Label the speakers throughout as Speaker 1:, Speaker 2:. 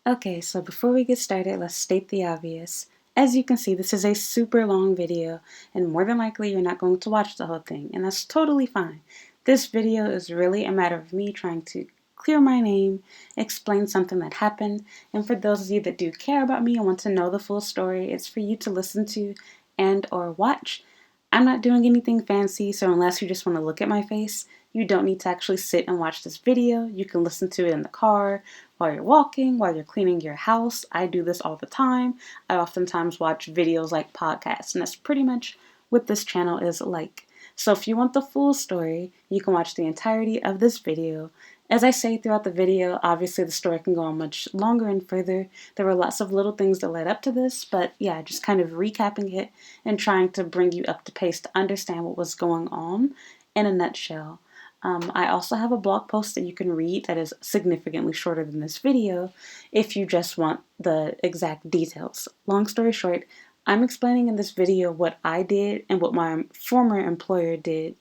Speaker 1: Okay, so before we get started, let's state the obvious. As you can see, this is a super long video, and more than likely you're not going to watch the whole thing, and that's totally fine. This video is really a matter of me trying to clear my name, explain something that happened, and for those of you that do care about me and want to know the full story, it's for you to listen to and or watch. I'm not doing anything fancy, so unless you just want to look at my face, you don't need to actually sit and watch this video. You can listen to it in the car, while you're walking, while you're cleaning your house. I do this all the time. I oftentimes watch videos like podcasts, and that's pretty much what this channel is like. So if you want the full story, you can watch the entirety of this video. As I say throughout the video, obviously the story can go on much longer and further. There were lots of little things that led up to this, but yeah, just kind of recapping it and trying to bring you up to pace to understand what was going on in a nutshell. I also have a blog post that you can read that is significantly shorter than this video if you just want the exact details. Long story short, I'm explaining in this video what I did and what my former employer did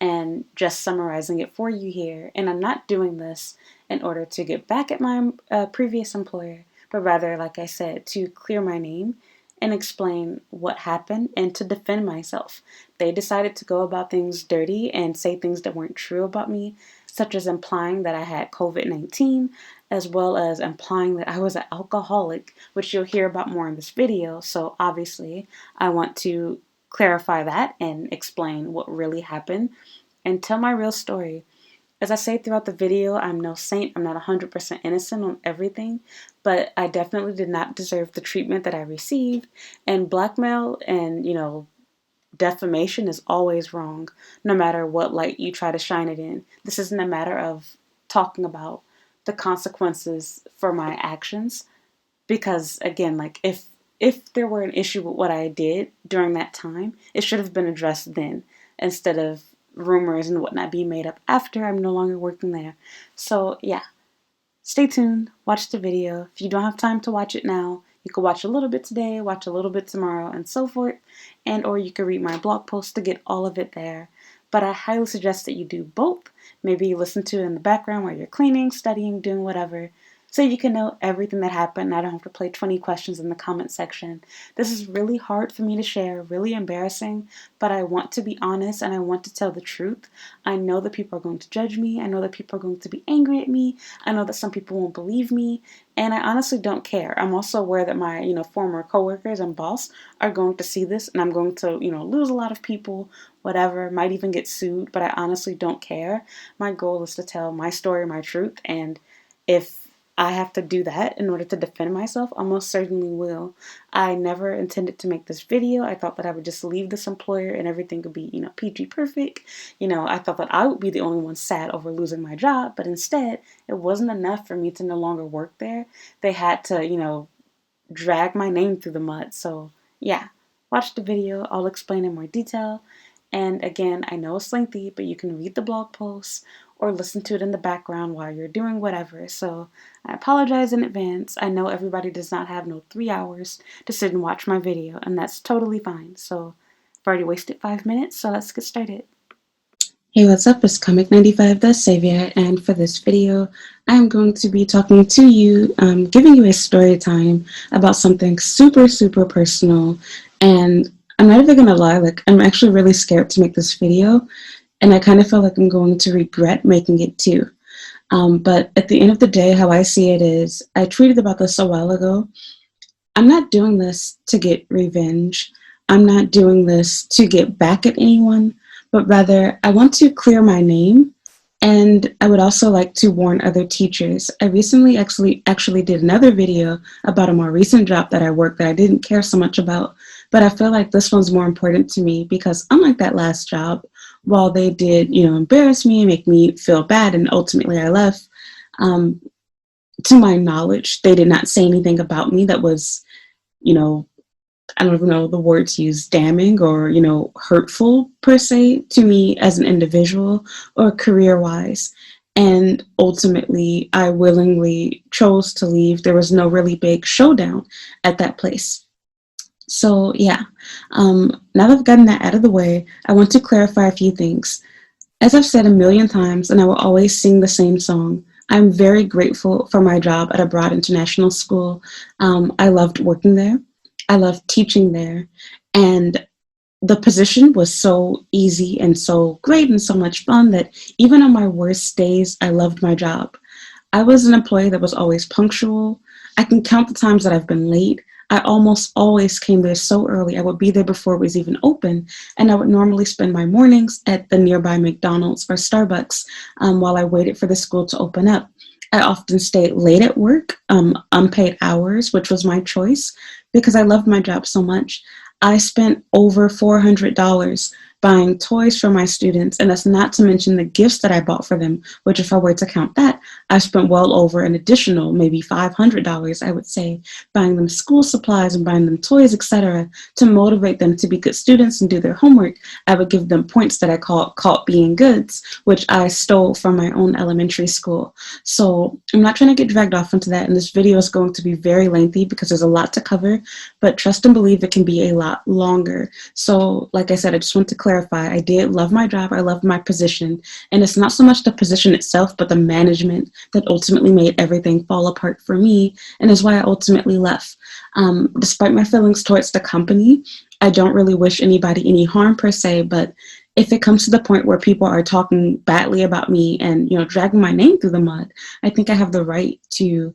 Speaker 1: and just summarizing it for you here. And I'm not doing this in order to get back at my previous employer, but rather, like I said, to clear my name and explain what happened and to defend myself. They decided to go about things dirty and say things that weren't true about me, such as implying that I had COVID-19, as well as implying that I was an alcoholic, which you'll hear about more in this video. So obviously, I want to clarify that and explain what really happened and tell my real story. As I say throughout the video, I'm no saint. I'm not 100% innocent on everything, but I definitely did not deserve the treatment that I received. And blackmail and, defamation is always wrong, no matter what light you try to shine it in. This isn't a matter of talking about the consequences for my actions, because again, like if there were an issue with what I did during that time, it should have been addressed then instead of rumors and whatnot being made up after I'm no longer working there. So yeah, stay tuned, watch the video. If you don't have time to watch it now, you can watch a little bit today, watch a little bit tomorrow, and so forth. And or you can read my blog post to get all of it there. But I highly suggest that you do both. Maybe you listen to it in the background while you're cleaning, studying, doing whatever, so you can know everything that happened. I don't have to play 20 questions in the comment section. This is really hard for me to share, really embarrassing, but I want to be honest and I want to tell the truth. I know that people are going to judge me. I know that people are going to be angry at me. I know that some people won't believe me, and I honestly don't care. I'm also aware that my, former coworkers and boss are going to see this, and I'm going to, lose a lot of people, whatever, might even get sued, but I honestly don't care. My goal is to tell my story, my truth, and if I have to do that in order to defend myself, I most certainly will. I never intended to make this video. I thought that I would just leave this employer and everything would be, PG perfect. I thought that I would be the only one sad over losing my job, but instead, it wasn't enough for me to no longer work there. They had to, drag my name through the mud. So, yeah, watch the video. I'll explain in more detail. And again, I know it's lengthy, but you can read the blog post or listen to it in the background while you're doing whatever. So I apologize in advance. I know everybody does not have no 3 hours to sit and watch my video, and that's totally fine. So I've already wasted 5 minutes, so let's get started. Hey, what's up? It's Comic95 the Savior, and for this video, I'm going to be talking to you, giving you a story time about something super, super personal. And I'm not even gonna lie, like, I'm actually really scared to make this video, and I kind of feel like I'm going to regret making it too. But at the end of the day, how I see it is, I tweeted about this a while ago. I'm not doing this to get revenge. I'm not doing this to get back at anyone, but rather I want to clear my name, and I would also like to warn other teachers. I recently actually did another video about a more recent job that I worked that I didn't care so much about, but I feel like this one's more important to me because unlike that last job, while they did, embarrass me and make me feel bad and ultimately I left, um, to my knowledge, they did not say anything about me that was, you know, I don't even know the words used, damning or, hurtful per se to me as an individual or career wise. And ultimately, I willingly chose to leave. There was no really big showdown at that place. So, yeah, now that I've gotten that out of the way, I want to clarify a few things. As I've said a million times, and I will always sing the same song, I'm very grateful for my job at a broad international school. I loved working there. I loved teaching there. And the position was so easy and so great and so much fun that even on my worst days, I loved my job. I was an employee that was always punctual. I can count the times that I've been late. I almost always came there so early. I would be there before it was even open, and I would normally spend my mornings at the nearby McDonald's or Starbucks while I waited for the school to open up. I often stayed late at work, unpaid hours, which was my choice because I loved my job so much. I spent over $400 buying toys for my students, and that's not to mention the gifts that I bought for them, which if I were to count that, I spent well over an additional maybe $500, I would say, buying them school supplies and buying them toys, etc., to motivate them to be good students and do their homework. I would give them points that I called being goods, which I stole from my own elementary school. So I'm not trying to get dragged off into that, and this video is going to be very lengthy because there's a lot to cover, but trust and believe it can be a lot longer. So like I said, I just want to clarify, I did love my job, I loved my position, and it's not so much the position itself, but the management that ultimately made everything fall apart for me, and is why I ultimately left. Despite my feelings towards the company, I don't really wish anybody any harm per se, but if it comes to the point where people are talking badly about me and, dragging my name through the mud, I think I have the right to,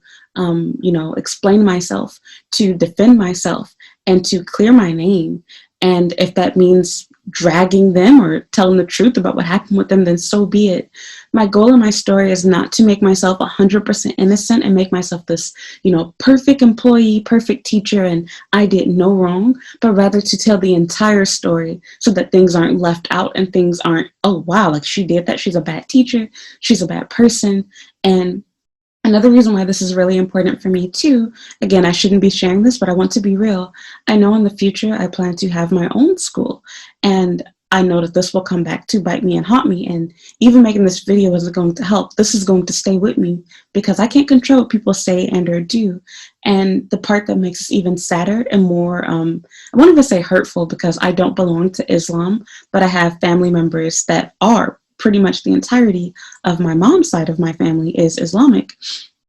Speaker 1: explain myself, to defend myself, and to clear my name. And if that means dragging them or telling the truth about what happened with them, then so be it. My goal in my story is not to make myself 100% innocent and make myself this, perfect employee, perfect teacher, and I did no wrong, but rather to tell the entire story so that things aren't left out and things aren't, oh, wow, like she did that. She's a bad teacher. She's a bad person. And another reason why this is really important for me too, again, I shouldn't be sharing this, but I want to be real. I know in the future I plan to have my own school, and I know that this will come back to bite me and haunt me, and even making this video isn't going to help. This is going to stay with me because I can't control what people say and or do. And the part that makes this even sadder and more, I won't even say hurtful because I don't belong to Islam, but I have family members that are pretty much the entirety of my mom's side of my family is Islamic.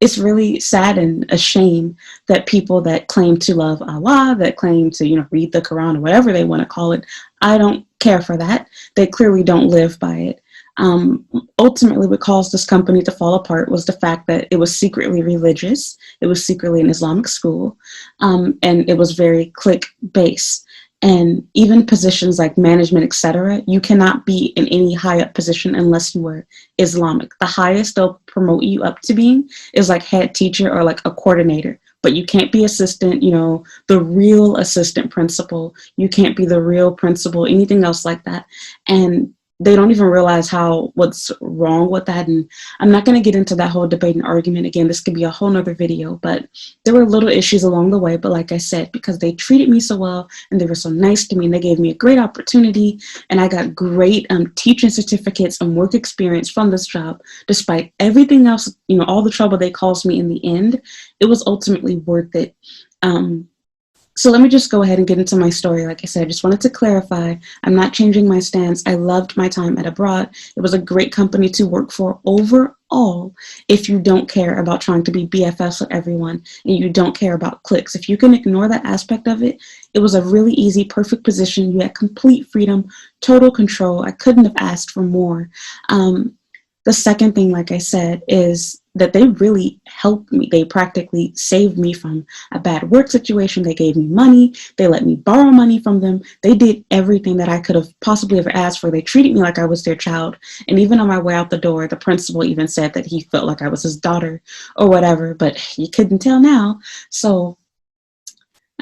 Speaker 1: It's really sad and a shame that people that claim to love Allah, that claim to, read the Quran or whatever they want to call it, I don't care for that. They clearly don't live by it. Ultimately, what caused this company to fall apart was the fact that it was secretly religious. It was secretly an Islamic school, and it was very clique-based. And even positions like management, etc., you cannot be in any high up position unless you were Islamic. The highest they'll promote you up to being is like head teacher or like a coordinator. But you can't be assistant, the real assistant principal. You can't be the real principal, anything else like that. And they don't even realize what's wrong with that. And I'm not going to get into that whole debate and argument again. This could be a whole nother video, but there were little issues along the way. But like I said, because they treated me so well and they were so nice to me and they gave me a great opportunity and I got great teaching certificates and work experience from this job, despite everything else, all the trouble they caused me in the end, it was ultimately worth it. So let me just go ahead and get into my story. Like I said, I just wanted to clarify, I'm not changing my stance. I loved my time at abroad. It was a great company to work for overall if you don't care about trying to be BFFs with everyone and you don't care about cliques. If you can ignore that aspect of it, it was a really easy, perfect position. You had complete freedom, total control. I couldn't have asked for more. The second thing, like I said, is that they really helped me. They practically saved me from a bad work situation. They gave me money. They let me borrow money from them. They did everything that I could have possibly ever asked for. They treated me like I was their child. And even on my way out the door, the principal even said that he felt like I was his daughter or whatever, but you couldn't tell now. So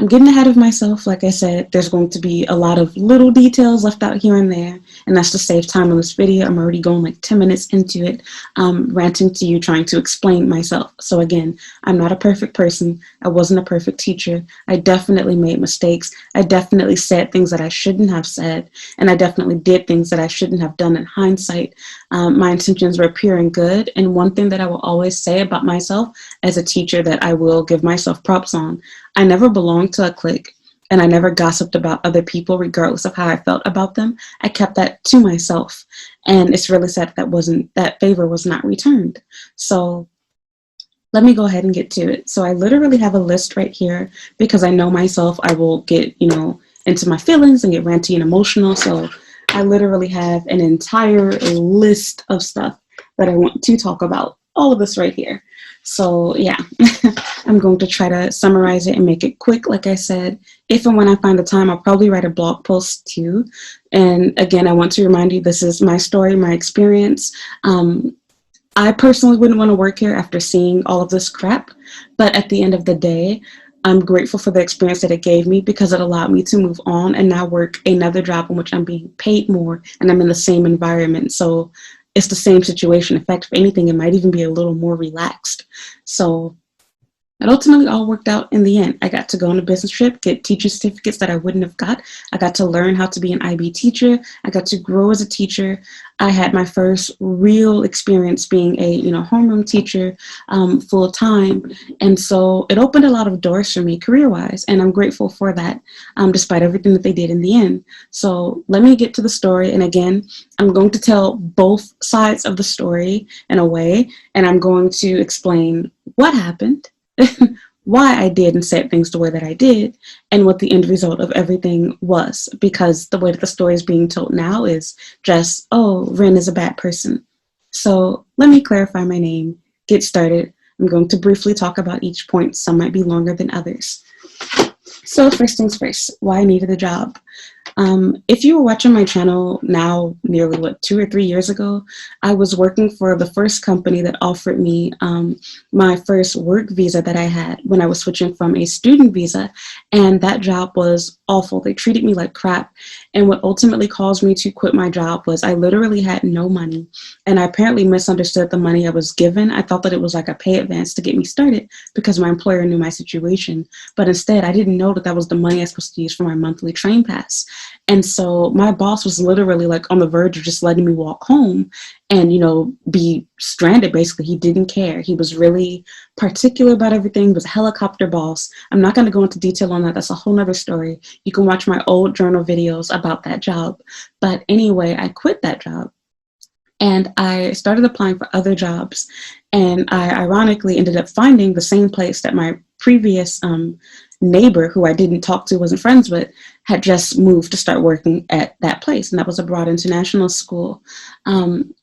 Speaker 1: I'm getting ahead of myself. Like I said, there's going to be a lot of little details left out here and there, and that's to save time on this video. I'm already going like 10 minutes into it, ranting to you, trying to explain myself. So again, I'm not a perfect person. I wasn't a perfect teacher. I definitely made mistakes. I definitely said things that I shouldn't have said, and I definitely did things that I shouldn't have done in hindsight. My intentions were pure and good, and one thing that I will always say about myself as a teacher that I will give myself props on, I never belonged to a clique. and I never gossiped about other people regardless of how I felt about them. I kept that to myself, and it's really sad that favor was not returned. So let me go ahead and get to it. So I literally have a list right here because I know myself, I will get, into my feelings and get ranty and emotional. So I literally have an entire list of stuff that I want to talk about. All of this right here. So yeah, I'm going to try to summarize it and make it quick. Like I said, if and when I find the time, I'll probably write a blog post too. And again, I want to remind you, this is my story, my experience. I personally wouldn't want to work here after seeing all of this crap, but at the end of the day, I'm grateful for the experience that it gave me because it allowed me to move on and now work another job in which I'm being paid more and I'm in the same environment. So it's the same situation. In fact, if anything, it might even be a little more relaxed. So it ultimately all worked out in the end. I got to go on a business trip, get teacher certificates that I wouldn't have got. I got to learn how to be an IB teacher. I got to grow as a teacher. I had my first real experience being a homeroom teacher full time. And so it opened a lot of doors for me career-wise, and I'm grateful for that, despite everything that they did in the end. So let me get to the story. And again, I'm going to tell both sides of the story in a way, and I'm going to explain what happened, why I did and said things the way that I did, and what the end result of everything was. Because the way that the story is being told now is just, oh, Ren is a bad person. So let me clarify my name, get started. I'm going to briefly talk about each point. Some might be longer than others. So first things first, why I needed a job. If you were watching my channel now, nearly 2 or 3 years ago, I was working for the first company that offered me my first work visa that I had when I was switching from a student visa, and that job was awful. They treated me like crap, and what ultimately caused me to quit my job was I literally had no money, and I apparently misunderstood the money I was given. I thought that it was like a pay advance to get me started because my employer knew my situation, but instead I didn't know that that was the money I was supposed to use for my monthly train pass. And so my boss was literally like on the verge of just letting me walk home and, be stranded. Basically, he didn't care. He was really particular about everything. He was a helicopter boss. I'm not going to go into detail on that. That's a whole nother story. You can watch my old journal videos about that job. But anyway, I quit that job and I started applying for other jobs. And I ironically ended up finding the same place that my previous neighbor, who I didn't talk to, wasn't friends with, had just moved to start working at that place, and that was a broad international school.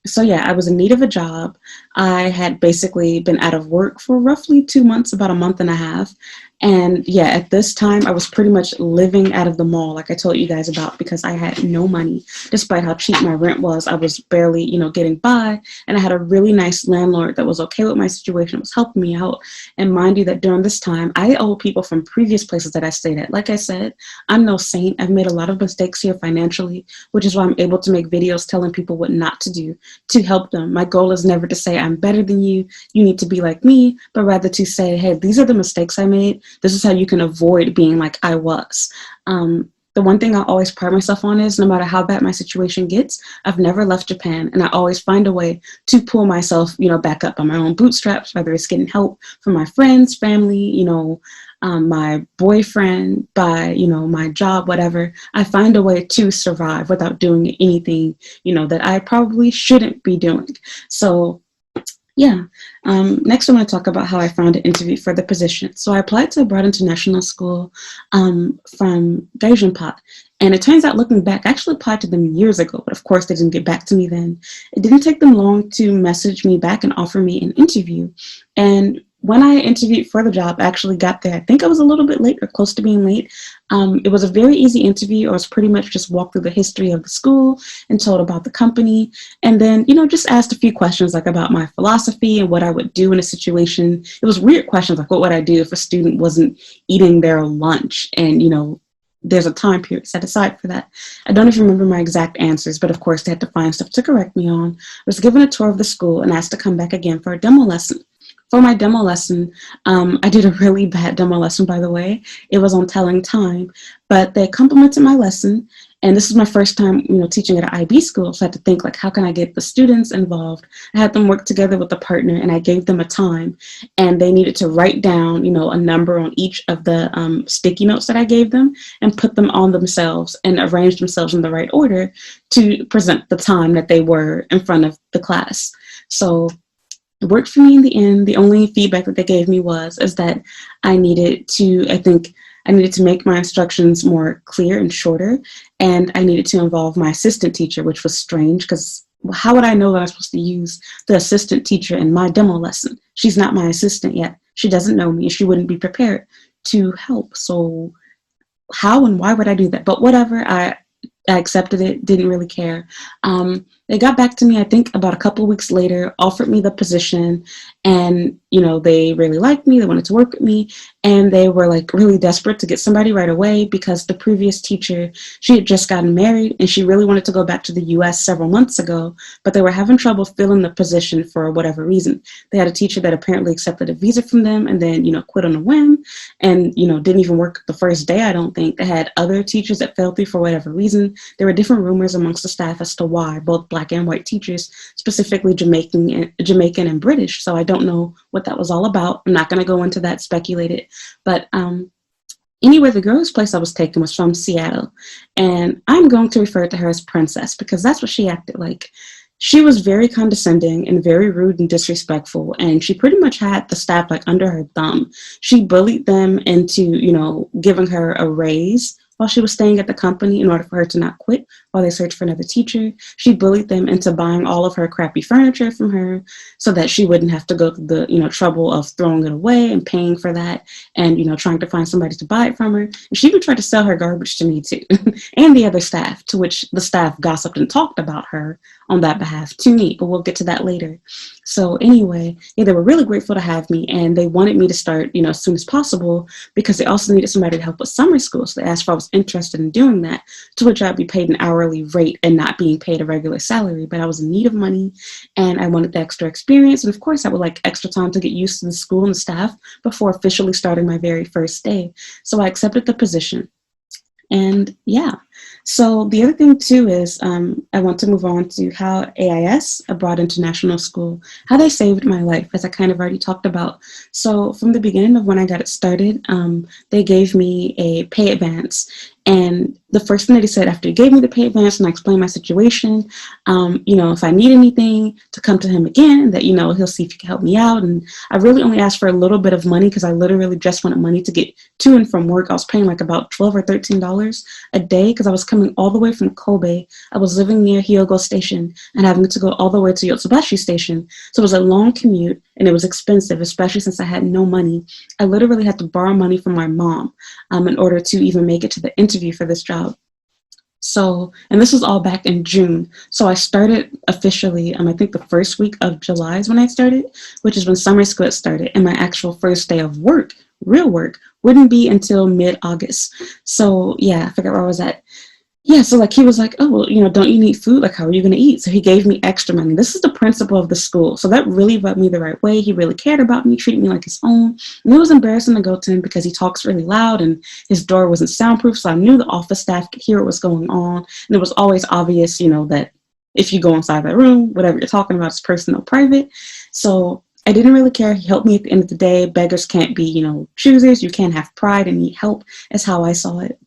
Speaker 1: So yeah, I was in need of a job. I had basically been out of work for roughly 2 months, about a month and a half. And yeah, at this time, I was pretty much living out of the mall, like I told you guys about, because I had no money. Despite how cheap my rent was, I was barely, getting by. And I had a really nice landlord that was okay with my situation, was helping me out. And mind you that during this time, I owe people from previous places that I stayed at. Like I said, I'm no saint. I've made a lot of mistakes here financially, which is why I'm able to make videos telling people what not to do to help them. My goal is never to say I'm better than you, you need to be like me, but rather to say, hey, these are the mistakes I made. This is how you can avoid being like I was. The one thing I always pride myself on is no matter how bad my situation gets, I've never left Japan, and I always find a way to pull myself, back up on my own bootstraps, whether it's getting help from my friends, family, my boyfriend, by, my job, whatever. I find a way to survive without doing anything, that I probably shouldn't be doing. So yeah. Next, I'm going to talk about how I found an interview for the position. So I applied to a broad international school from Gaijinpat. And it turns out, looking back, I actually applied to them years ago, but of course they didn't get back to me then. It didn't take them long to message me back and offer me an interview. And when I interviewed for the job, I actually got there. I think I was a little bit late or close to being late. It was a very easy interview. I was pretty much just walked through the history of the school and told about the company. And then, just asked a few questions like about my philosophy and what I would do in a situation. It was weird questions like what would I do if a student wasn't eating their lunch and, there's a time period set aside for that. I don't even remember my exact answers, but of course they had to find stuff to correct me on. I was given a tour of the school and asked to come back again for a demo lesson. For my demo lesson, I did a really bad demo lesson, by the way. It was on telling time, but they complimented my lesson And this is my first time, teaching at an IB school. So I had to think, like, how can I get the students involved? I had them work together with a partner, and I gave them a time, and they needed to write down, a number on each of the sticky notes that I gave them and put them on themselves and arrange themselves in the right order to present the time that they were in front of the class. So it worked for me in the end. The only feedback that they gave me is that I needed to make my instructions more clear and shorter, and I needed to involve my assistant teacher, which was strange because how would I know that I'm supposed to use the assistant teacher in my demo lesson? She's not my assistant yet. She doesn't know me, and she wouldn't be prepared to help. So how and why would I do that? But whatever, I accepted it, didn't really care. They got back to me, I think, about a couple of weeks later, offered me the position, and, they really liked me. They wanted to work with me, and they were like really desperate to get somebody right away because the previous teacher, she had just gotten married, and she really wanted to go back to the US several months ago, but they were having trouble filling the position for whatever reason. They had a teacher that apparently accepted a visa from them and then, quit on a whim and, didn't even work the first day, I don't think. They had other teachers that fell through for whatever reason. There were different rumors amongst the staff as to why, both Black and white teachers, specifically Jamaican and British. So I don't know what that was all about. I'm not going to go into that, speculate it. But anyway, the girl's place I was taking was from Seattle. And I'm going to refer to her as Princess because that's what she acted like. She was very condescending and very rude and disrespectful, and she pretty much had the staff like under her thumb. She bullied them into, giving her a raise while she was staying at the company in order for her to not quit while they searched for another teacher. She bullied them into buying all of her crappy furniture from her so that she wouldn't have to go through the, trouble of throwing it away and paying for that and, trying to find somebody to buy it from her. And she even tried to sell her garbage to me too, and the other staff, to which the staff gossiped and talked about her on that behalf to me, but we'll get to that later. So anyway, they were really grateful to have me, and they wanted me to start, as soon as possible because they also needed somebody to help with summer school. So they asked if I was interested in doing that, to which I'd be paid an hourly rate and not being paid a regular salary. But I was in need of money, and I wanted the extra experience. And of course, I would like extra time to get used to the school and the staff before officially starting my very first day. So I accepted the position. And yeah, so the other thing too is I want to move on to how AIS, Abroad International School, how they saved my life, as I kind of already talked about. So from the beginning of when I got it started, they gave me a pay advance. And the first thing that he said after he gave me the pay advance and I explained my situation, if I need anything, to come to him again, that, he'll see if he can help me out. And I really only asked for a little bit of money because I literally just wanted money to get to and from work. I was paying like about $12 or $13 a day because I was coming all the way from Kobe. I was living near Hyogo Station and having to go all the way to Yotsubashi Station. So it was a long commute and it was expensive, especially since I had no money. I literally had to borrow money from my mom in order to even make it to the interview for this job. So, and this was all back in June. So I started officially, I think the first week of July is when I started, which is when summer school started. And my actual first day of work, real work, wouldn't be until mid-August. So yeah, I forgot where I was at. Yeah, so like he was like, oh, well, don't you need food? Like, how are you going to eat? So he gave me extra money. This is the principal of the school. So that really rubbed me the right way. He really cared about me, treated me like his own. And it was embarrassing to go to him because he talks really loud and his door wasn't soundproof. So I knew the office staff could hear what was going on. And it was always obvious, that if you go inside that room, whatever you're talking about is personal, private. So I didn't really care. He helped me at the end of the day. Beggars can't be, choosers. You can't have pride and need help, is how I saw it.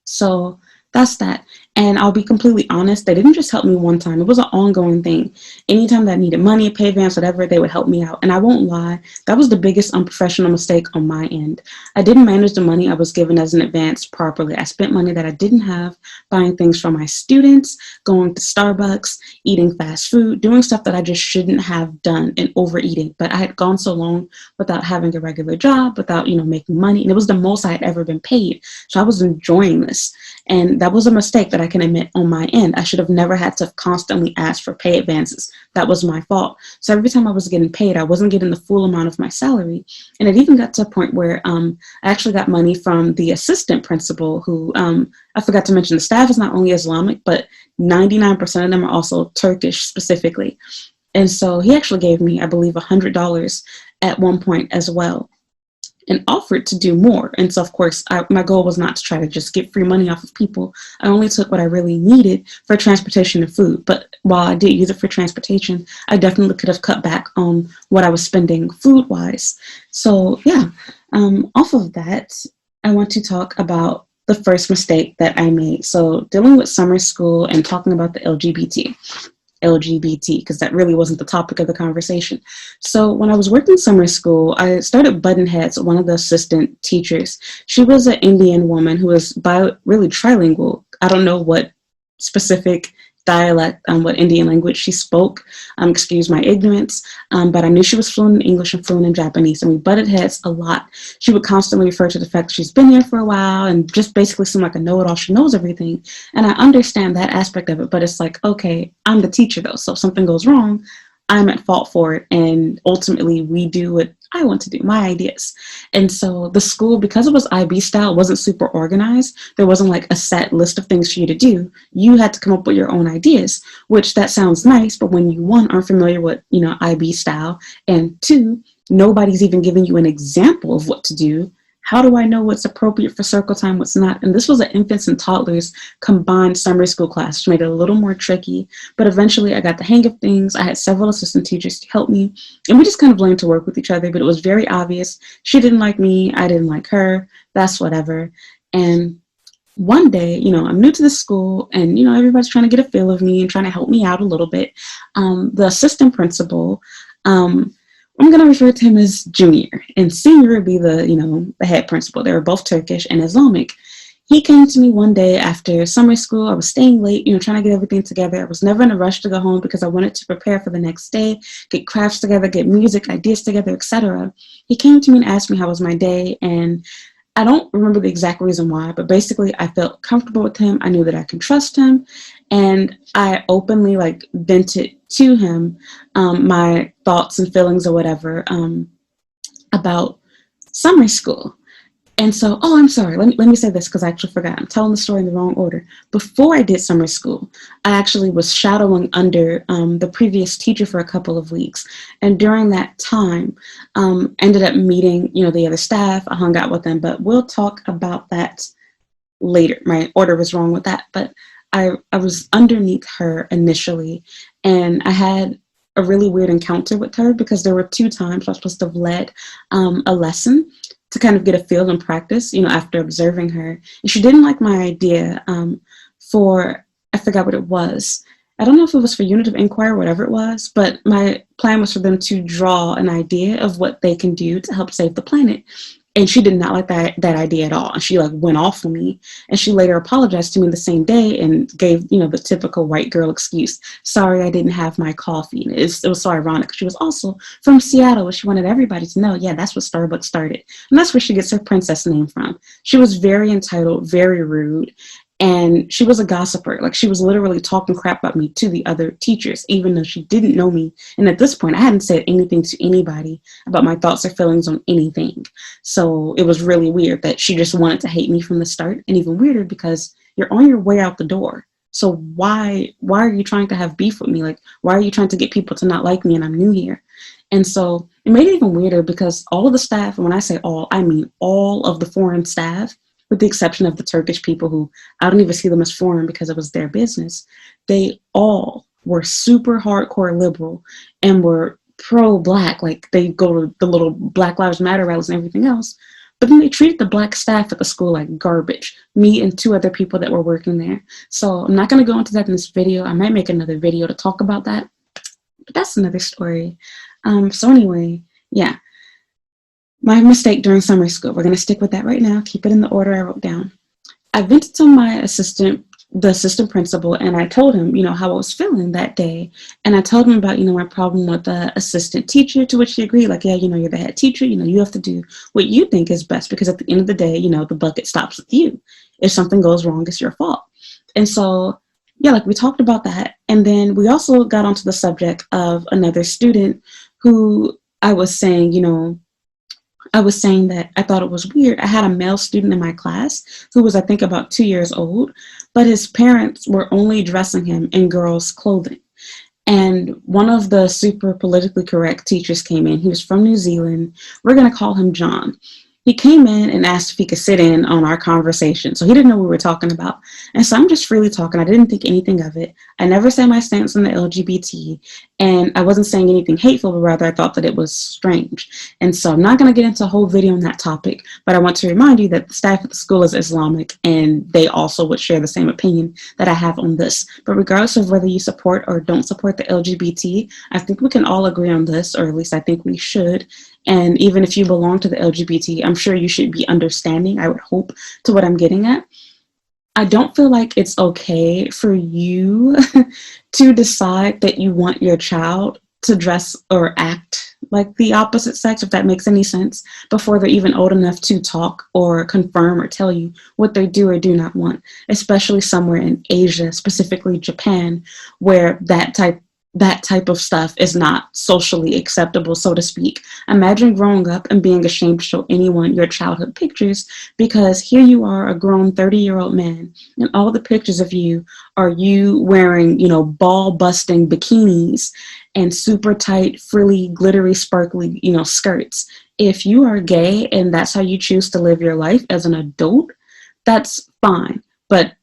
Speaker 1: So that's that. And I'll be completely honest, they didn't just help me one time. It was an ongoing thing. Anytime that I needed money, a pay advance, whatever, they would help me out. And I won't lie, that was the biggest unprofessional mistake on my end. I didn't manage the money I was given as an advance properly. I spent money that I didn't have, buying things for my students, going to Starbucks, eating fast food, doing stuff that I just shouldn't have done, and overeating. But I had gone so long without having a regular job, without, making money. And it was the most I had ever been paid. So I was enjoying this. And that was a mistake that I can admit on my end. I should have never had to constantly ask for pay advances. That was my fault. So every time I was getting paid, I wasn't getting the full amount of my salary. And it even got to a point where I actually got money from the assistant principal who, I forgot to mention, the staff is not only Islamic, but 99% of them are also Turkish specifically. And so he actually gave me, I believe, $100 at one point as well. and offered to do more. And so, of course, my goal was not to try to just get free money off of people. I only took what I really needed for transportation and food. But while I did use it for transportation, I definitely could have cut back on what I was spending food-wise. So, yeah, off of that, I want to talk about the first mistake that I made. So, dealing with summer school and talking about the LGBT, because that really wasn't the topic of the conversation. So when I was working summer school, I started button heads with one of the assistant teachers. She was an Indian woman who was really trilingual. I don't know what specific dialect, what Indian language she spoke. Excuse my ignorance, but I knew she was fluent in English and fluent in Japanese, and we butted heads a lot. She would constantly refer to the fact that she's been here for a while and just basically seem like a know-it-all. She knows everything, and I understand that aspect of it, but it's like, okay, I'm the teacher though, so if something goes wrong, I'm at fault for it, and ultimately we do what I want to do, my ideas. And so the school, because it was IB style, wasn't super organized. There wasn't like a set list of things for you to do. You had to come up with your own ideas, which that sounds nice, but when you, one, aren't familiar with, IB style, and two, nobody's even giving you an example of what to do, how do I know what's appropriate for circle time, what's not? And this was an infants and toddlers combined summer school class, which made it a little more tricky. But eventually I got the hang of things. I had several assistant teachers to help me. And we just kind of learned to work with each other. But it was very obvious. She didn't like me. I didn't like her. That's whatever. And one day, I'm new to the school and, everybody's trying to get a feel of me and trying to help me out a little bit. The assistant principal, I'm going to refer to him as Junior, and Senior would be the head principal. They were both Turkish and Islamic. He came to me one day after summer school. I was staying late, trying to get everything together. I was never in a rush to go home because I wanted to prepare for the next day, get crafts together, get music, ideas together, etc. He came to me and asked me how was my day, and I don't remember the exact reason why, but basically I felt comfortable with him. I knew that I could trust him, and I openly vented to him my thoughts and feelings or whatever about summer school. And so, I'm sorry, let me say this because I actually forgot. I'm telling the story in the wrong order. Before I did summer school, I actually was shadowing under the previous teacher for a couple of weeks. And during that time, ended up meeting, the other staff. I hung out with them, but we'll talk about that later. My order was wrong with that, but I was underneath her initially, and I had a really weird encounter with her because there were 2 times I was supposed to have led a lesson to kind of get a feel and practice, after observing her. And she didn't like my idea I forgot what it was. I don't know if it was for unit of inquiry or whatever it was, but my plan was for them to draw an idea of what they can do to help save the planet. And she did not like that idea at all. And she went off on me. And she later apologized to me the same day and gave, the typical white girl excuse. Sorry, I didn't have my coffee. And it was so ironic. She was also from Seattle. She wanted everybody to know, yeah, that's what Starbucks started. And that's where she gets her princess name from. She was very entitled, very rude. And she was a gossiper. She was literally talking crap about me to the other teachers, even though she didn't know me. And at this point, I hadn't said anything to anybody about my thoughts or feelings on anything. So it was really weird that she just wanted to hate me from the start. And even weirder because you're on your way out the door. So why are you trying to have beef with me? Why are you trying to get people to not like me and I'm new here? And so it made it even weirder because all of the staff, and when I say all, I mean all of the foreign staff, with the exception of the Turkish people who I don't even see them as foreign because it was their business, they all were super hardcore liberal and were pro-Black. They go to the little Black Lives Matter rallies and everything else. But then they treated the Black staff at the school like garbage, me and 2 other people that were working there. So I'm not going to go into that in this video. I might make another video to talk about that, but that's another story. So anyway, yeah. My mistake during summer school. We're going to stick with that right now. Keep it in the order I wrote down. I vented to the assistant principal, and I told him, how I was feeling that day. And I told him about, my problem with the assistant teacher, to which he agreed, yeah, you're the head teacher. You have to do what you think is best because at the end of the day, the bucket stops with you. If something goes wrong, it's your fault. And so, yeah, we talked about that. And then we also got onto the subject of another student who I was saying, that I thought it was weird. I had a male student in my class who was, I think, about 2 years old, but his parents were only dressing him in girls' clothing. And one of the super politically correct teachers came in. He was from New Zealand. We're going to call him John. He came in and asked if he could sit in on our conversation. So he didn't know what we were talking about. And so I'm just freely talking. I didn't think anything of it. I never said my stance on the LGBT, and I wasn't saying anything hateful, but rather I thought that it was strange. And so I'm not going to get into a whole video on that topic, but I want to remind you that the staff at the school is Islamic, and they also would share the same opinion that I have on this. But regardless of whether you support or don't support the LGBT, I think we can all agree on this, or at least I think we should. And even if you belong to the LGBT, I'm sure you should be understanding, I would hope, to what I'm getting at. I don't feel like it's okay for you to decide that you want your child to dress or act like the opposite sex, if that makes any sense, before they're even old enough to talk or confirm or tell you what they do or do not want, especially somewhere in Asia, specifically Japan, where that type of stuff is not socially acceptable, so to speak. Imagine growing up and being ashamed to show anyone your childhood pictures, because here you are, a grown 30-year-old man, and all the pictures of you are you wearing, ball busting bikinis and super tight, frilly, glittery, sparkly, skirts. If you are gay and that's how you choose to live your life as an adult, that's fine. But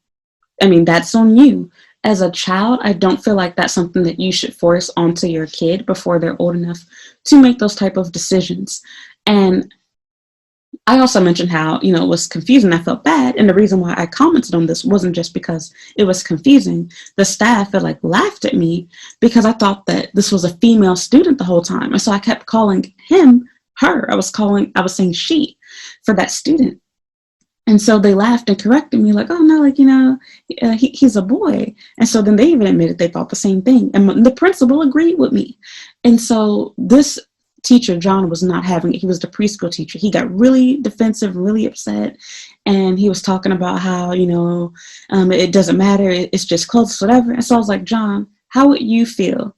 Speaker 1: I mean, that's on you. As a child, I don't feel like that's something that you should force onto your kid before they're old enough to make those type of decisions. And I also mentioned how, it was confusing. I felt bad. And the reason why I commented on this wasn't just because it was confusing. The staff had laughed at me because I thought that this was a female student the whole time. And so I kept calling him her. I was saying she for that student. And so they laughed and corrected me oh, no, he's a boy. And so then they even admitted they thought the same thing. And the principal agreed with me. And so this teacher, John, was not having it. He was the preschool teacher. He got really defensive, really upset. And he was talking about how, it doesn't matter. It's just clothes, whatever. And so I was like, John, how would you feel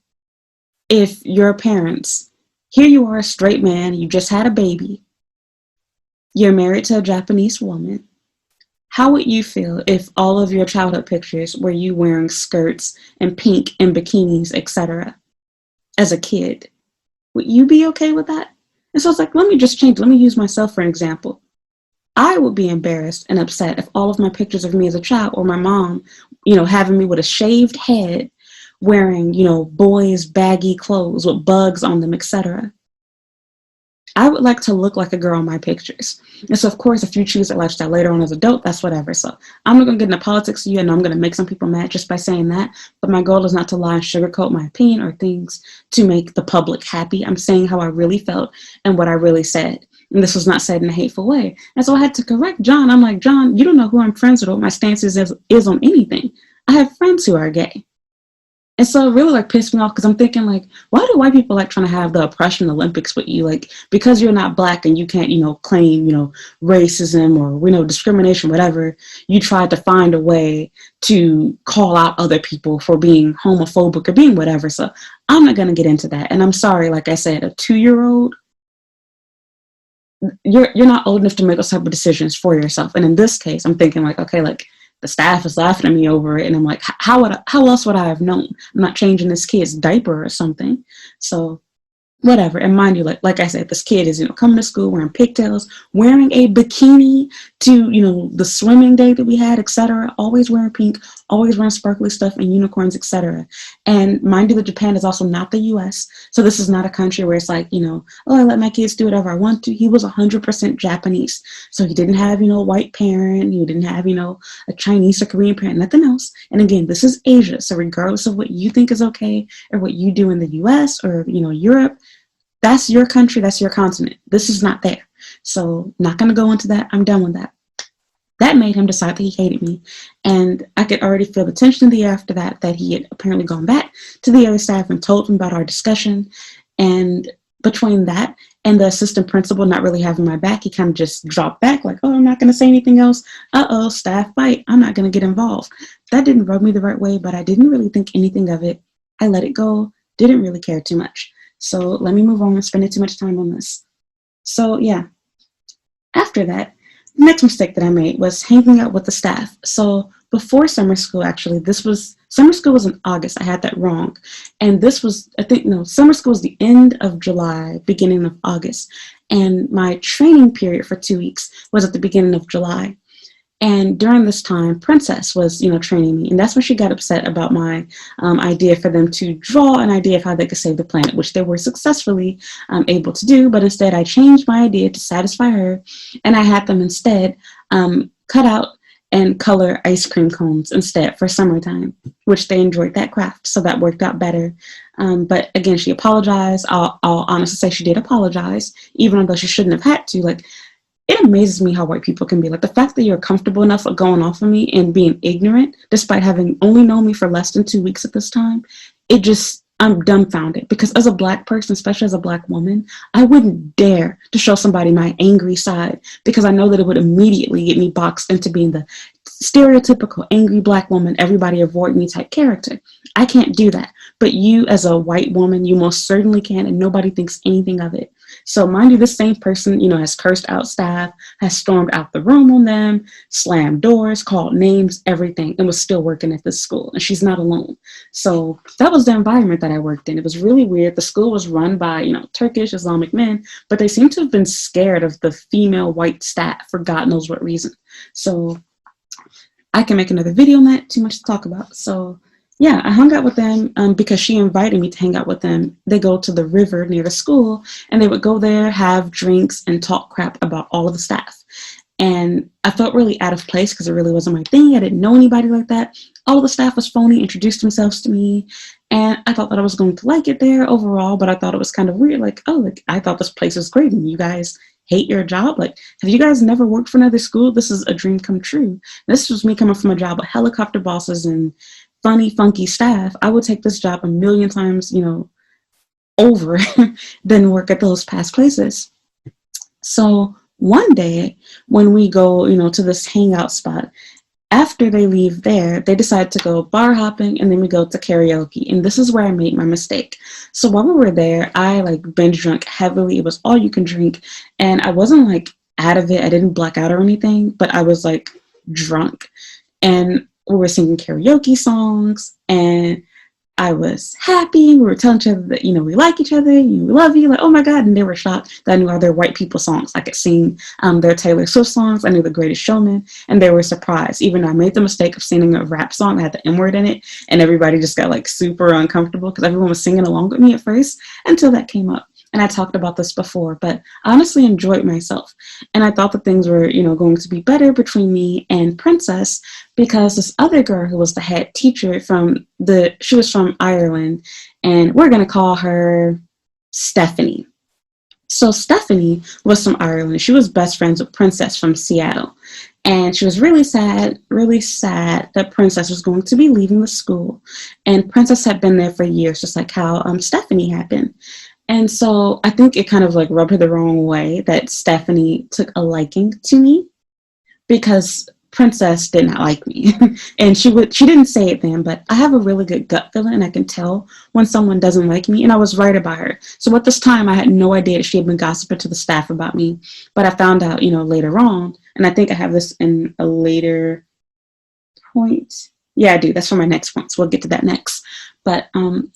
Speaker 1: if your parents, here you are, a straight man, you just had a baby, you're married to a Japanese woman. How would you feel if all of your childhood pictures were you wearing skirts and pink and bikinis, etc. as a kid? Would you be okay with that? And so I was like, let me just change. Let me use myself for an example. I would be embarrassed and upset if all of my pictures of me as a child, or my mom, having me with a shaved head, wearing, boys' baggy clothes with bugs on them, etc. I would like to look like a girl in my pictures. And so, of course, if you choose that lifestyle later on as an adult, that's whatever. So I'm not going to get into politics with you, and I'm going to make some people mad just by saying that. But my goal is not to lie and sugarcoat my opinion or things to make the public happy. I'm saying how I really felt and what I really said. And this was not said in a hateful way. And so I had to correct John. I'm like, John, you don't know who I'm friends with or what my stance is on anything. I have friends who are gay. And so it really pissed me off, because I'm thinking why do white people trying to have the oppression Olympics with you? Because you're not black and you can't, claim, racism or, discrimination, whatever, you tried to find a way to call out other people for being homophobic or being whatever. So I'm not going to get into that. And I'm sorry, like I said, a 2-year-old, you're not old enough to make those type of decisions for yourself. And in this case, I'm thinking okay, the staff is laughing at me over it, and I'm like, how else would I have known? I'm not changing this kid's diaper or something. So whatever. And mind you, like I said, this kid is, coming to school wearing pigtails, wearing a bikini to, the swimming day that we had, etc. Always wearing pink, always wearing sparkly stuff and unicorns, etc. And mind you, that Japan is also not the US. So this is not a country where it's oh, I let my kids do whatever I want to. He was 100% Japanese. So he didn't have, a white parent. He didn't have, a Chinese or Korean parent, nothing else. And again, this is Asia. So regardless of what you think is okay or what you do in the US or, Europe, that's your country, that's your continent. This is not there. So not going to go into that. I'm done with that. That made him decide that he hated me. And I could already feel the tension in the air after that he had apparently gone back to the other staff and told them about our discussion. And between that and the assistant principal not really having my back, he kind of just dropped back oh, I'm not going to say anything else. Uh-oh, staff bite. I'm not going to get involved. That didn't rub me the right way, but I didn't really think anything of it. I let it go. Didn't really care too much. So let me move on and spending too much time on this. So yeah, after that, next mistake that I made was hanging out with the staff. So before summer school, actually, summer school was in August. I had that wrong. And this was, I think, no, summer school was the end of July, beginning of August. And my training period for 2 weeks was at the beginning of July. And during this time, Princess was, training me. And that's when she got upset about my idea for them to draw an idea of how they could save the planet, which they were successfully able to do. But instead, I changed my idea to satisfy her. And I had them instead cut out and color ice cream cones instead for summertime, which they enjoyed that craft. So that worked out better. But again, she apologized. I'll honestly say she did apologize, even though she shouldn't have had to. Like, it amazes me how white people can be. Like, the fact that you're comfortable enough with going off of me and being ignorant, despite having only known me for less than 2 weeks at this time, I'm dumbfounded. Because as a Black person, especially as a Black woman, I wouldn't dare to show somebody my angry side, because I know that it would immediately get me boxed into being the stereotypical angry Black woman, everybody avoid me type character. I can't do that. But you, as a white woman, you most certainly can, and nobody thinks anything of it. So mind you, this same person, has cursed out staff, has stormed out the room on them, slammed doors, called names, everything, and was still working at this school. And she's not alone. So that was the environment that I worked in. It was really weird. The school was run by, Turkish Islamic men, but they seem to have been scared of the female white staff for God knows what reason. So I can make another video on that, too much to talk about. So yeah, I hung out with them because she invited me to hang out with them. They go to the river near the school, and they would go there, have drinks, and talk crap about all of the staff. And I felt really out of place because it really wasn't my thing. I didn't know anybody like that. All the staff was phony, introduced themselves to me, and I thought that I was going to like it there overall, but I thought it was kind of weird. I thought this place was great, and you guys hate your job? Like, have you guys never worked for another school? This is a dream come true. This was me coming from a job with helicopter bosses and funny, funky staff. I would take this job a million times, over than work at those past places. So one day when we go, to this hangout spot, after they leave there, they decide to go bar hopping, and then we go to karaoke. And this is where I made my mistake. So while we were there, I binge drunk heavily. It was all you can drink. And I wasn't out of it. I didn't black out or anything, but I was drunk. And we were singing karaoke songs, and I was happy. We were telling each other that, we like each other, we love you, oh my God. And they were shocked that I knew all their white people songs. I could sing their Taylor Swift songs. I knew The Greatest Showman, and they were surprised. Even though I made the mistake of singing a rap song, I had the N-word in it, and everybody just got super uncomfortable because everyone was singing along with me at first until that came up. And I talked about this before, but I honestly enjoyed myself. And I thought that things were, going to be better between me and Princess, because this other girl who was the head teacher she was from Ireland, and we're going to call her Stephanie. So Stephanie was from Ireland. She was best friends with Princess from Seattle. And she was really sad that Princess was going to be leaving the school. And Princess had been there for years, just like how Stephanie had been. And so I think it kind of rubbed her the wrong way that Stephanie took a liking to me, because Princess did not like me. And she didn't say it then, but I have a really good gut feeling, and I can tell when someone doesn't like me, and I was right about her. So at this time, I had no idea that she had been gossiping to the staff about me, but I found out, later on, and I think I have this in a later point. Yeah, I do. That's for my next point, so we'll get to that next. But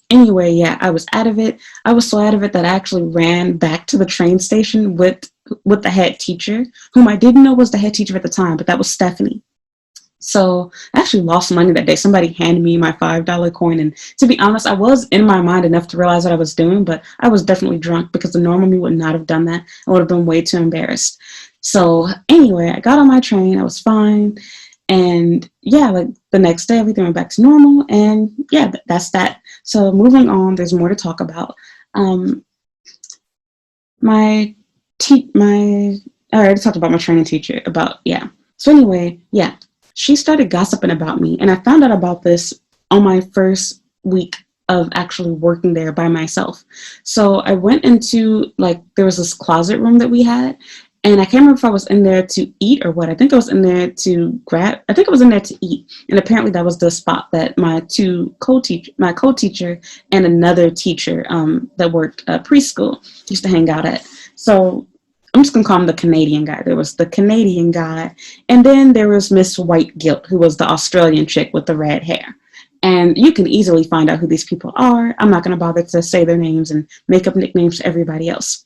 Speaker 1: anyway, yeah, I was out of it. I was so out of it that I actually ran back to the train station with the head teacher, whom I didn't know was the head teacher at the time, but that was Stephanie. So I actually lost money that day. Somebody handed me my $5 coin. And to be honest, I was in my mind enough to realize what I was doing, but I was definitely drunk, because the normal me would not have done that. I would have been way too embarrassed. So anyway, I got on my train. I was fine. And yeah, the next day, everything went back to normal. And yeah, that's that. So moving on, there's more to talk about. I already talked about my training teacher So anyway, yeah, she started gossiping about me. And I found out about this on my first week of actually working there by myself. So I went into, there was this closet room that we had. And I can't remember if I was in there to eat or what. I think I was in there to eat. And apparently that was the spot that my co-teacher and another teacher that worked preschool used to hang out at. So I'm just gonna call him the Canadian guy. There was the Canadian guy, and then there was Miss White Guilt, who was the Australian chick with the red hair. And you can easily find out who these people are. I'm not gonna bother to say their names and make up nicknames for everybody else.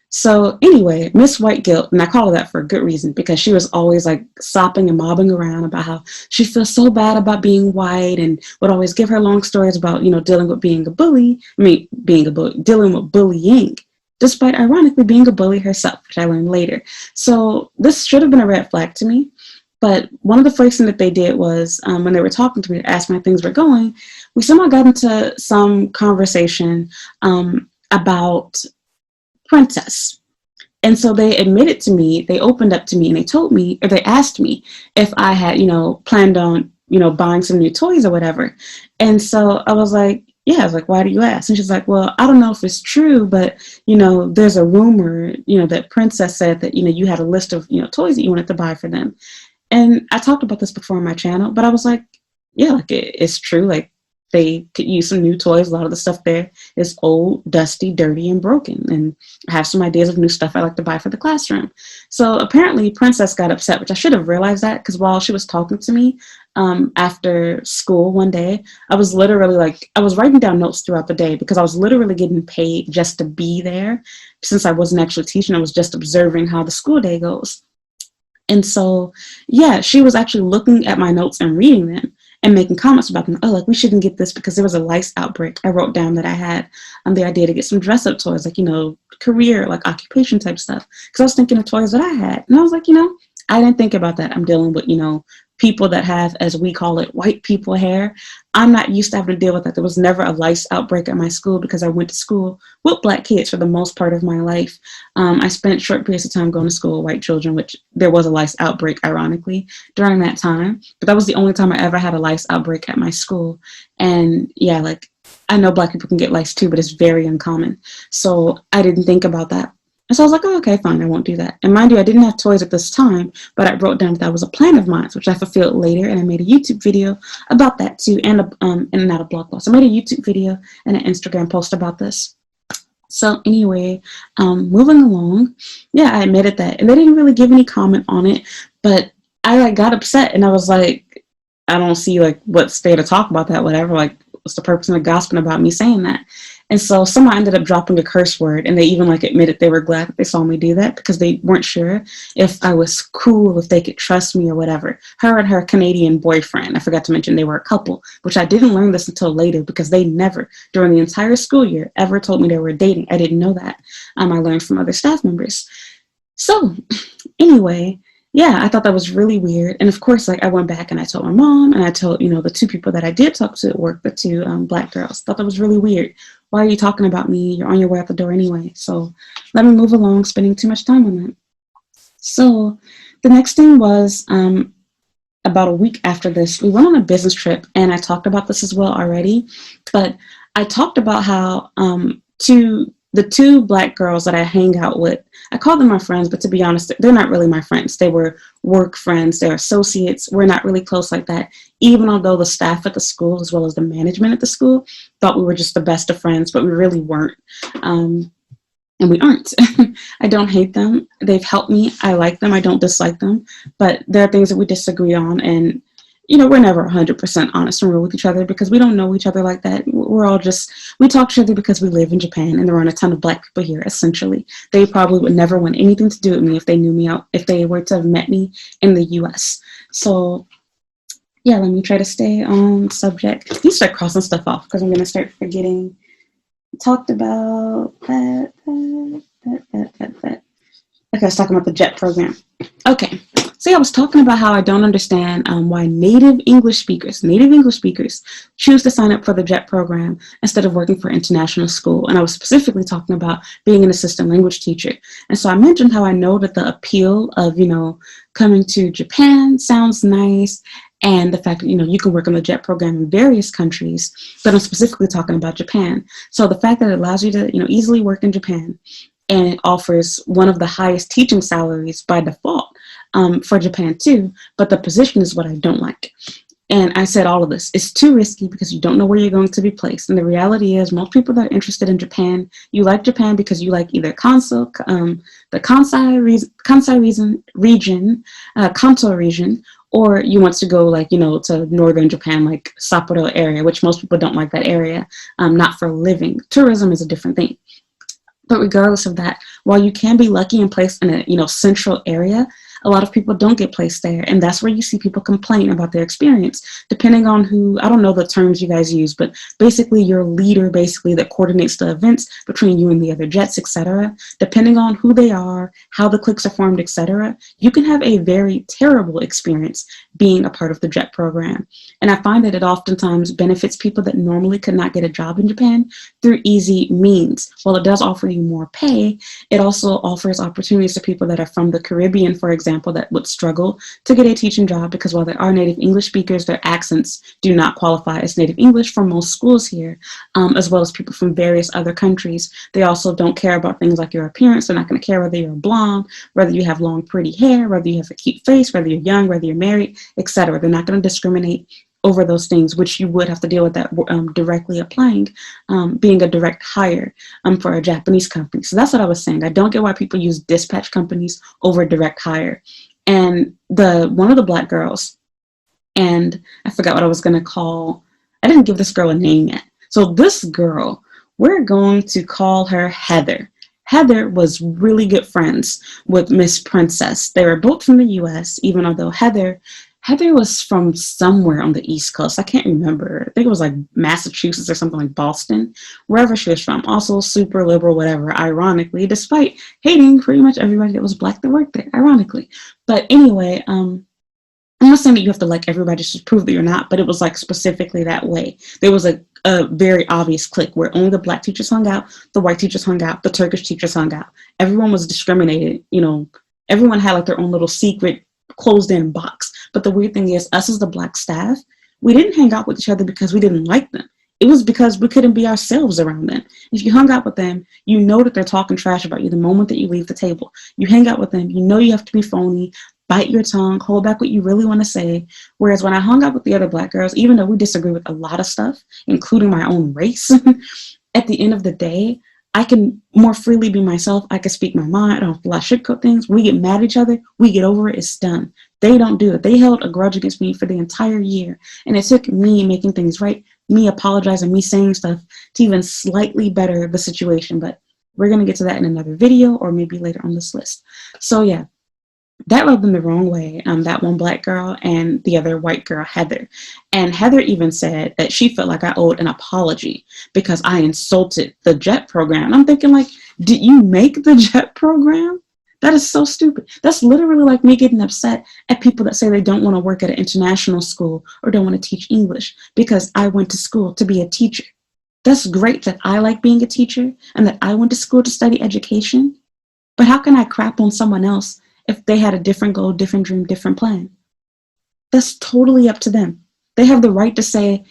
Speaker 1: So anyway, Miss White Guilt, and I call her that for a good reason, because she was always like sopping and mobbing around about how she feels so bad about being white, and would always give her long stories about, dealing with being a bully. Being a bully, dealing with bullying, despite ironically being a bully herself, which I learned later. So this should have been a red flag to me. But one of the first things that they did was, when they were talking to me to ask me how things were going, we somehow got into some conversation about Princess. And so they admitted to me, they opened up to me, and they told me, or they asked me if I had, planned on, buying some new toys or whatever. And so I was like, yeah, I was like, why do you ask? And she's like, well, I don't know if it's true, but, there's a rumor, that Princess said that, you had a list of, toys that you wanted to buy for them. And I talked about this before on my channel, but I was like, yeah, like it's true. Like, they could use some new toys. A lot of the stuff there is old, dusty, dirty, and broken. And I have some ideas of new stuff I like to buy for the classroom. So apparently Princess got upset, which I should have realized that, because while she was talking to me after school one day, I was literally I was writing down notes throughout the day, because I was literally getting paid just to be there. Since I wasn't actually teaching, I was just observing how the school day goes. And so, yeah, she was actually looking at my notes and reading them and making comments about them. Oh, like, we shouldn't get this because there was a lice outbreak. I wrote down that I had the idea to get some dress-up toys, like, career, like occupation type stuff. Because I was thinking of toys that I had. And I was like, I didn't think about that. I'm dealing with, people that have, as we call it, white people hair. I'm not used to having to deal with that. There was never a lice outbreak at my school because I went to school with black kids for the most part of my life. I spent short periods of time going to school with white children, which there was a lice outbreak, ironically, during that time. But that was the only time I ever had a lice outbreak at my school. And yeah, like, I know black people can get lice too, but it's very uncommon. So I didn't think about that. And so I was like, oh, okay, fine, I won't do that. And mind you, I didn't have toys at this time, but I wrote down that was a plan of mine, which I fulfilled later, and I made a YouTube video about that too, and not a blog post. I made a YouTube video and an Instagram post about this. So anyway, moving along, yeah, I admitted that, and they didn't really give any comment on it, but I got upset, and I was like, I don't see what's there to talk about that, whatever, what's the purpose of the gossiping about me saying that? And so someone ended up dropping a curse word, and they even admitted they were glad that they saw me do that, because they weren't sure if I was cool, if they could trust me or whatever. Her and her Canadian boyfriend, I forgot to mention they were a couple, which I didn't learn this until later, because they never, during the entire school year, ever told me they were dating. I didn't know that. I learned from other staff members. So anyway, yeah, I thought that was really weird. And of course, I went back and I told my mom, and I told, the two people that I did talk to at work, the two black girls. Thought that was really weird. Why are you talking about me? You're on your way out the door anyway. So let me move along, spending too much time on that. So the next thing was, about a week after this, we went on a business trip, and I talked about this as well already, but I talked about how the two black girls that I hang out with, I call them my friends, but to be honest, they're not really my friends. They were work friends. They're associates. We're not really close like that, even although the staff at the school, as well as the management at the school, thought we were just the best of friends, but we really weren't. And we aren't. I don't hate them. They've helped me. I like them. I don't dislike them. But there are things that we disagree on, and we're never 100% honest and real with each other, because we don't know each other like that. We talk to each other because we live in Japan, and there aren't a ton of black people here, essentially. They probably would never want anything to do with me if they knew me out, if they were to have met me in the US. So yeah, let me try to stay on subject. You start crossing stuff off, because I'm going to start forgetting. Talked about that. Okay, I was talking about the JET program. Okay. So yeah, I was talking about how I don't understand why native English speakers choose to sign up for the JET program instead of working for international school. And I was specifically talking about being an assistant language teacher. And so I mentioned how I know that the appeal of, coming to Japan sounds nice, and the fact that, you can work on the JET program in various countries, but I'm specifically talking about Japan. So the fact that it allows you to, easily work in Japan, and it offers one of the highest teaching salaries by default, for Japan too, but the position is what I don't like. And I said all of this. It's too risky because you don't know where you're going to be placed. And the reality is most people that are interested in Japan, you like Japan because you like either the Kanto region, or you want to go like, to northern Japan, like Sapporo area, which most people don't like that area, not for living. Tourism is a different thing. But regardless of that, while you can be lucky and placed in a central area, a lot of people don't get placed there. And that's where you see people complain about their experience, depending on who, I don't know the terms you guys use, but basically your leader basically that coordinates the events between you and the other jets, etc. Depending on who they are, how the cliques are formed, etc., you can have a very terrible experience being a part of the jet program. And I find that it oftentimes benefits people that normally could not get a job in Japan through easy means. While it does offer you more pay, it also offers opportunities to people that are from the Caribbean, for example, that would struggle to get a teaching job because while there are native English speakers, their accents do not qualify as native English for most schools here, as well as people from various other countries. They also don't care about things like your appearance. They're not going to care whether you're blonde, whether you have long, pretty hair, whether you have a cute face, whether you're young, whether you're married, etc. They're not going to discriminate over those things, which you would have to deal with that directly applying, being a direct hire for a Japanese company. So that's what I was saying. I don't get why people use dispatch companies over direct hire. And one of the black girls, and I forgot what I was going to call, I didn't give this girl a name yet. So this girl, we're going to call her Heather. Heather was really good friends with Miss Princess. They were both from the US, even although Heather was from somewhere on the East Coast. I can't remember. I think it was like Massachusetts or something like Boston, wherever she was from. Also super liberal, whatever, ironically, despite hating pretty much everybody that was black that worked there, ironically. But anyway, I'm not saying that you have to like everybody just to prove that you're not, but it was like specifically that way. There was a very obvious clique where only the black teachers hung out, the white teachers hung out, the Turkish teachers hung out. Everyone was discriminated, everyone had like their own little secret closed in box. But the weird thing is, us as the black staff, we didn't hang out with each other because we didn't like them. It was because we couldn't be ourselves around them. If you hung out with them, you know that they're talking trash about you the moment that you leave the table. You hang out with them, you know you have to be phony, bite your tongue, hold back what you really want to say. Whereas when I hung out with the other black girls, even though we disagree with a lot of stuff, including my own race, at the end of the day, I can more freely be myself. I can speak my mind. I don't have to sugarcoat things. We get mad at each other. We get over it. It's done. They don't do it. They held a grudge against me for the entire year. And it took me making things right, me apologizing, me saying stuff to even slightly better the situation. But we're going to get to that in another video or maybe later on this list. So yeah, that rubbed them the wrong way, that one black girl and the other white girl, Heather. And Heather even said that she felt like I owed an apology because I insulted the JET program. And I'm thinking like, did you make the JET program? That is so stupid. That's literally like me getting upset at people that say they don't want to work at an international school or don't want to teach English because I went to school to be a teacher. That's great that I like being a teacher and that I went to school to study education. But how can I crap on someone else if they had a different goal, different dream, different plan? That's totally up to them. They have the right to say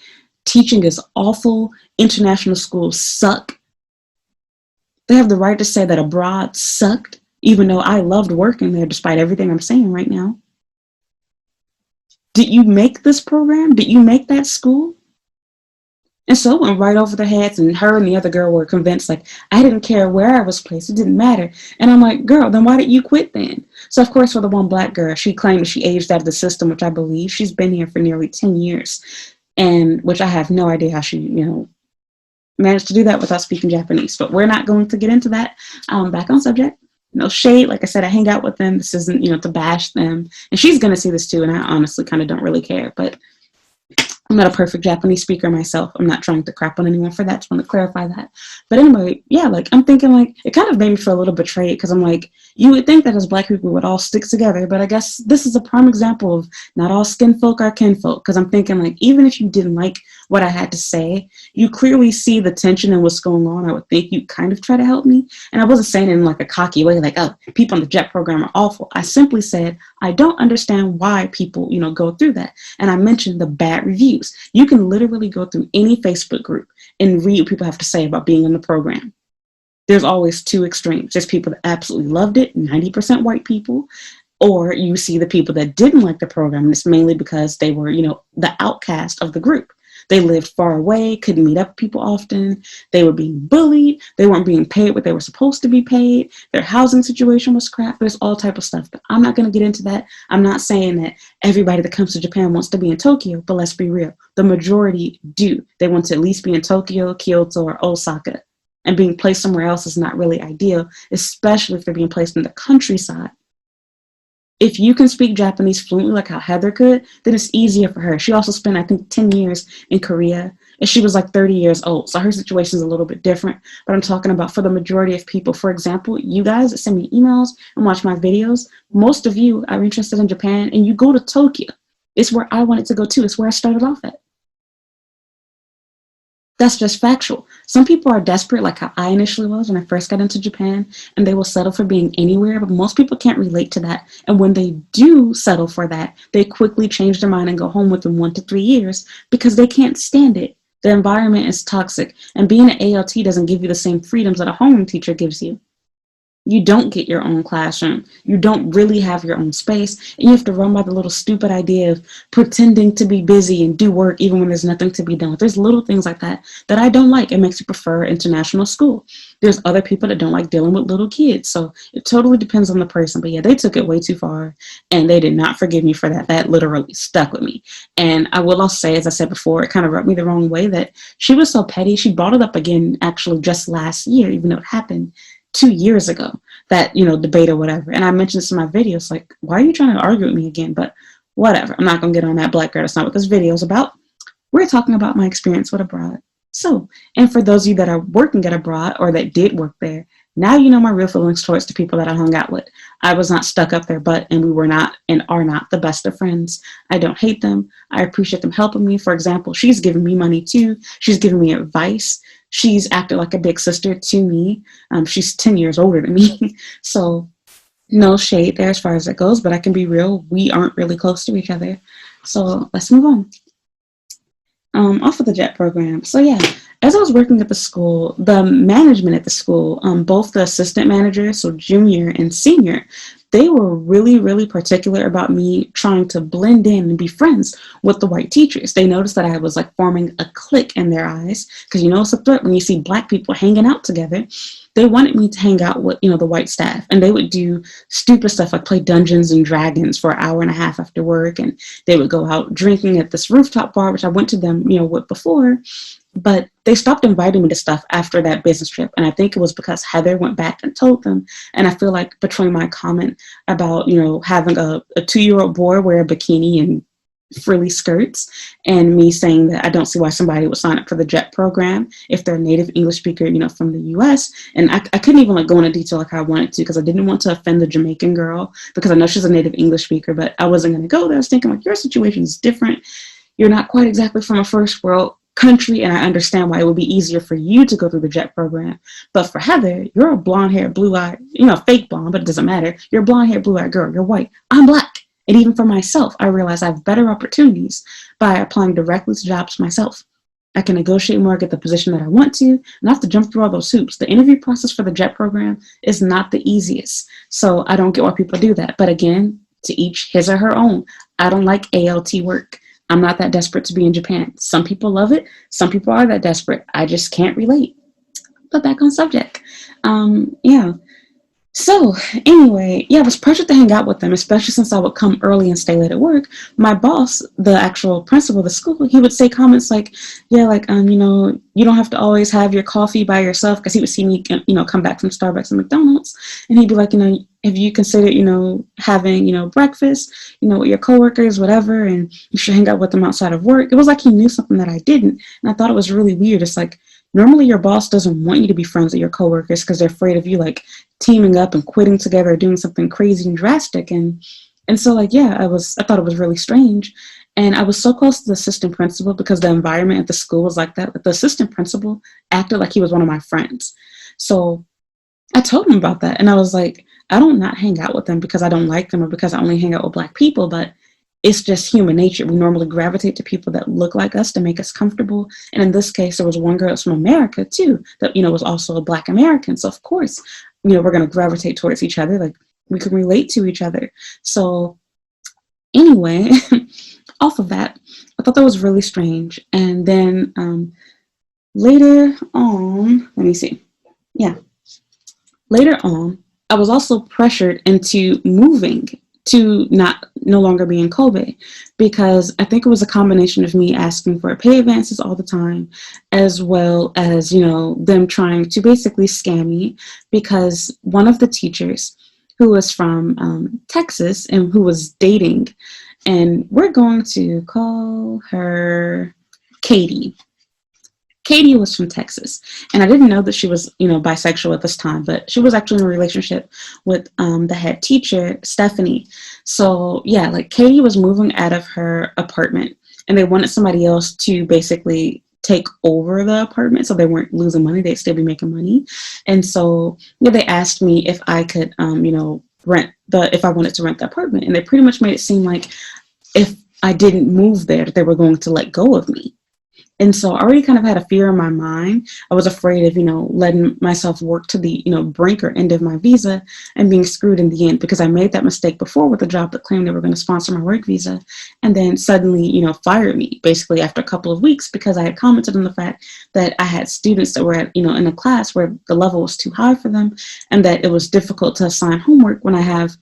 Speaker 1: teaching is awful, international schools suck. They have the right to say that abroad sucked, even though I loved working there despite everything I'm saying right now. Did you make this program? Did you make that school? And so it went right over their heads, and her and the other girl were convinced, like, I didn't care where I was placed. It didn't matter. And I'm like, girl, then why did you quit then? So, of course, for the one black girl, she claimed that she aged out of the system, which I believe. She's been here for nearly 10 years, and which I have no idea how she, managed to do that without speaking Japanese. But we're not going to get into that. Back on subject. No shade. Like I said, I hang out with them. This isn't, to bash them. And she's going to see this too, and I honestly kind of don't really care. But I'm not a perfect Japanese speaker myself. I'm not trying to crap on anyone for that. Just want to clarify that. But anyway, yeah, like I'm thinking like it kind of made me feel a little betrayed because I'm like, you would think that as black people we would all stick together, but I guess this is a prime example of not all skin folk are kinfolk. Because I'm thinking like even if you didn't like what I had to say, you clearly see the tension and what's going on. I would think you'd kind of try to help me. And I wasn't saying it in like a cocky way, like, oh, people on the JET program are awful. I simply said, I don't understand why people, go through that. And I mentioned the bad reviews. You can literally go through any Facebook group and read what people have to say about being in the program. There's always two extremes. There's people that absolutely loved it, 90% white people, Or you see the people that didn't like the program, and it's mainly because they were, the outcast of the group. They lived far away, couldn't meet up with people often. They were being bullied. They weren't being paid what they were supposed to be paid. Their housing situation was crap. There's all type of stuff. But I'm not going to get into that. I'm not saying that everybody that comes to Japan wants to be in Tokyo, but let's be real. The majority do. They want to at least be in Tokyo, Kyoto, or Osaka. And being placed somewhere else is not really ideal, especially if they're being placed in the countryside. If you can speak Japanese fluently like how Heather could, then it's easier for her. She also spent, I think, 10 years in Korea, and she was like 30 years old. So her situation is a little bit different. But I'm talking about for the majority of people. For example, you guys that send me emails and watch my videos, most of you are interested in Japan, and you go to Tokyo. It's where I wanted to go to. It's where I started off at. That's just factual. Some people are desperate, like how I initially was when I first got into Japan, and they will settle for being anywhere, but most people can't relate to that. And when they do settle for that, they quickly change their mind and go home within 1 to 3 years because they can't stand it. The environment is toxic, and being an ALT doesn't give you the same freedoms that a home teacher gives you. You don't get your own classroom. You don't really have your own space. And you have to run by the little stupid idea of pretending to be busy and do work even when there's nothing to be done. There's little things like that that I don't like. It makes me prefer international school. There's other people that don't like dealing with little kids. So it totally depends on the person. But yeah, they took it way too far, and they did not forgive me for that. That literally stuck with me. And I will also say, as I said before, it kind of rubbed me the wrong way that she was so petty. She brought it up again actually just last year, even though it happened 2 years ago, that, debate or whatever. And I mentioned this in my videos, like, why are you trying to argue with me again? But whatever. I'm not going to get on that, black girl. That's not what this video is about. We're talking about my experience with abroad. So, and for those of you that are working at abroad or that did work there, now you know my real feelings towards the people that I hung out with. I was not stuck up their butt, and we were not and are not the best of friends. I don't hate them. I appreciate them helping me. For example, she's giving me money too. She's giving me advice. She's acted like a big sister to me. She's 10 years older than me. So no shade there as far as it goes, but I can be real. We aren't really close to each other. So let's move on. Off of the JET program. So yeah, as I was working at the school, the management at the school, both the assistant managers, so junior and senior, they were really, really particular about me trying to blend in and be friends with the white teachers. They noticed that I was like forming a clique in their eyes, because it's a threat when you see black people hanging out together. They wanted me to hang out with, the white staff, and they would do stupid stuff like play Dungeons and Dragons for an hour and a half after work, and they would go out drinking at this rooftop bar, which I went to them, with before, but they stopped inviting me to stuff after that business trip, and I think it was because Heather went back and told them, and I feel like between my comment about, having a 2-year-old boy wear a bikini and frilly skirts, and me saying that I don't see why somebody would sign up for the JET program if they're a native English speaker, from the US. And I couldn't even go into detail like I wanted to, because I didn't want to offend the Jamaican girl, because I know she's a native English speaker, but I wasn't going to go there. I was thinking your situation is different. You're not quite exactly from a first world country, and I understand why it would be easier for you to go through the JET program. But for Heather, you're a blonde-haired, blue-eyed, fake blonde, but it doesn't matter. You're a blonde-haired, blue-eyed girl. You're white. I'm black. And even for myself, I realize I have better opportunities by applying directly to jobs myself. I can negotiate more, get the position that I want to, and I have to jump through all those hoops. The interview process for the JET program is not the easiest. So I don't get why people do that. But again, to each his or her own. I don't like ALT work. I'm not that desperate to be in Japan. Some people love it. Some people are that desperate. I just can't relate. But back on subject. Yeah. So anyway, I was pressured to hang out with them, especially since I would come early and stay late at work. My boss, the actual principal of the school, he would say comments like, you don't have to always have your coffee by yourself, because he would see me, come back from Starbucks and McDonald's, and he'd be like, have you considered, having, breakfast, with your coworkers, whatever, and you should hang out with them outside of work. It was like he knew something that I didn't, and I thought it was really weird. It's like, normally your boss doesn't want you to be friends with your coworkers because they're afraid of you teaming up and quitting together or doing something crazy and drastic. And so I thought it was really strange. And I was so close to the assistant principal because the environment at the school was like that. The assistant principal acted like he was one of my friends. So I told him about that. And I was like, I don't not hang out with them because I don't like them or because I only hang out with black people, but it's just human nature. We normally gravitate to people that look like us to make us comfortable. And in this case, there was one girl that's from America too, that, was also a black American. So of course, we're going to gravitate towards each other. we can relate to each other. So anyway, off of that, I thought that was really strange. And then later on, let me see. Yeah, later on, I was also pressured into moving to no longer be in Kobe, because I think it was a combination of me asking for pay advances all the time, as well as, them trying to basically scam me, because one of the teachers who was from Texas and who was dating, and we're going to call her Katie. Katie was from Texas, and I didn't know that she was, bisexual at this time, but she was actually in a relationship with the head teacher, Stephanie. So yeah, like Katie was moving out of her apartment, and they wanted somebody else to basically take over the apartment, so they weren't losing money; they'd still be making money. And so yeah, they asked me if I could, if I wanted to rent the apartment, and they pretty much made it seem like if I didn't move there, that they were going to let go of me. And so I already kind of had a fear in my mind. I was afraid of, letting myself work to the, brink or end of my visa and being screwed in the end, because I made that mistake before with a job that claimed they were going to sponsor my work visa, and then suddenly, fired me basically after a couple of weeks, because I had commented on the fact that I had students that were in a class where the level was too high for them, and that it was difficult to assign homework when I have,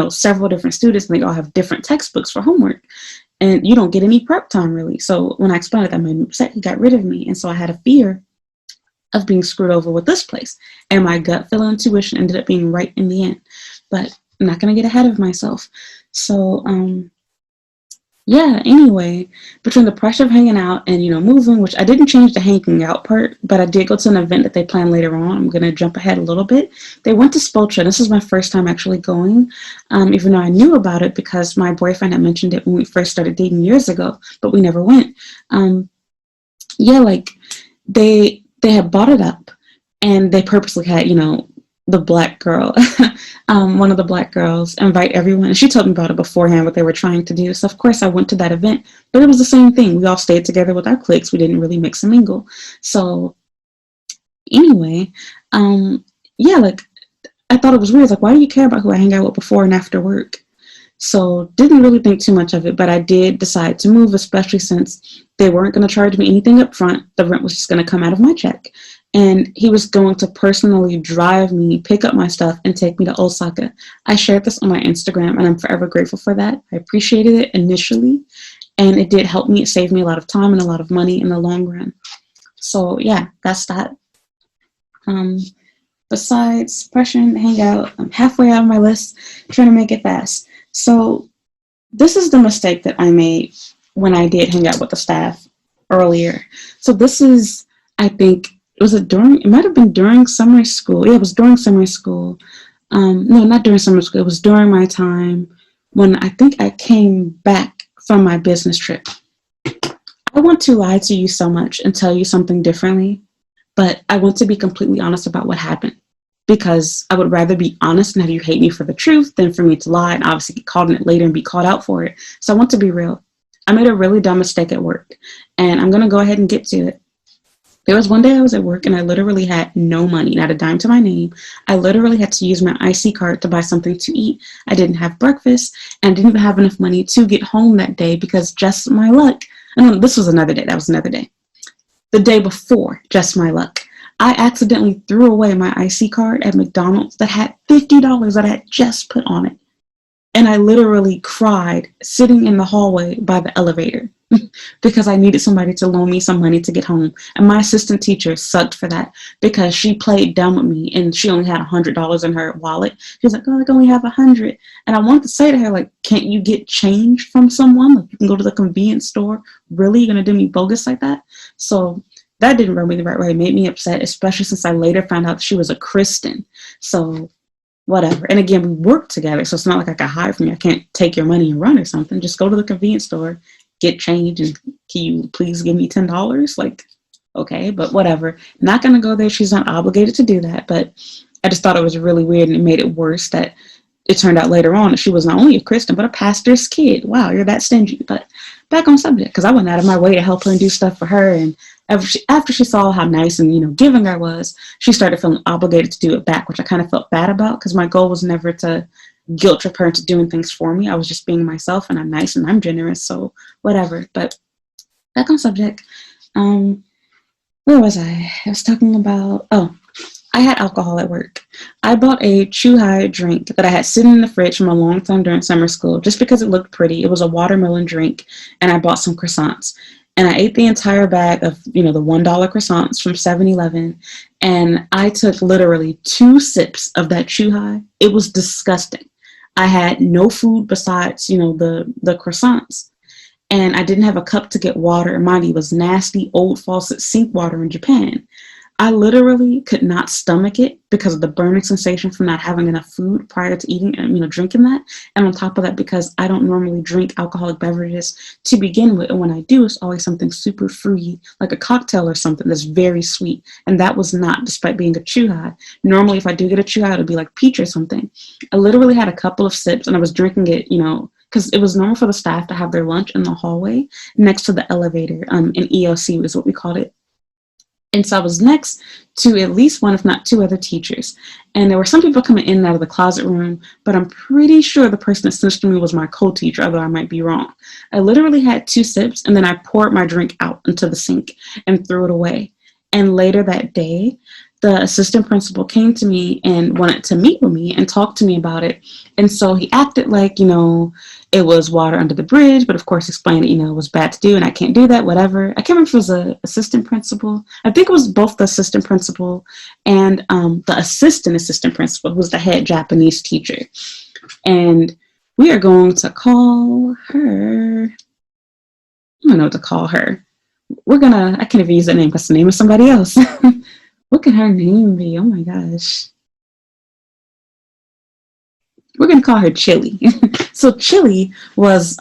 Speaker 1: several different students and they all have different textbooks for homework. And you don't get any prep time, really. So when I explained it, that made me upset. He got rid of me. And so I had a fear of being screwed over with this place. And my gut feel intuition ended up being right in the end. But I'm not going to get ahead of myself. So, yeah, anyway, between the pressure of hanging out and, moving, which I didn't change the hanging out part, but I did go to an event that they planned later on. I'm going to jump ahead a little bit. They went to Spoltra. This is my first time actually going, even though I knew about it because my boyfriend had mentioned it when we first started dating years ago, but we never went. Yeah, like they had bought it up, and they purposely had, the black girl, one of the black girls, invite everyone. And she told me about it beforehand, what they were trying to do. So of course I went to that event, but it was the same thing. We all stayed together with our cliques. We didn't really mix and mingle. So anyway, yeah, like I thought it was weird. Like, why do you care about who I hang out with before and after work? So didn't really think too much of it, but I did decide to move, especially since they weren't going to charge me anything up front. The rent was just going to come out of my check. And he was going to personally drive me, pick up my stuff, and take me to Osaka. I shared this on my Instagram, and I'm forever grateful for that. I appreciated it initially, and it did help me. It saved me a lot of time and a lot of money in the long run. So yeah, that's that. Besides pressure and hangout, I'm halfway out of my list, trying to make it fast. So this is the mistake that I made when I did hang out with the staff earlier. So this is, I think, it might have been during summer school. Yeah, it was during summer school. No, not during summer school. It was during my time when I think I came back from my business trip. I want to lie to you so much and tell you something differently, but I want to be completely honest about what happened, because I would rather be honest and have you hate me for the truth than for me to lie and obviously get caught in it later and be called out for it. So I want to be real. I made a really dumb mistake at work, and I'm going to go ahead and get to it. There was one day I was at work and I literally had no money, not a dime to my name. I literally had to use my IC card to buy something to eat. I didn't have breakfast, and I didn't even have enough money to get home that day, because just my luck. No, this was another day. That was another day. The day before, just my luck, I accidentally threw away my IC card at McDonald's that had $50 that I had just put on it. And I literally cried sitting in the hallway by the elevator because I needed somebody to loan me some money to get home. And my assistant teacher sucked for that, because she played dumb with me and she only had $100 in her wallet. She was like, oh, I only have 100. And I wanted to say to her, like, can't you get change from someone? Like, you can go to the convenience store. Really? You're going to do me bogus like that? So that didn't rub me the right way. It made me upset, especially since I later found out that she was a Christian. So whatever. And again, we work together, so it's not like I can hide from you. I can't take your money and run or something. Just go to the convenience store, get change, and can you please give me $10? Like, okay, but whatever. Not going to go there. She's not obligated to do that. But I just thought it was really weird, and it made it worse that it turned out later on that she was not only a Christian, but a pastor's kid. Wow, you're that stingy. But back on subject, because I went out of my way to help her and do stuff for her. And after she saw how nice and, giving I was, she started feeling obligated to do it back, which I kind of felt bad about, because my goal was never to, guilt trip her into doing things for me. I was just being myself, and I'm nice and I'm generous, so whatever. But back on subject. Where was I? I was talking about, oh, I had alcohol at work. I bought a Chuhai drink that I had sitting in the fridge from a long time during summer school just because it looked pretty. It was a watermelon drink, and I bought some croissants. And I ate the entire bag of, the $1 croissants from 7-Eleven, and I took literally 2 sips of that Chuhai. It was disgusting. I had no food besides, the croissants. And I didn't have a cup to get water. Mind you, it was nasty old faucet sink water in Japan. I literally could not stomach it because of the burning sensation from not having enough food prior to eating and, drinking that. And on top of that, because I don't normally drink alcoholic beverages to begin with. And when I do, it's always something super fruity, like a cocktail or something that's very sweet. And that was not, despite being a Chuhai. Normally, if I do get a Chuhai, it'll be like peach or something. I literally had a couple of sips and I was drinking it, because it was normal for the staff to have their lunch in the hallway next to the elevator. In EOC was what we called it. And so I was next to at least one, if not 2 other teachers. And there were some people coming in and out of the closet room, but I'm pretty sure the person that snitched on me was my co-teacher, although I might be wrong. I literally had 2 sips, and then I poured my drink out into the sink and threw it away. And later that day, the assistant principal came to me and wanted to meet with me and talk to me about it. And so he acted like, it was water under the bridge, but of course explained it, it was bad to do and I can't do that, whatever. I can't remember if it was an assistant principal. I think it was both the assistant principal and the assistant principal, who was the head Japanese teacher. And we are going to call her, I don't know what to call her. I can't even use that name because the name is somebody else. What could her name be? Oh my gosh. We're going to call her Chili. So Chili was,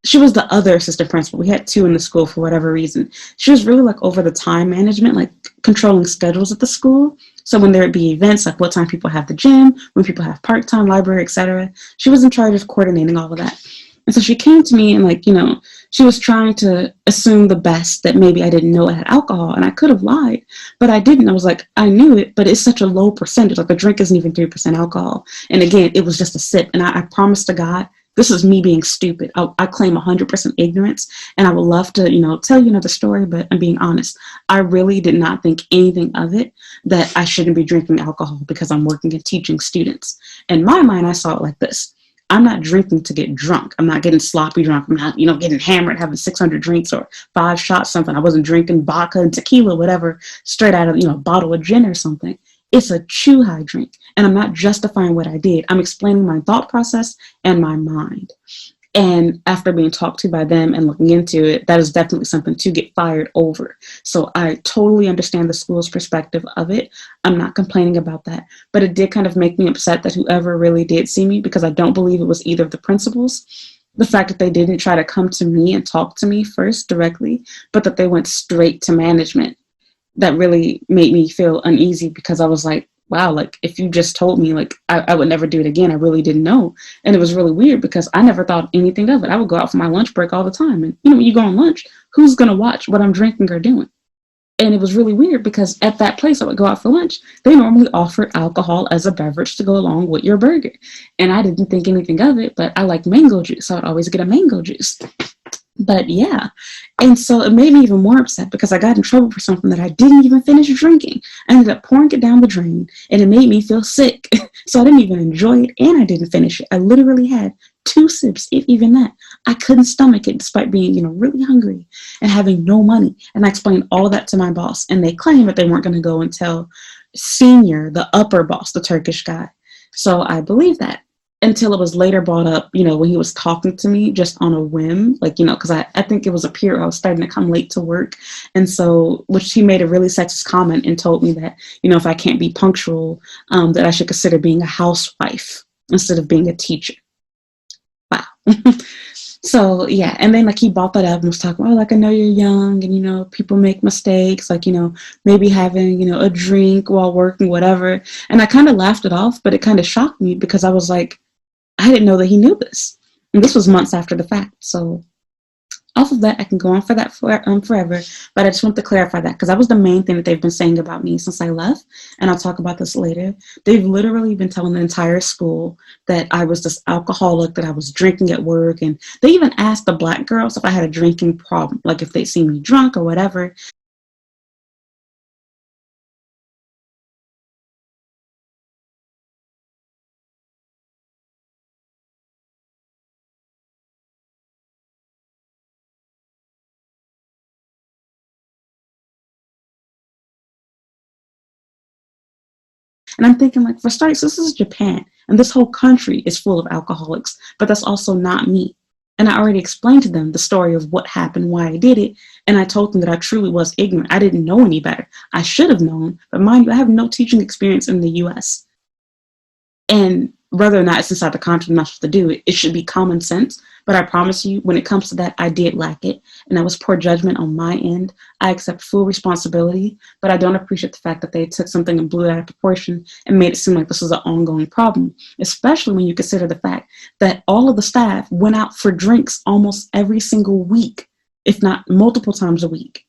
Speaker 1: she was the other assistant principal. We had 2 in the school for whatever reason. She was really like over the time management, like controlling schedules at the school. So when there would be events, like what time people have the gym, when people have part-time, library, etc., she was in charge of coordinating all of that. And so she came to me and she was trying to assume the best that maybe I didn't know I had alcohol, and I could have lied, but I didn't. I was like, I knew it, but it's such a low percentage. Like the drink isn't even 3% alcohol. And again, it was just a sip. And I promise to God, this is me being stupid. I claim 100% ignorance, and I would love to, tell you another story, but I'm being honest. I really did not think anything of it that I shouldn't be drinking alcohol because I'm working and teaching students. In my mind, I saw it like this. I'm not drinking to get drunk. I'm not getting sloppy drunk. I'm not, getting hammered, having 600 drinks or 5 shots, something. I wasn't drinking vodka and tequila, whatever, straight out of, a bottle of gin or something. It's a Chuhai drink. And I'm not justifying what I did. I'm explaining my thought process and my mind. And after being talked to by them and looking into it, that is definitely something to get fired over. So I totally understand the school's perspective of it. I'm not complaining about that. But it did kind of make me upset that whoever really did see me, because I don't believe it was either of the principals, the fact that they didn't try to come to me and talk to me first directly, but that they went straight to management. That really made me feel uneasy because I was like, wow, like if you just told me, like I would never do it again. I really didn't know. And it was really weird because I never thought anything of it. I would go out for my lunch break all the time. And when you go on lunch, who's going to watch what I'm drinking or doing? And it was really weird because at that place I would go out for lunch. They normally offered alcohol as a beverage to go along with your burger. And I didn't think anything of it, but I like mango juice. So I'd always get a mango juice. But yeah, and so it made me even more upset because I got in trouble for something that I didn't even finish drinking. I ended up pouring it down the drain, and it made me feel sick. So I didn't even enjoy it, and I didn't finish it. I literally had 2 sips, if even that. I couldn't stomach it despite being, really hungry and having no money. And I explained all of that to my boss, and they claimed that they weren't going to go and tell senior, the upper boss, the Turkish guy. So I believe that. Until it was later brought up, when he was talking to me just on a whim, because I think it was a period I was starting to come late to work. And so, which he made a really sexist comment and told me that, if I can't be punctual, that I should consider being a housewife instead of being a teacher. Wow. So, yeah. And then he brought that up and was talking, I know you're young and, people make mistakes, maybe having, a drink while working, whatever. And I kind of laughed it off, but it kind of shocked me because I was like, I didn't know that he knew this. And this was months after the fact. So Off of that, I can go on for that forever, but I just want to clarify that because that was the main thing that they've been saying about me since I left, and I'll talk about this later. They've literally been telling the entire school that I was this alcoholic, that I was drinking at work, and they even asked the black girls if I had a drinking problem, like if they'd seen me drunk or whatever. And I'm thinking, like, for starters, this is Japan, and this whole country is full of alcoholics, but that's also not me. And I already explained to them the story of what happened, why I did it, and I told them that I truly was ignorant. I didn't know any better. I should have known, but mind you, I have no teaching experience in the US. And whether or not it's inside the contract, I'm not supposed to do it. It should be common sense. But I promise you, when it comes to that, I did lack it. And that was poor judgment on my end. I accept full responsibility, but I don't appreciate the fact that they took something and blew it out of proportion and made it seem like this was an ongoing problem, especially when you consider the fact that all of the staff went out for drinks almost every single week, if not multiple times a week.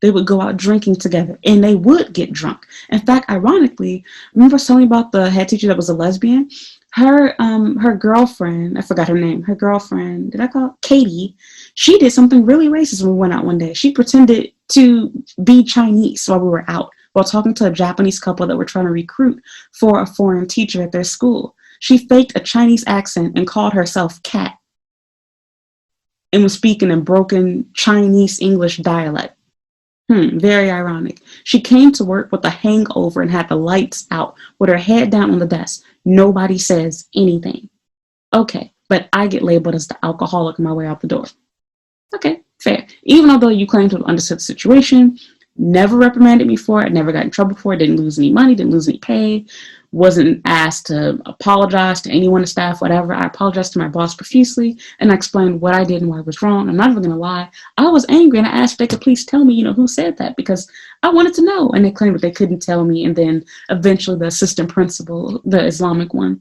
Speaker 1: They would go out drinking together and they would get drunk. In fact, ironically, remember I was telling you about the head teacher that was a lesbian? Her girlfriend, I forgot her name, her girlfriend, did I call it Katie? She did something really racist when we went out one day. She pretended to be Chinese while we were out, while talking to a Japanese couple that were trying to recruit for a foreign teacher at their school. She faked a Chinese accent and called herself Cat and was speaking in broken Chinese English dialect. Very ironic. She came to work with a hangover and had the lights out with her head down on the desk. Nobody says anything. Okay, but I get labeled as the alcoholic on my way out the door. Okay, fair. Even although you claim to have understood the situation, never reprimanded me for it, never got in trouble for it, didn't lose any money, didn't lose any pay, wasn't asked to apologize to anyone on staff, whatever. I apologized to my boss profusely and I explained what I did and why I was wrong. I'm not even gonna lie. I was angry and I asked if they could please tell me, who said that because I wanted to know. And they claimed that they couldn't tell me. And then eventually the assistant principal, the Islamic one,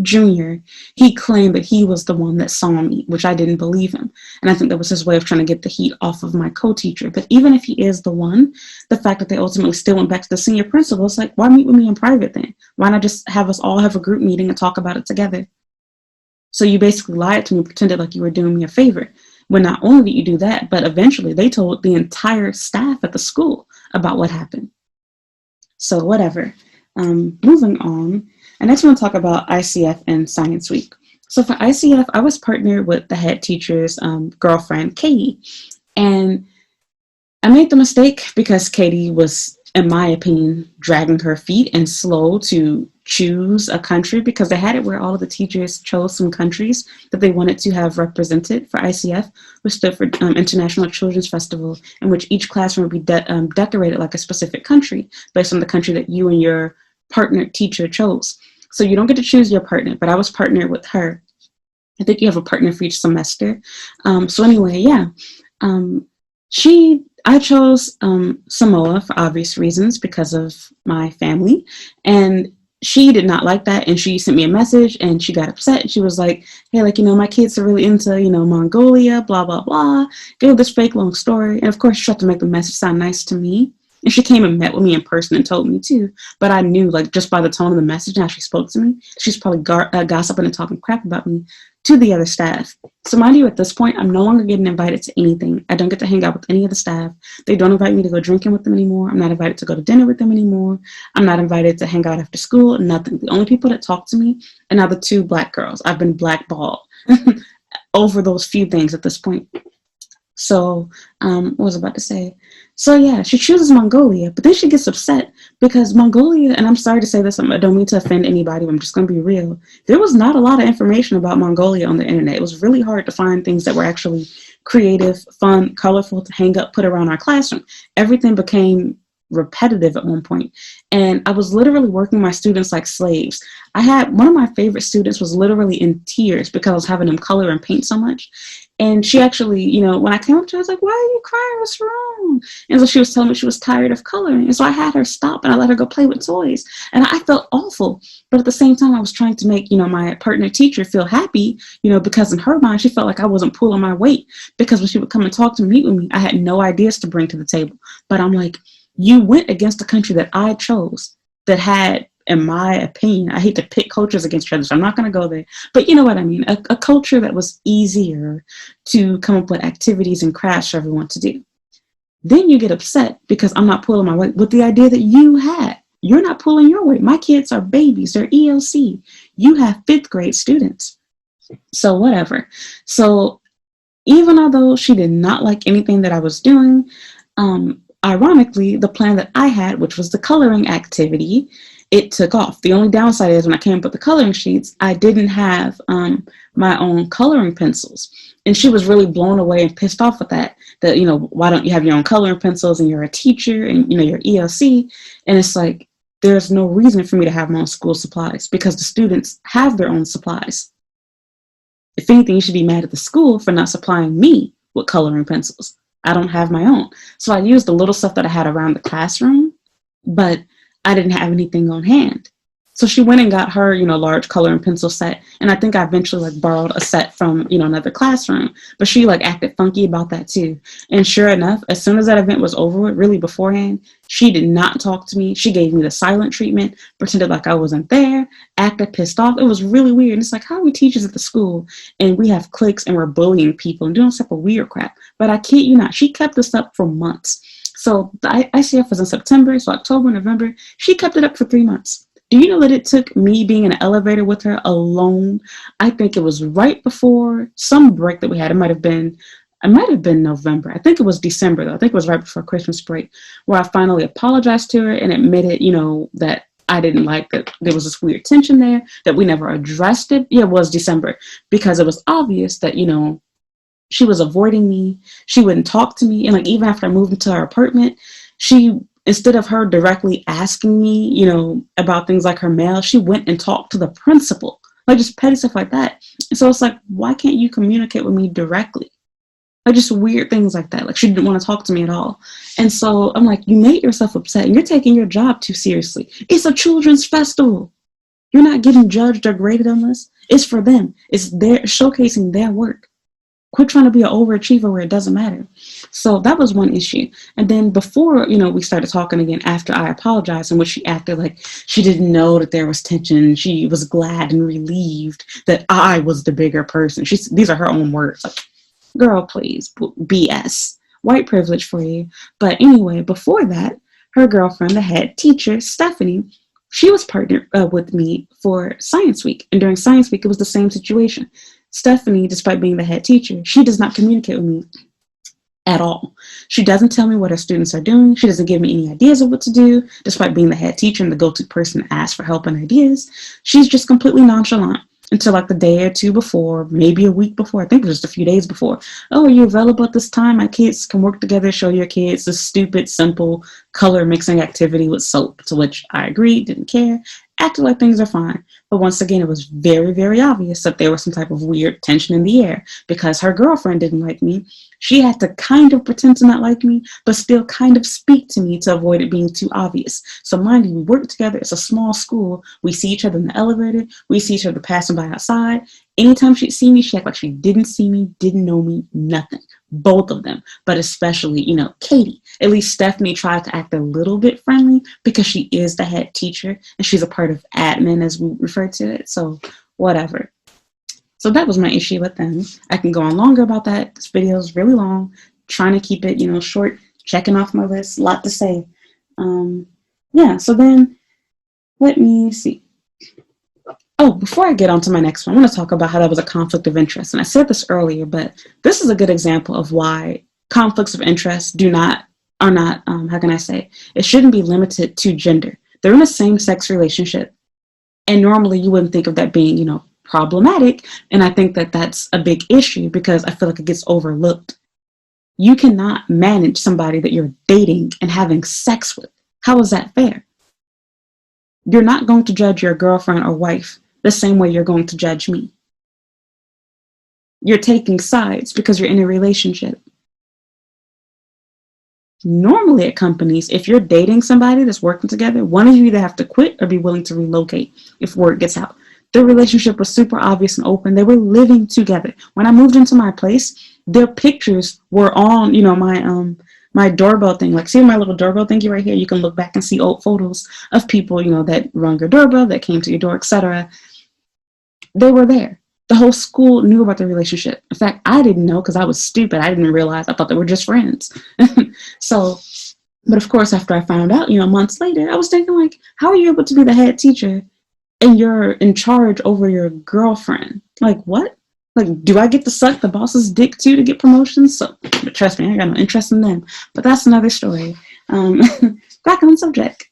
Speaker 1: Junior, he claimed that he was the one that saw me, which I didn't believe him. And I think that was his way of trying to get the heat off of my co-teacher. But even if he is the one, the fact that they ultimately still went back to the senior principal, it's like, why meet with me in private then? Why not just have us all have a group meeting and talk about it together? So you basically lied to me, pretended like you were doing me a favor. When not only did you do that, but eventually they told the entire staff at the school about what happened. So whatever. Moving on. I next want to talk about ICF and Science Week. So for ICF, I was partnered with the head teacher's girlfriend, Katie. And I made the mistake because Katie was, in my opinion, dragging her feet and slow to choose a country because they had it where all of the teachers chose some countries that they wanted to have represented for ICF, which stood for International Children's Festival, in which each classroom would be decorated like a specific country based on the country that you and your partner teacher chose. So you don't get to choose your partner, but I was partnered with her. I think you have a partner for each semester. So anyway, yeah. I chose Samoa for obvious reasons because of my family. And she did not like that. And she sent me a message and she got upset. And she was like, hey, my kids are really into, Mongolia, blah, blah, blah. Gave this fake long story. And of course, she tried to make the message sound nice to me. And she came and met with me in person and told me too. But I knew, just by the tone of the message and how she spoke to me, she's probably gossiping and talking crap about me to the other staff. So mind you, at this point, I'm no longer getting invited to anything. I don't get to hang out with any of the staff. They don't invite me to go drinking with them anymore. I'm not invited to go to dinner with them anymore. I'm not invited to hang out after school, nothing. The only people that talk to me are now the two black girls. I've been blackballed over those few things at this point. So, what was I about to say? So yeah, she chooses Mongolia, but then she gets upset because Mongolia, and I'm sorry to say this, I don't mean to offend anybody, but I'm just going to be real. There was not a lot of information about Mongolia on the internet. It was really hard to find things that were actually creative, fun, colorful to hang up, put around our classroom. Everything became repetitive at one point. And I was literally working my students like slaves. I had one of my favorite students was literally in tears because I was having them color and paint so much. And she actually, when I came up to her, I was like, why are you crying? What's wrong? And so she was telling me she was tired of coloring. And so I had her stop and I let her go play with toys. And I felt awful. But at the same time, I was trying to make, my partner teacher feel happy, because in her mind, she felt like I wasn't pulling my weight. Because when she would come and talk to me, meet with me, I had no ideas to bring to the table. But I'm like, you went against a country that I chose that had, in my opinion, I hate to pit cultures against each other, so I'm not going to go there. But you know what I mean? A culture that was easier to come up with activities and crafts for everyone to do. Then you get upset because I'm not pulling my weight with the idea that you had. You're not pulling your weight. My kids are babies. They're ELC. You have fifth grade students. So whatever. So even although she did not like anything that I was doing, ironically, the plan that I had, which was the coloring activity, it took off. The only downside is when I came up with the coloring sheets, I didn't have my own coloring pencils. And she was really blown away and pissed off with that, why don't you have your own coloring pencils and you're a teacher and, you're ELC. And it's like, there's no reason for me to have my own school supplies because the students have their own supplies. If anything, you should be mad at the school for not supplying me with coloring pencils. I don't have my own. So I used the little stuff that I had around the classroom, but I didn't have anything on hand. So she went and got her, large coloring pencil set. And I think I eventually borrowed a set from, another classroom. But she acted funky about that too. And sure enough, as soon as that event was over with, really beforehand, she did not talk to me. She gave me the silent treatment, pretended like I wasn't there, acted pissed off. It was really weird. And it's like, how are we teachers at the school and we have cliques and we're bullying people and doing stuff of weird crap. But I kid you not, she kept this up for months. So the ICF was in September, so October, November, she kept it up for 3 months. Do you know that it took me being in an elevator with her alone? I think it was right before some break that we had. It might have been November. I think it was December though. I think it was right before Christmas break where I finally apologized to her and admitted, that I didn't like that there was this weird tension there, that we never addressed it. Yeah, it was December because it was obvious that, she was avoiding me. She wouldn't talk to me. And even after I moved into her apartment, instead of her directly asking me, about things like her mail, she went and talked to the principal, just petty stuff like that. And so it's like, why can't you communicate with me directly? Just weird things like that. She didn't want to talk to me at all. And so I'm like, you made yourself upset and you're taking your job too seriously. It's a children's festival. You're not getting judged or graded on this. It's for them. It's their showcasing their work. Quit trying to be an overachiever where it doesn't matter. So that was one issue. And then before, we started talking again after I apologized, in which she acted like she didn't know that there was tension. She was glad and relieved that I was the bigger person. These are her own words. Girl, please, BS. White privilege for you. But anyway, before that, her girlfriend, the head teacher, Stephanie, she was partnered with me for Science Week. And during Science Week, it was the same situation. Stephanie, despite being the head teacher, she does not communicate with me at all. She doesn't tell me what her students are doing. She doesn't give me any ideas of what to do, despite being the head teacher and the go-to person to ask for help and ideas. She's just completely nonchalant until the day or two before, maybe a week before. I think it was just a few days before. Oh, are you available at this time? My kids can work together, show your kids this stupid, simple color mixing activity with soap, to which I agreed, didn't care, acted like things are fine. But once again, it was very, very obvious that there was some type of weird tension in the air because her girlfriend didn't like me. She had to kind of pretend to not like me, but still kind of speak to me to avoid it being too obvious. So mind you, we work together. It's a small school. We see each other in the elevator. We see each other passing by outside. Anytime she'd see me, she acted like she didn't see me, didn't know me, nothing. Both of them, but especially, Katie. At least Stephanie tried to act a little bit friendly because she is the head teacher and she's a part of admin, as we refer to it. So whatever. So that was my issue with them. I can go on longer about that. This video is really long. Trying to keep it, short, checking off my list. A lot to say. Yeah, so then let me see. Oh, before I get on to my next one, I want to talk about how that was a conflict of interest. And I said this earlier, but this is a good example of why conflicts of interest are not, how can I say, it shouldn't be limited to gender. They're in a same-sex relationship. And normally you wouldn't think of that being, problematic. And I think that that's a big issue because I feel like it gets overlooked. You cannot manage somebody that you're dating and having sex with. How is that fair? You're not going to judge your girlfriend or wife the same way you're going to judge me. You're taking sides because you're in a relationship. Normally at companies, if you're dating somebody that's working together, one of you either have to quit or be willing to relocate if word gets out. Their relationship was super obvious and open. They were living together. When I moved into my place, their pictures were on, my doorbell thing. Like, see my little doorbell thingy right here? You can look back and see old photos of people, that rung your doorbell, that came to your door, etc. They were there. The whole school knew about their relationship. In fact, I didn't know because I was stupid. I didn't realize. I thought they were just friends. So, but of course, after I found out, months later, I was thinking, like, how are you able to be the head teacher and you're in charge over your girlfriend? Like, what? Like, do I get to suck the boss's dick too to get promotions? So, but trust me, I got no interest in them. But that's another story. Back on subject.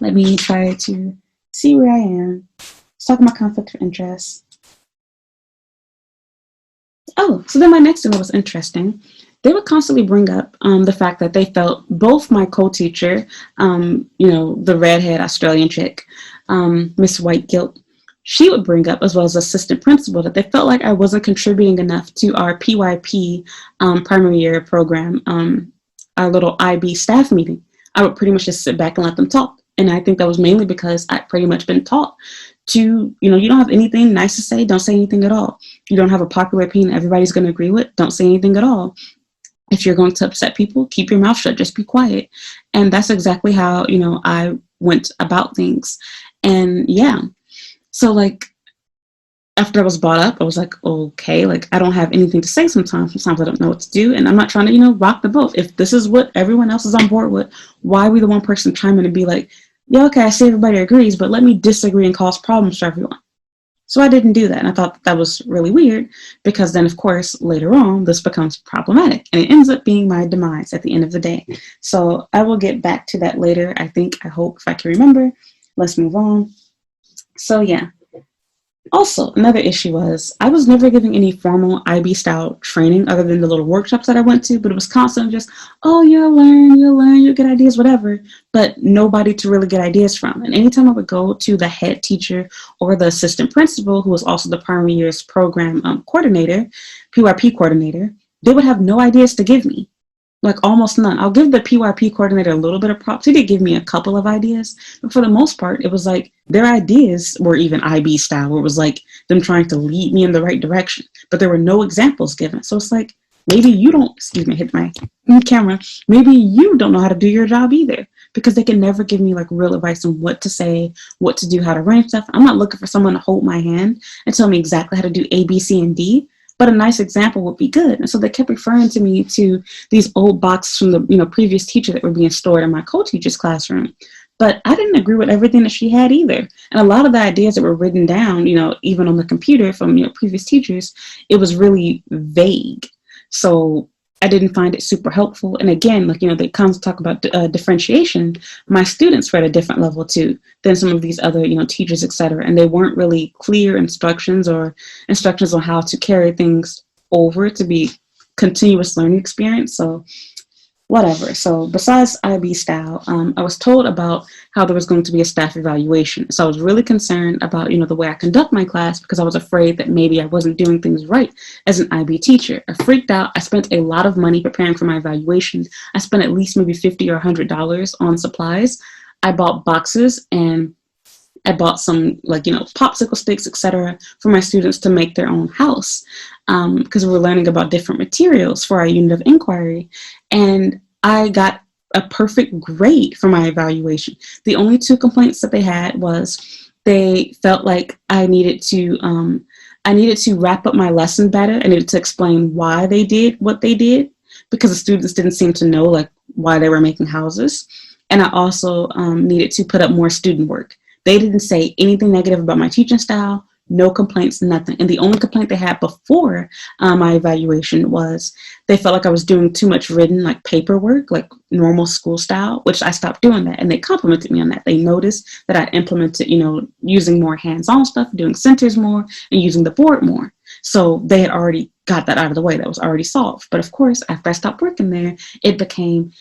Speaker 1: Let me try to see where I am. Let's talk about conflict of interest. Oh, so then my next one was interesting. They would constantly bring up the fact that they felt both my co-teacher, the redhead Australian chick, Miss Whitegilt, she would bring up, as well as assistant principal, that they felt like I wasn't contributing enough to our PYP primary year program, our little IB staff meeting. I would pretty much just sit back and let them talk. And I think that was mainly because I'd pretty much been taught to, you don't have anything nice to say, don't say anything at all. You don't have a popular opinion everybody's going to agree with, don't say anything at all. If you're going to upset people, keep your mouth shut, just be quiet. And that's exactly how, I went about things. And yeah, so like, after I was brought up, I was like, okay, like I don't have anything to say sometimes. Sometimes I don't know what to do. And I'm not trying to, rock the boat. If this is what everyone else is on board with, why are we the one person chiming and be like, yeah, okay, I see everybody agrees, but let me disagree and cause problems for everyone. So I didn't do that. And I thought that was really weird because then, of course, later on, this becomes problematic and it ends up being my demise at the end of the day. So I will get back to that later. I hope, if I can remember. Let's move on. So yeah. Also, another issue was I was never giving any formal IB style training other than the little workshops that I went to, but it was constantly just, oh, you'll learn, you'll get ideas, whatever, but nobody to really get ideas from. And anytime I would go to the head teacher or the assistant principal, who was also the primary year's program coordinator, PYP coordinator, they would have no ideas to give me. Like almost none. I'll give the PYP coordinator a little bit of props. He did give me a couple of ideas, but for the most part, it was like their ideas were even IB style, where it was like them trying to lead me in the right direction, but there were no examples given. So it's like, maybe you don't, hit my camera. Maybe you don't know how to do your job either, because they can never give me like real advice on what to say, what to do, how to run stuff. I'm not looking for someone to hold my hand and tell me exactly how to do A, B, C, and D. But a nice example would be good. And so they kept referring to me to these old boxes from the previous teacher that were being stored in my co-teacher's classroom. But I didn't agree with everything that she had either. And a lot of the ideas that were written down, even on the computer from previous teachers, it was really vague. So I didn't find it super helpful. And again, they constantly talk about differentiation. My students were at a different level too than some of these other, teachers, etc. And they weren't really clear instructions on how to carry things over to be continuous learning experience. So whatever. So besides IB style, I was told about how there was going to be a staff evaluation. So I was really concerned about, the way I conduct my class, because I was afraid that maybe I wasn't doing things right as an IB teacher. I freaked out. I spent a lot of money preparing for my evaluation. I spent at least maybe $50 or $100 on supplies. I bought boxes and I bought some popsicle sticks, etc., for my students to make their own house, because we were learning about different materials for our unit of inquiry. And I got a perfect grade for my evaluation. The only two complaints that they had was they felt like I needed to wrap up my lesson better. I needed to explain why they did what they did, because the students didn't seem to know why they were making houses. And I also needed to put up more student work. They didn't say anything negative about my teaching style, no complaints, nothing. And the only complaint they had before my evaluation was they felt like I was doing too much written, paperwork, normal school style, which I stopped doing that. And they complimented me on that. They noticed that I implemented, using more hands-on stuff, doing centers more, and using the board more. So they had already got that out of the way. That was already solved. But of course, after I stopped working there, it became,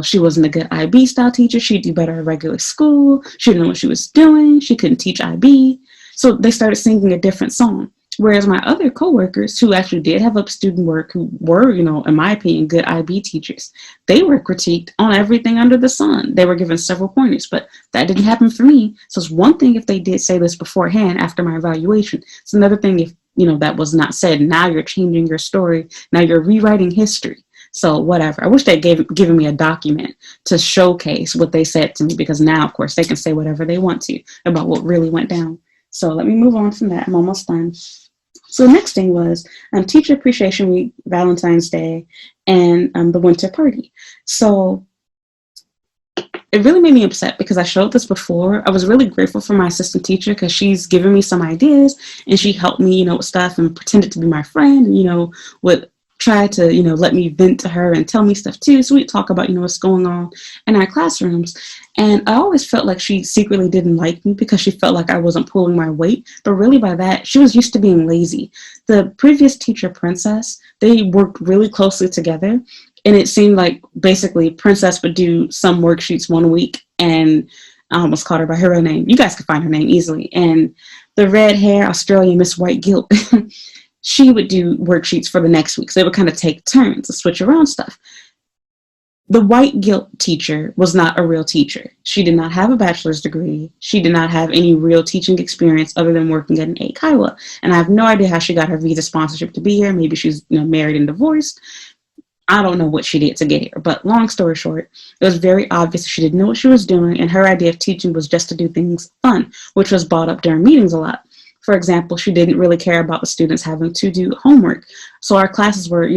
Speaker 1: she wasn't a good IB style teacher. She'd do better at regular school. She didn't know what she was doing. She couldn't teach IB. So they started singing a different song. Whereas my other coworkers who actually did have up student work, who were, in my opinion, good IB teachers, they were critiqued on everything under the sun. They were given several pointers, but that didn't happen for me. So it's one thing if they did say this beforehand after my evaluation. It's another thing if, that was not said. Now you're changing your story. Now you're rewriting history. So whatever. I wish they'd given me a document to showcase what they said to me, because now, of course, they can say whatever they want to about what really went down. So let me move on from that. I'm almost done. So the next thing was Teacher Appreciation Week, Valentine's Day, and the winter party. So it really made me upset because I showed this before. I was really grateful for my assistant teacher because she's given me some ideas and she helped me, with stuff and pretended to be my friend, would try to, let me vent to her and tell me stuff too. So we'd talk about, what's going on in our classrooms. And I always felt like she secretly didn't like me because she felt like I wasn't pulling my weight. But really by that, she was used to being lazy. The previous teacher, Princess, they worked really closely together. And it seemed like basically Princess would do some worksheets one week, and I almost called her by her real name. You guys can find her name easily. And the red hair Australian Miss White Guilt, she would do worksheets for the next week. So they would kind of take turns to switch around stuff. The white guilt teacher was not a real teacher. She did not have a bachelor's degree. She did not have any real teaching experience other than working at an eikaiwa. And I have no idea how she got her visa sponsorship to be here. Maybe she's married and divorced. I don't know what she did to get here. But long story short, it was very obvious that she didn't know what she was doing. And her idea of teaching was just to do things fun, which was brought up during meetings a lot. For example, she didn't really care about the students having to do homework. So our classes were,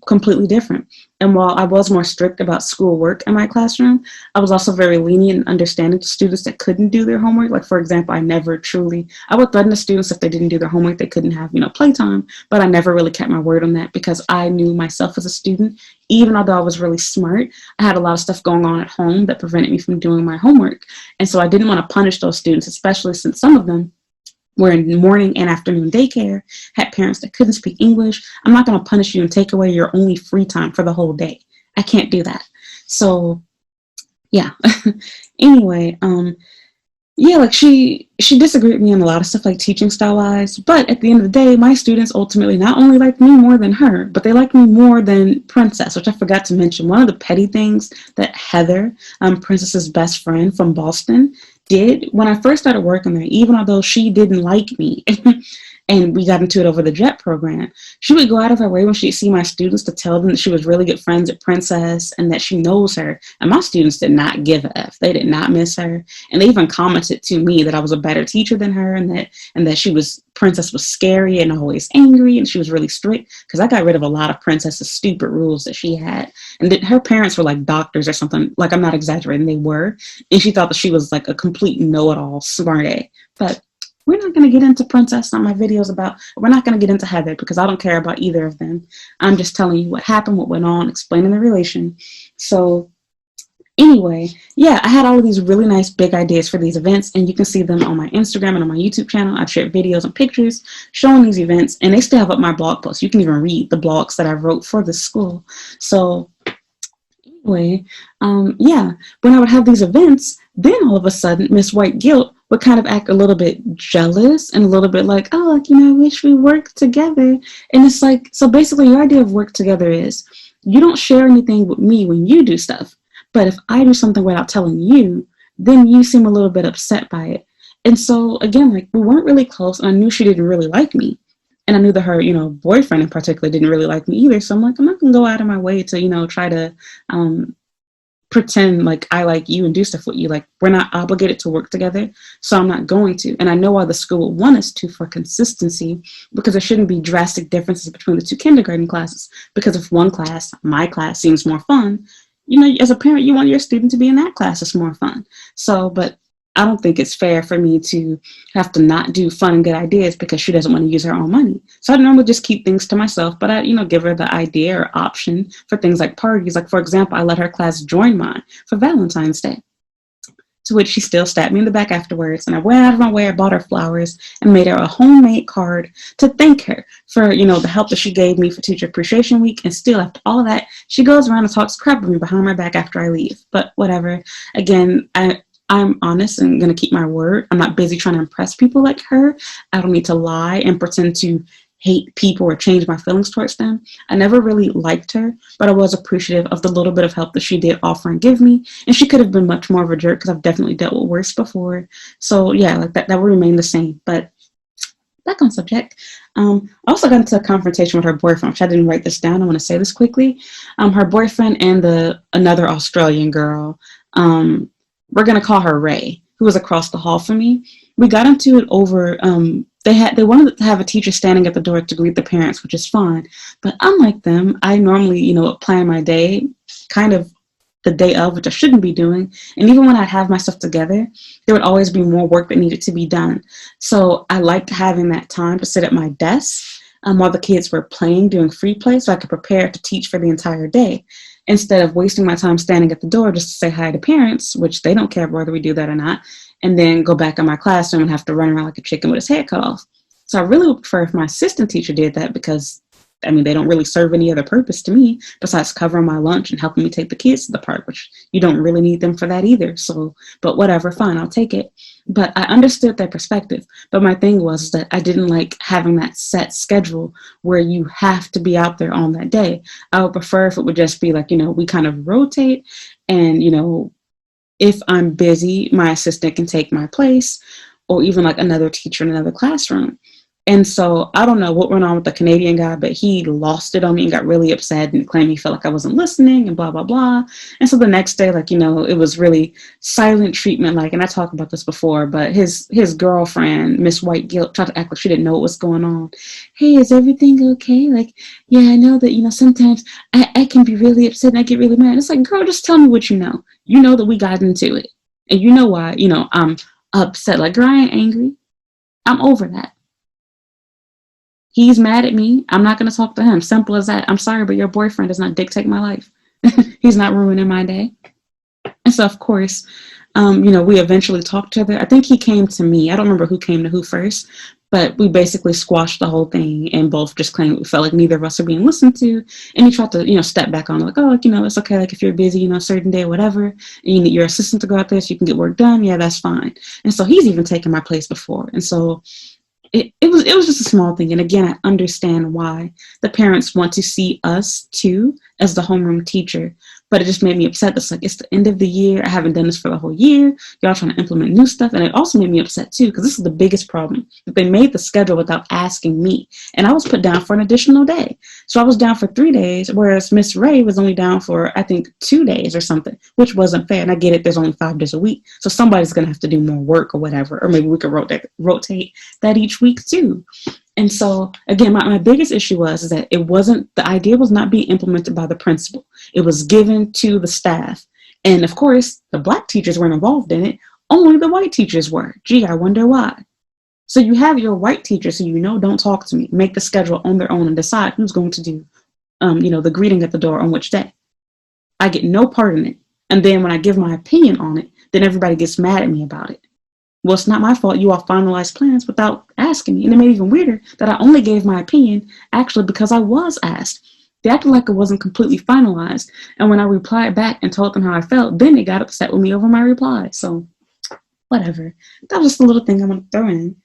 Speaker 1: completely different. And while I was more strict about schoolwork in my classroom, I was also very lenient and understanding to students that couldn't do their homework. Like, for example, I would threaten the students if they didn't do their homework, they couldn't have, playtime. But I never really kept my word on that because I knew myself as a student, even although I was really smart, I had a lot of stuff going on at home that prevented me from doing my homework. And so I didn't want to punish those students, especially since some of them were in morning and afternoon daycare, had parents that couldn't speak English. I'm not going to punish you and take away your only free time for the whole day. I can't do that. So, yeah. Anyway, she disagreed with me on a lot of stuff, like teaching style wise. But at the end of the day, my students ultimately not only liked me more than her, but they liked me more than Princess, which I forgot to mention. One of the petty things that Heather, Princess's best friend from Boston, did when I first started working there, even although she didn't like me, and we got into it over the JET program, she would go out of her way when she'd see my students to tell them that she was really good friends with Princess and that she knows her. And my students did not give a F. They did not miss her. And they even commented to me that I was a better teacher than her and that Princess was scary and always angry and she was really strict, because I got rid of a lot of Princess's stupid rules that she had. And that her parents were like doctors or something. Like, I'm not exaggerating, they were. And she thought that she was like a complete know-it-all smart-a. But we're not going to get into Princess on my videos we're not going to get into Heather because I don't care about either of them. I'm just telling you what happened, what went on, explaining the relation. So anyway, yeah, I had all of these really nice big ideas for these events, and you can see them on my Instagram and on my YouTube channel. I've shared videos and pictures showing these events, and they still have up my blog posts. You can even read the blogs that I wrote for the school. So anyway, when I would have these events, then all of a sudden, Miss White Guilt would kind of act a little bit jealous and a little bit like, oh, I wish we worked together. And it's like, so basically your idea of work together is you don't share anything with me when you do stuff. But if I do something without telling you, then you seem a little bit upset by it. And so again, we weren't really close, and I knew she didn't really like me. And I knew that her, boyfriend in particular didn't really like me either. So I'm like, I'm not going to go out of my way to, try to pretend like I like you and do stuff with you. Like, we're not obligated to work together, so I'm not going to. And I know why the school would want us to, for consistency, because there shouldn't be drastic differences between the two kindergarten classes. Because if one class, my class, seems more fun, as a parent, you want your student to be in that class. It's more fun. So, but I don't think it's fair for me to have to not do fun and good ideas because she doesn't want to use her own money. So I normally just keep things to myself, but I, give her the idea or option for things like parties. Like, for example, I let her class join mine for Valentine's Day, to which she still stabbed me in the back afterwards. And I went out of my way, I bought her flowers and made her a homemade card to thank her for, the help that she gave me for Teacher Appreciation Week. And still, after all of that, she goes around and talks crap with me behind my back after I leave. But whatever. Again, I'm honest and going to keep my word. I'm not busy trying to impress people like her. I don't need to lie and pretend to hate people or change my feelings towards them. I never really liked her, but I was appreciative of the little bit of help that she did offer and give me. And she could have been much more of a jerk because I've definitely dealt with worse before. So yeah, like that will remain the same. But back on subject. I also got into a confrontation with her boyfriend, which I didn't write this down. I want to say this quickly. Her boyfriend and another Australian girl. We're gonna call her Ray, who was across the hall from me. We got into it over. They wanted to have a teacher standing at the door to greet the parents, which is fine. But unlike them, I normally plan my day kind of the day of, which I shouldn't be doing. And even when I have my stuff together, there would always be more work that needed to be done. So I liked having that time to sit at my desk while the kids were playing, doing free play, so I could prepare to teach for the entire day, instead of wasting my time standing at the door just to say hi to parents, which they don't care whether we do that or not, and then go back in my classroom and have to run around like a chicken with his head cut off. So I really would prefer if my assistant teacher did that, because they don't really serve any other purpose to me besides covering my lunch and helping me take the kids to the park, which you don't really need them for that either. So, but whatever, fine, I'll take it. But I understood their perspective. But my thing was that I didn't like having that set schedule where you have to be out there on that day. I would prefer if it would just be like, we kind of rotate, and, if I'm busy, my assistant can take my place, or even like another teacher in another classroom. And so I don't know what went on with the Canadian guy, but he lost it on me and got really upset and claimed he felt like I wasn't listening and blah, blah, blah. And so the next day, it was really silent treatment. And I talked about this before, but his girlfriend, Miss White Guilt, tried to act like she didn't know what was going on. Hey, is everything okay? Yeah, I know that, sometimes I can be really upset and I get really mad. It's like, girl, just tell me what you know. You know that we got into it. And you know why, I'm upset. Like, girl, I ain't angry. I'm over that. He's mad at me. I'm not going to talk to him. Simple as that. I'm sorry, but your boyfriend does not dictate my life. He's not ruining my day. And so, of course, we eventually talked to each other. I think he came to me. I don't remember who came to who first, but we basically squashed the whole thing and both just claimed we felt like neither of us are being listened to. And he tried to, step back on like, oh, it's okay. Like if you're busy, a certain day or whatever, and you need your assistant to go out there so you can get work done. Yeah, that's fine. And so he's even taken my place before. And so it was just a small thing. And again, I understand why the parents want to see us too as the homeroom teacher. But it just made me upset. It's like, it's the end of the year. I haven't done this for the whole year. Y'all trying to implement new stuff. And it also made me upset too, because this is the biggest problem. That they made the schedule without asking me. And I was put down for an additional day. So I was down for 3 days, whereas Miss Ray was only down for, I think, 2 days or something, which wasn't fair. And I get it, there's only 5 days a week. So somebody's going to have to do more work or whatever. Or maybe we could rotate that each week too. And so, again, my biggest issue was that the idea was not being implemented by the principal. It was given to the staff. And of course, the Black teachers weren't involved in it. Only the white teachers were. Gee, I wonder why. So you have your white teachers who don't talk to me, make the schedule on their own and decide who's going to do, the greeting at the door on which day. I get no part in it. And then when I give my opinion on it, then everybody gets mad at me about it. Well, it's not my fault you all finalized plans without asking me. And it made it even weirder that I only gave my opinion actually because I was asked. They acted like it wasn't completely finalized. And when I replied back and told them how I felt, then they got upset with me over my reply. So whatever. That was just a little thing I want to throw in.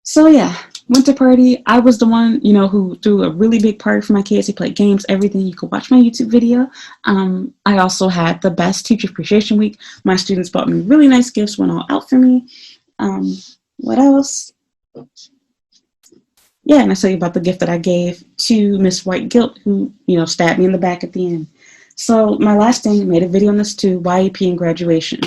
Speaker 1: So yeah, winter party. I was the one, who threw a really big party for my kids. He played games, everything. You could watch my YouTube video. I also had the best teacher appreciation week. My students bought me really nice gifts, went all out for me. What else? Yeah, and I tell you about the gift that I gave to Miss White Guilt, who, stabbed me in the back at the end. So my last thing, made a video on this too, YEP and graduation.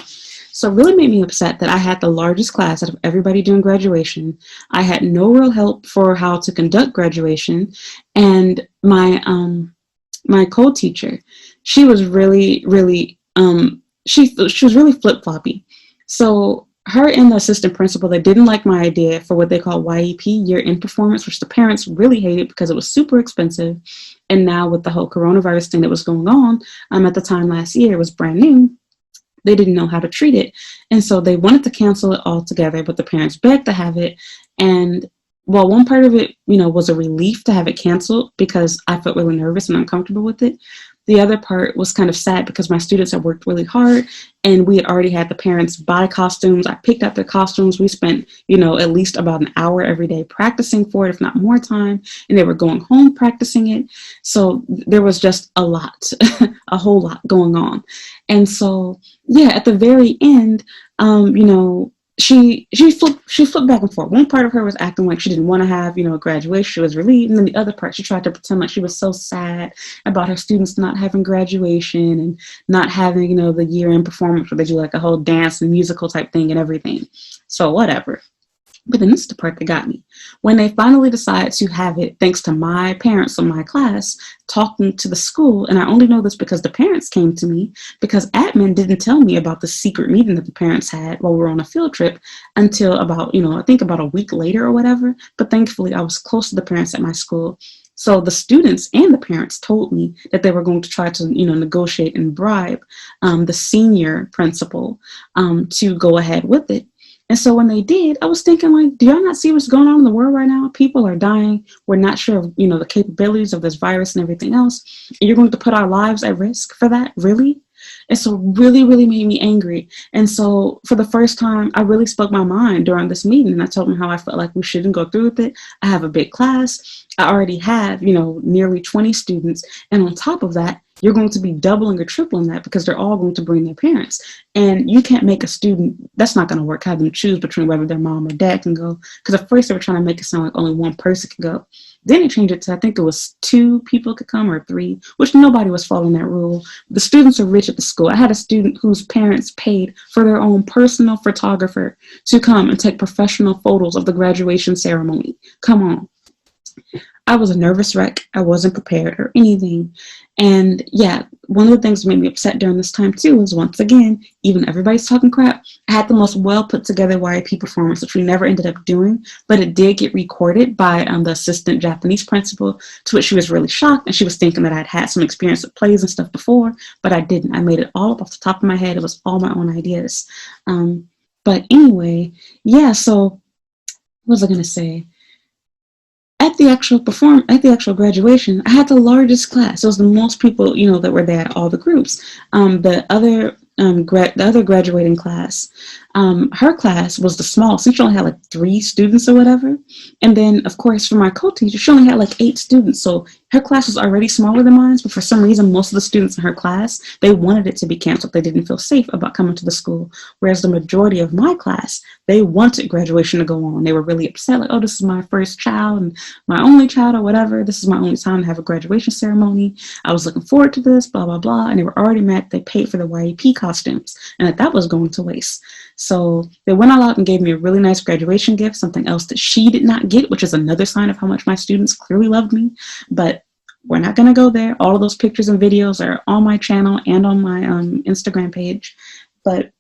Speaker 1: So it really made me upset that I had the largest class out of everybody doing graduation. I had no real help for how to conduct graduation. And my co-teacher, she was really, really, she was really flip-floppy. So her and the assistant principal, they didn't like my idea for what they call YEP, year-end performance, which the parents really hated because it was super expensive. And now with the whole coronavirus thing that was going on, at the time last year, it was brand new. They didn't know how to treat it. And so they wanted to cancel it altogether, but the parents begged to have it. And while one part of it, was a relief to have it canceled because I felt really nervous and uncomfortable with it, The other part was kind of sad because my students had worked really hard and we had already had the parents buy costumes. I picked out their costumes. We spent, at least about an hour every day practicing for it, if not more time. And they were going home practicing it. So there was just a lot, a whole lot going on. And so, yeah, at the very end, she flipped back and forth. One part of her was acting like she didn't want to have, a graduation. She was relieved. And then the other part, she tried to pretend like she was so sad about her students not having graduation and not having, the year-end performance where they do like a whole dance and musical type thing and everything. So whatever. But then this is the part that got me. When they finally decided to have it, thanks to my parents in my class talking to the school, and I only know this because the parents came to me, because admin didn't tell me about the secret meeting that the parents had while we were on a field trip until about, I think about a week later or whatever. But thankfully, I was close to the parents at my school. So the students and the parents told me that they were going to try to, negotiate and bribe the senior principal to go ahead with it. And so when they did, I was thinking, like, do y'all not see what's going on in the world right now? People are dying. We're not sure of, the capabilities of this virus and everything else. And you're going to put our lives at risk for that? Really? And so really, really made me angry. And so for the first time, I really spoke my mind during this meeting. And I told them how I felt like we shouldn't go through with it. I have a big class. I already have, nearly 20 students. And on top of that, you're going to be doubling or tripling that because they're all going to bring their parents. And you can't make a student, that's not going to work, have them choose between whether their mom or dad can go. Because at first they were trying to make it sound like only one person could go. Then they changed it to, I think it was 2 people could come or 3, which nobody was following that rule. The students are rich at the school. I had a student whose parents paid for their own personal photographer to come and take professional photos of the graduation ceremony. Come on. I was a nervous wreck. I wasn't prepared or anything. And yeah, one of the things that made me upset during this time too was, once again, even everybody's talking crap, I had the most well put together YAP performance, which we never ended up doing, but it did get recorded by the assistant Japanese principal, to which she was really shocked, and she was thinking that I'd had some experience with plays and stuff before, but I didn't. I made it all up off the top of my head. It was all my own ideas. But anyway, yeah, so what was I going to say? At the actual graduation, I had the largest class. It was the most people, that were there at all the groups. The other graduating class, her class was the smallest. She only had like 3 students or whatever. And then, of course, for my co-teacher, she only had like 8 students. So her class was already smaller than mine, but for some reason, most of the students in her class, they wanted it to be canceled. They didn't feel safe about coming to the school. Whereas the majority of my class, they wanted graduation to go on. They were really upset, like, oh, this is my first child and my only child or whatever. This is my only time to have a graduation ceremony. I was looking forward to this, blah, blah, blah. And they were already mad they paid for the YAP costumes and that was going to waste. So they went all out and gave me a really nice graduation gift, something else that she did not get, which is another sign of how much my students clearly loved me. But we're not going to go there. All of those pictures and videos are on my channel and on my Instagram page. But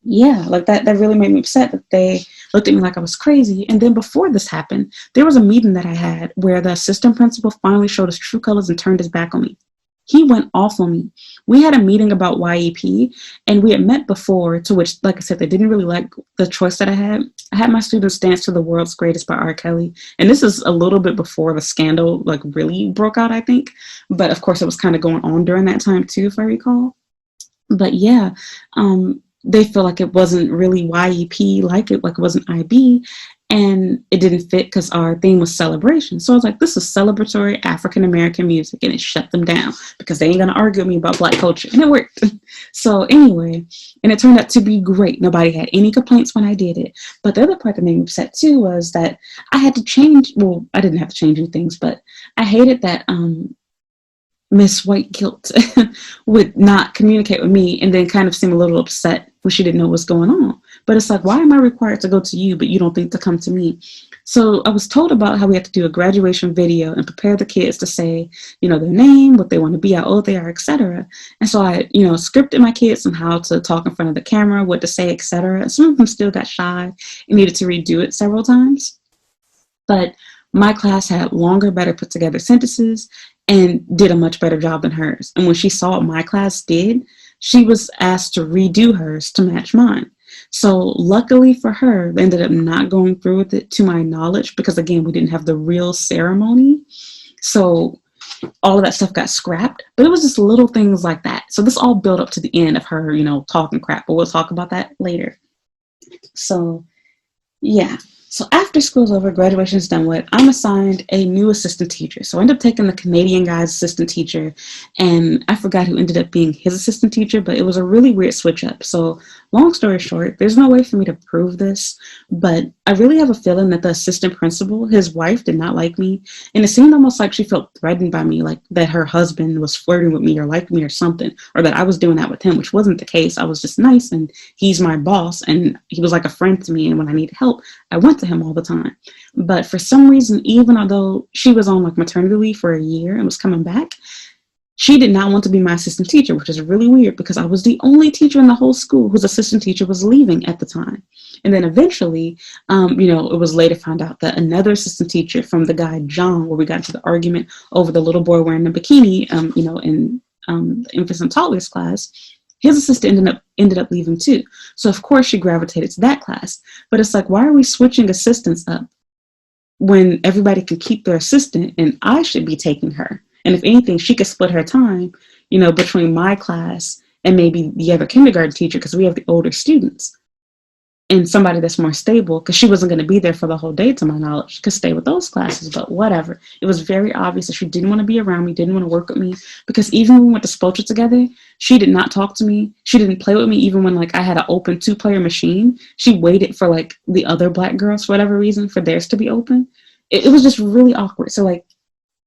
Speaker 1: yeah, like that really made me upset that they looked at me like I was crazy. And then before this happened, there was a meeting that I had where the assistant principal finally showed his true colors and turned his back on me. He went off on me. We had a meeting about YAP, and we had met before, to which, like I said, they didn't really like the choice that I had. I had my students dance to The World's Greatest by R. Kelly, and this is a little bit before the scandal like really broke out, I think. But of course, it was kind of going on during that time too, if I recall. But yeah, they feel like it wasn't really YEP, like it wasn't IB, and it didn't fit because our theme was celebration. So I was like, this is celebratory African American music, and it shut them down because they ain't gonna argue with me about Black culture, and it worked. So anyway, and it turned out to be great. Nobody had any complaints when I did it. But the other part that made me upset too was that I had to change. Well, I didn't have to change any things, but I hated that Miss White Guilt would not communicate with me and then kind of seem a little upset when she didn't know what's going on. But it's like, why am I required to go to you, but you don't think to come to me? So I was told about how we have to do a graduation video and prepare the kids to say, their name, what they want to be, how old they are, etc. And so I, scripted my kids on how to talk in front of the camera, what to say, etc. And some of them still got shy and needed to redo it several times. But my class had longer, better put together sentences and did a much better job than hers. And when she saw what my class did, she was asked to redo hers to match mine. So luckily for her, they ended up not going through with it, to my knowledge, because again, we didn't have the real ceremony. So all of that stuff got scrapped, but it was just little things like that. So this all built up to the end of her, talking crap, but we'll talk about that later. So yeah. So after school's over, graduation is done with, I'm assigned a new assistant teacher. So I ended up taking the Canadian guy's assistant teacher, and I forgot who ended up being his assistant teacher, but it was a really weird switch up. So long story short, there's no way for me to prove this, but I really have a feeling that the assistant principal, his wife, did not like me. And it seemed almost like she felt threatened by me, like that her husband was flirting with me or liked me or something, or that I was doing that with him, which wasn't the case. I was just nice, and he's my boss, and he was like a friend to me. And when I needed help, I went to him all the time. But for some reason, even although she was on like maternity leave for a year and was coming back, she did not want to be my assistant teacher, which is really weird because I was the only teacher in the whole school whose assistant teacher was leaving at the time. And then eventually, it was later found out that another assistant teacher from the guy, John, where we got into the argument over the little boy wearing the bikini, in infants and toddlers class, his assistant ended up leaving too. So of course she gravitated to that class. But it's like, why are we switching assistants up when everybody can keep their assistant and I should be taking her? And if anything, she could split her time, between my class and maybe the other kindergarten teacher, because we have the older students, and somebody that's more stable, because she wasn't going to be there for the whole day, to my knowledge, could stay with those classes. But whatever. It was very obvious that she didn't want to be around me, didn't want to work with me, because even when we went to Spocha together, she did not talk to me. She didn't play with me even when like I had an open 2-player machine. She waited for like the other black girls, for whatever reason, for theirs to be open. It was just really awkward. So like,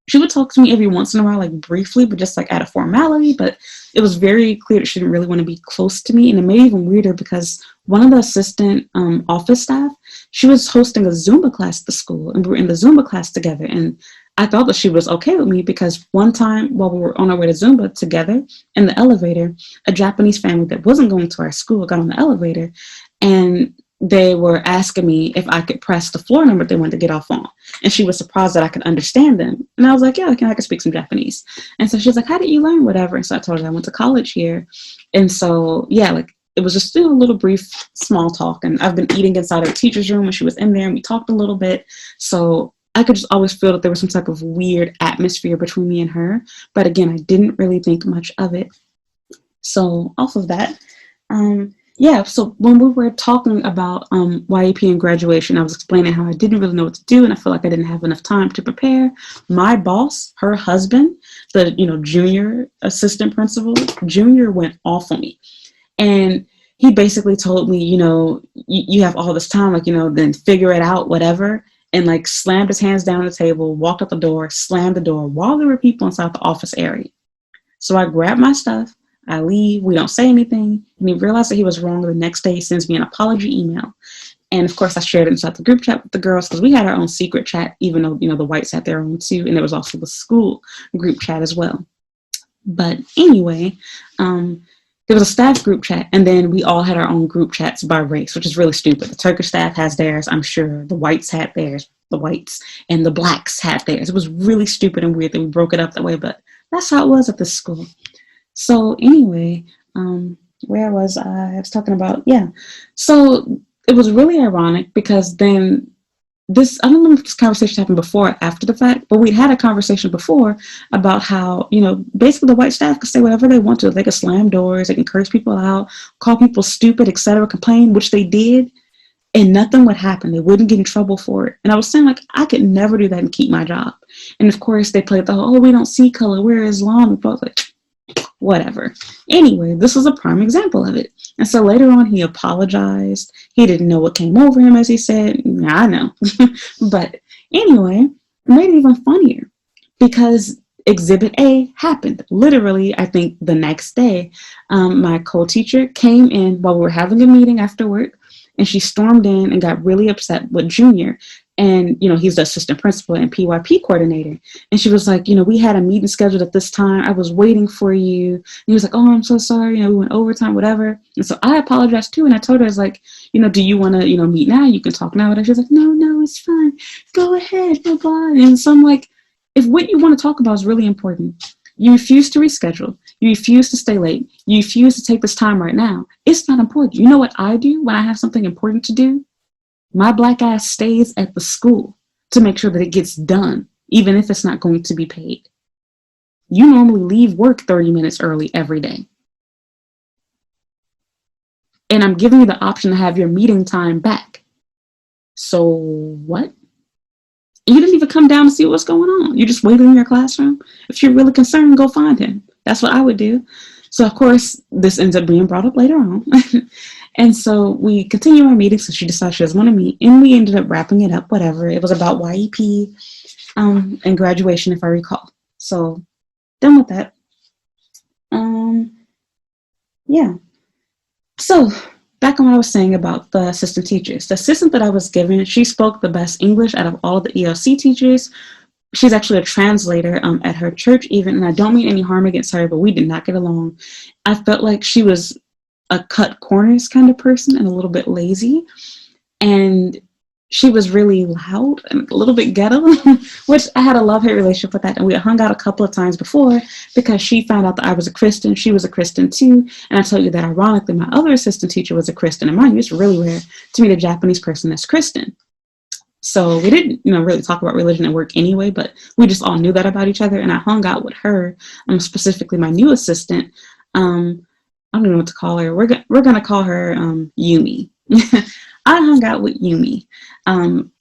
Speaker 1: she would talk to me every once in a while, like briefly, but just like out of formality. But it was very clear that she didn't really want to be close to me. And it made it even weirder because one of the assistant office staff, she was hosting a Zumba class at the school, and we were in the Zumba class together. And I thought that she was okay with me because one time while we were on our way to Zumba together in the elevator, a Japanese family that wasn't going to our school got on the elevator, and they were asking me if I could press the floor number they wanted to get off on. And she was surprised that I could understand them. And I was like, yeah, I can speak some Japanese. And so she was like, how did you learn whatever? And so I told her I went to college here. And so, yeah, like it was just still a little brief small talk. And I've been eating inside her teacher's room when she was in there, and we talked a little bit. So I could just always feel that there was some type of weird atmosphere between me and her. But again, I didn't really think much of it. So off of that, yeah, so when we were talking about YAP and graduation, I was explaining how I didn't really know what to do, and I feel like I didn't have enough time to prepare. My boss, her husband, the junior assistant principal, Junior went off on me. And he basically told me, you have all this time, like, then figure it out, whatever. And like slammed his hands down on the table, walked out the door, slammed the door while there were people inside the office area. So I grabbed my stuff, I leave, we don't say anything, and he realized that he was wrong. The next day he sends me an apology email. And of course I shared it inside the group chat with the girls, because we had our own secret chat, even though, the whites had their own too, and there was also the school group chat as well. But anyway, there was a staff group chat, and then we all had our own group chats by race, which is really stupid. The Turkish staff has theirs, I'm sure. The whites had theirs, the whites, and the blacks had theirs. It was really stupid and weird that we broke it up that way, but that's how it was at this school. So anyway, where was I? I was talking about, yeah. So it was really ironic because then I don't know if this conversation happened before or after the fact, but we'd had a conversation before about how, basically the white staff could say whatever they want to. They could slam doors, they can curse people out, call people stupid, etc., complain, which they did, and nothing would happen. They wouldn't get in trouble for it. And I was saying, like, I could never do that and keep my job. And of course, they played the whole, we don't see color, we're Islamic. But I was like, whatever. Anyway, this was a prime example of it. And so later on, he apologized. He didn't know what came over him, as he said. Yeah, I know. But anyway, it made it even funnier because Exhibit A happened. Literally, I think the next day, my co-teacher came in while we were having a meeting after work, and she stormed in and got really upset with Junior. And, he's the assistant principal and PYP coordinator. And she was like, we had a meeting scheduled at this time. I was waiting for you. And he was like, oh, I'm so sorry. We went overtime, whatever. And so I apologized too. And I told her, I was like, do you want to, meet now? You can talk now. And she was like, no, it's fine. Go ahead. Bye bye. And so I'm like, if what you want to talk about is really important, you refuse to reschedule. You refuse to stay late. You refuse to take this time right now. It's not important. You know what I do when I have something important to do? My black ass stays at the school to make sure that it gets done, even if it's not going to be paid. You normally leave work 30 minutes early every day. And I'm giving you the option to have your meeting time back. So what? You didn't even come down to see what's going on. You just waited in your classroom. If you're really concerned, go find him. That's what I would do. So of course, this ends up being brought up later on. And so we continue our meeting. So she decided she doesn't want to meet. And we ended up wrapping it up, whatever. It was about YEP and graduation, if I recall. So done with that. Yeah. So back on what I was saying about the assistant teachers. The assistant that I was given, she spoke the best English out of all the ELC teachers. She's actually a translator at her church even, and I don't mean any harm against her, but we did not get along. I felt like she was a cut corners kind of person and a little bit lazy, and she was really loud and a little bit ghetto, which I had a love-hate relationship with that, and we hung out a couple of times before because she found out that I was a Christian. She was a Christian too, and I told you that ironically my other assistant teacher was a Christian, and mind you, it's really rare to meet a Japanese person that's Christian. So we didn't, really talk about religion at work anyway, but we just all knew that about each other. And I hung out with her, specifically my new assistant. I don't know what to call her. We're gonna call her Yumi. I hung out with Yumi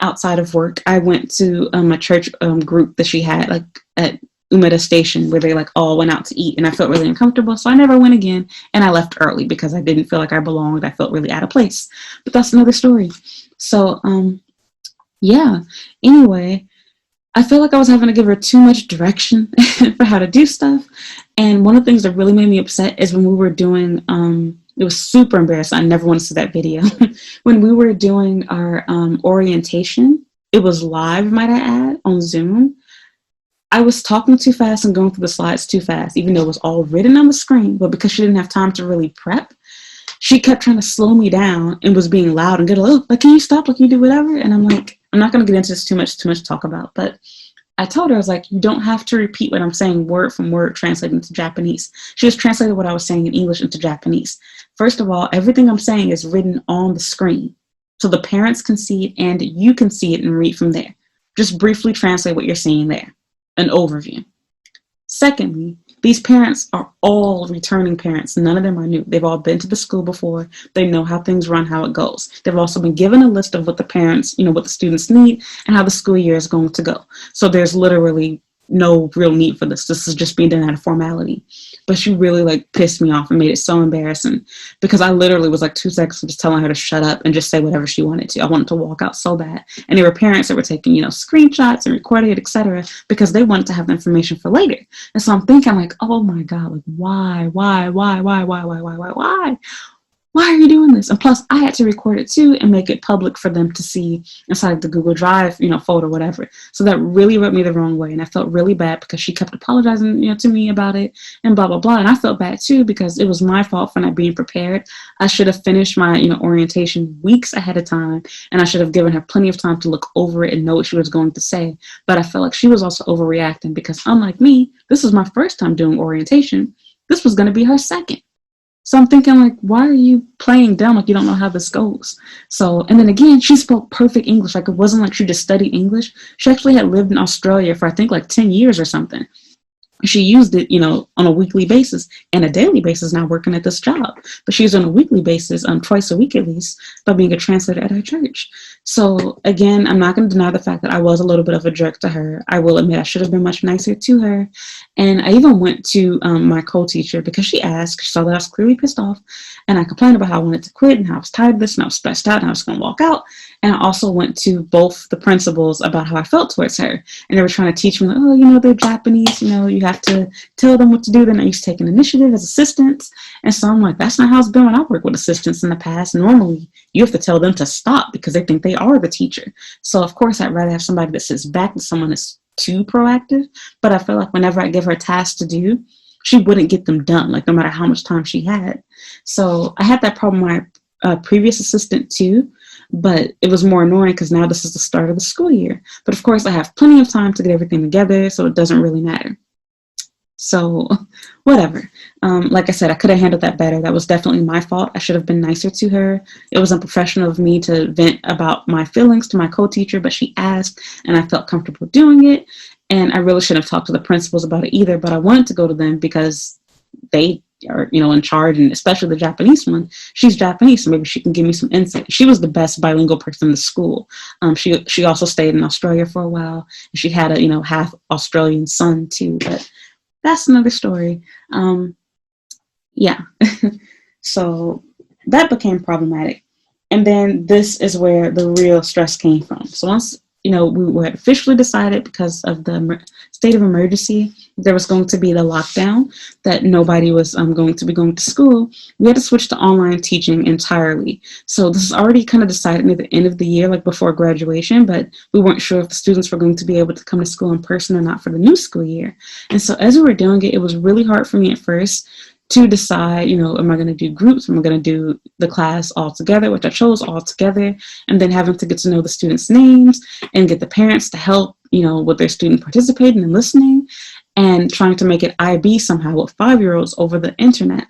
Speaker 1: outside of work. I went to a church group that she had, like at Umeda Station, where they like all went out to eat, and I felt really uncomfortable, so I never went again. And I left early because I didn't feel like I belonged. I felt really out of place. But that's another story. So yeah, anyway, I felt like I was having to give her too much direction for how to do stuff. And one of the things that really made me upset is when we were doing, it was super embarrassing. I never want to see that video. When we were doing our orientation, it was live, might I add, on Zoom. I was talking too fast and going through the slides too fast, even though it was all written on the screen. But because she didn't have time to really prep, she kept trying to slow me down and was being loud and get like, can you stop? Like, can you do whatever? And I'm like, I'm not going to get into this too much to talk about. But I told her, I was like, you don't have to repeat what I'm saying word from word translated into Japanese. She just translated what I was saying in English into Japanese. First of all, everything I'm saying is written on the screen, so the parents can see it and you can see it and read from there. Just briefly translate what you're seeing there, an overview. Secondly, these parents are all returning parents. None of them are new. They've all been to the school before. They know how things run, how it goes. They've also been given a list of what the parents, what the students need and how the school year is going to go. So there's literally no real need for this. This is just being done out of formality. But she really pissed me off and made it so embarrassing because I literally was 2 seconds just telling her to shut up and just say whatever she wanted to. I wanted to walk out so bad. And there were parents that were taking, screenshots and recording it, etc., because they wanted to have the information for later. And so I'm thinking oh my God, why? Why are you doing this? And plus, I had to record it too and make it public for them to see inside the Google Drive, folder, whatever. So that really rubbed me the wrong way. And I felt really bad because she kept apologizing, to me about it and blah, blah, blah. And I felt bad too because it was my fault for not being prepared. I should have finished my, orientation weeks ahead of time. And I should have given her plenty of time to look over it and know what she was going to say. But I felt like she was also overreacting because unlike me, this was my first time doing orientation. This was going to be her second. So I'm thinking, why are you playing dumb? You don't know how this goes. So, and then again, she spoke perfect English. It wasn't like she just studied English. She actually had lived in Australia for, I think, 10 years or something. She used it, on a weekly basis and a daily basis now working at this job. But she was on a weekly basis, twice a week at least, by being a translator at her church. So again, I'm not going to deny the fact that I was a little bit of a jerk to her. I will admit I should have been much nicer to her. And I even went to my co-teacher because she asked, she saw that I was clearly pissed off. And I complained about how I wanted to quit and how I was tired of this and I was stressed out and I was going to walk out. And I also went to both the principals about how I felt towards her. And they were trying to teach me, they're Japanese, you have to tell them what to do. They're not used to taking initiative as assistants. And so I'm like, that's not how it's been when I work with assistants in the past. Normally, you have to tell them to stop because they think they are the teacher. So of course, I'd rather have somebody that sits back than someone that's too proactive. But I feel like whenever I give her tasks to do, she wouldn't get them done, no matter how much time she had. So I had that problem with my previous assistant too. But it was more annoying because now this is the start of the school year. But of course, I have plenty of time to get everything together, so it doesn't really matter. So whatever. Like I said, I could have handled that better. That was definitely my fault. I should have been nicer to her. It was unprofessional of me to vent about my feelings to my co-teacher, but she asked and I felt comfortable doing it. And I really shouldn't have talked to the principals about it either, but I wanted to go to them because they are, in charge, and especially the Japanese one. She's Japanese, so maybe she can give me some insight. She was the best bilingual person in the school. She also stayed in Australia for a while, and she had a half Australian son too. But that's another story. Yeah. So that became problematic. And then this is where the real stress came from. So once, we were officially decided because of the state of emergency, there was going to be the lockdown, that nobody was going to be going to school, we had to switch to online teaching entirely. So this is already kind of decided near the end of the year, like before graduation, but we weren't sure if the students were going to be able to come to school in person or not for the new school year. And so as we were doing it, it was really hard for me at first to decide, am I going to do groups? Am I going to do the class all together, which I chose all together, and then having to get to know the students' names and get the parents to help, with their student participating and listening, and trying to make it IB somehow with 5-year-olds over the internet.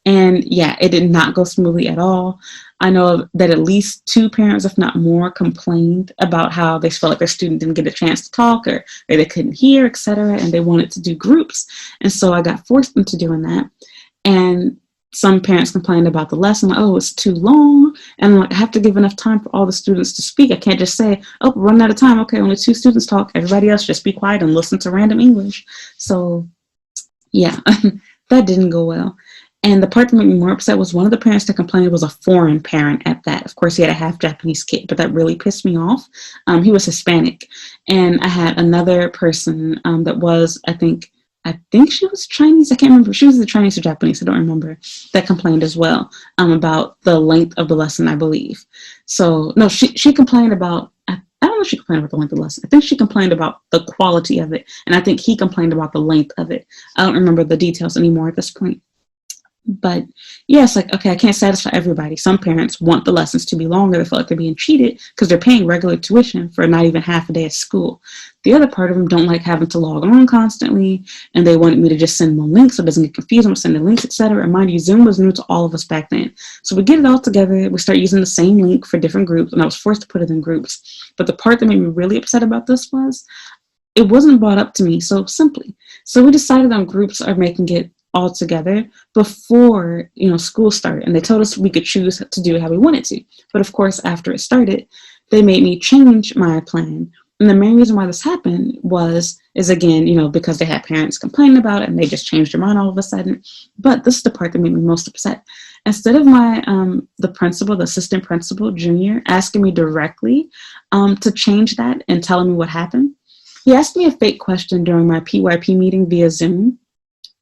Speaker 1: And yeah, it did not go smoothly at all. I know that at least 2 parents, if not more, complained about how they felt like their student didn't get a chance to talk, or they couldn't hear, etc., and they wanted to do groups. And so I got forced into doing that. And some parents complained about the lesson, like, oh, it's too long, and I have to give enough time for all the students to speak. I can't just say, oh, we're running out of time. Okay, only 2 students talk. Everybody else just be quiet and listen to random English. So yeah, that didn't go well. And the part that made me more upset was one of the parents that complained was a foreign parent at that. Of course, he had a half Japanese kid, but that really pissed me off. He was Hispanic. And I had another person that was, I think she was Chinese. I can't remember. She was either Chinese or Japanese. I don't remember. That complained as well about the length of the lesson, I believe. So, no, she complained about, I don't know if she complained about the length of the lesson. I think she complained about the quality of it. And I think he complained about the length of it. I don't remember the details anymore at this point. But yeah, it's like, okay, I can't satisfy everybody. Some parents want the lessons to be longer. They feel like they're being cheated because they're paying regular tuition for not even half a day at school. The other part of them don't like having to log on constantly, and they wanted me to just send more links so it doesn't get confused. I'm sending links, etc. And mind you, Zoom was new to all of us back then. So we get it all together. We start using the same link for different groups, and I was forced to put it in groups. But the part that made me really upset about this was it wasn't brought up to me so simply. So we decided on groups are making it all together before school started, and they told us we could choose to do it how we wanted to. But of course, after it started, they made me change my plan. And the main reason why this happened is again, because they had parents complaining about it and they just changed their mind all of a sudden. But this is the part that made me most upset. Instead of my the assistant principal, junior, asking me directly to change that and telling me what happened, he asked me a fake question during my PYP meeting via Zoom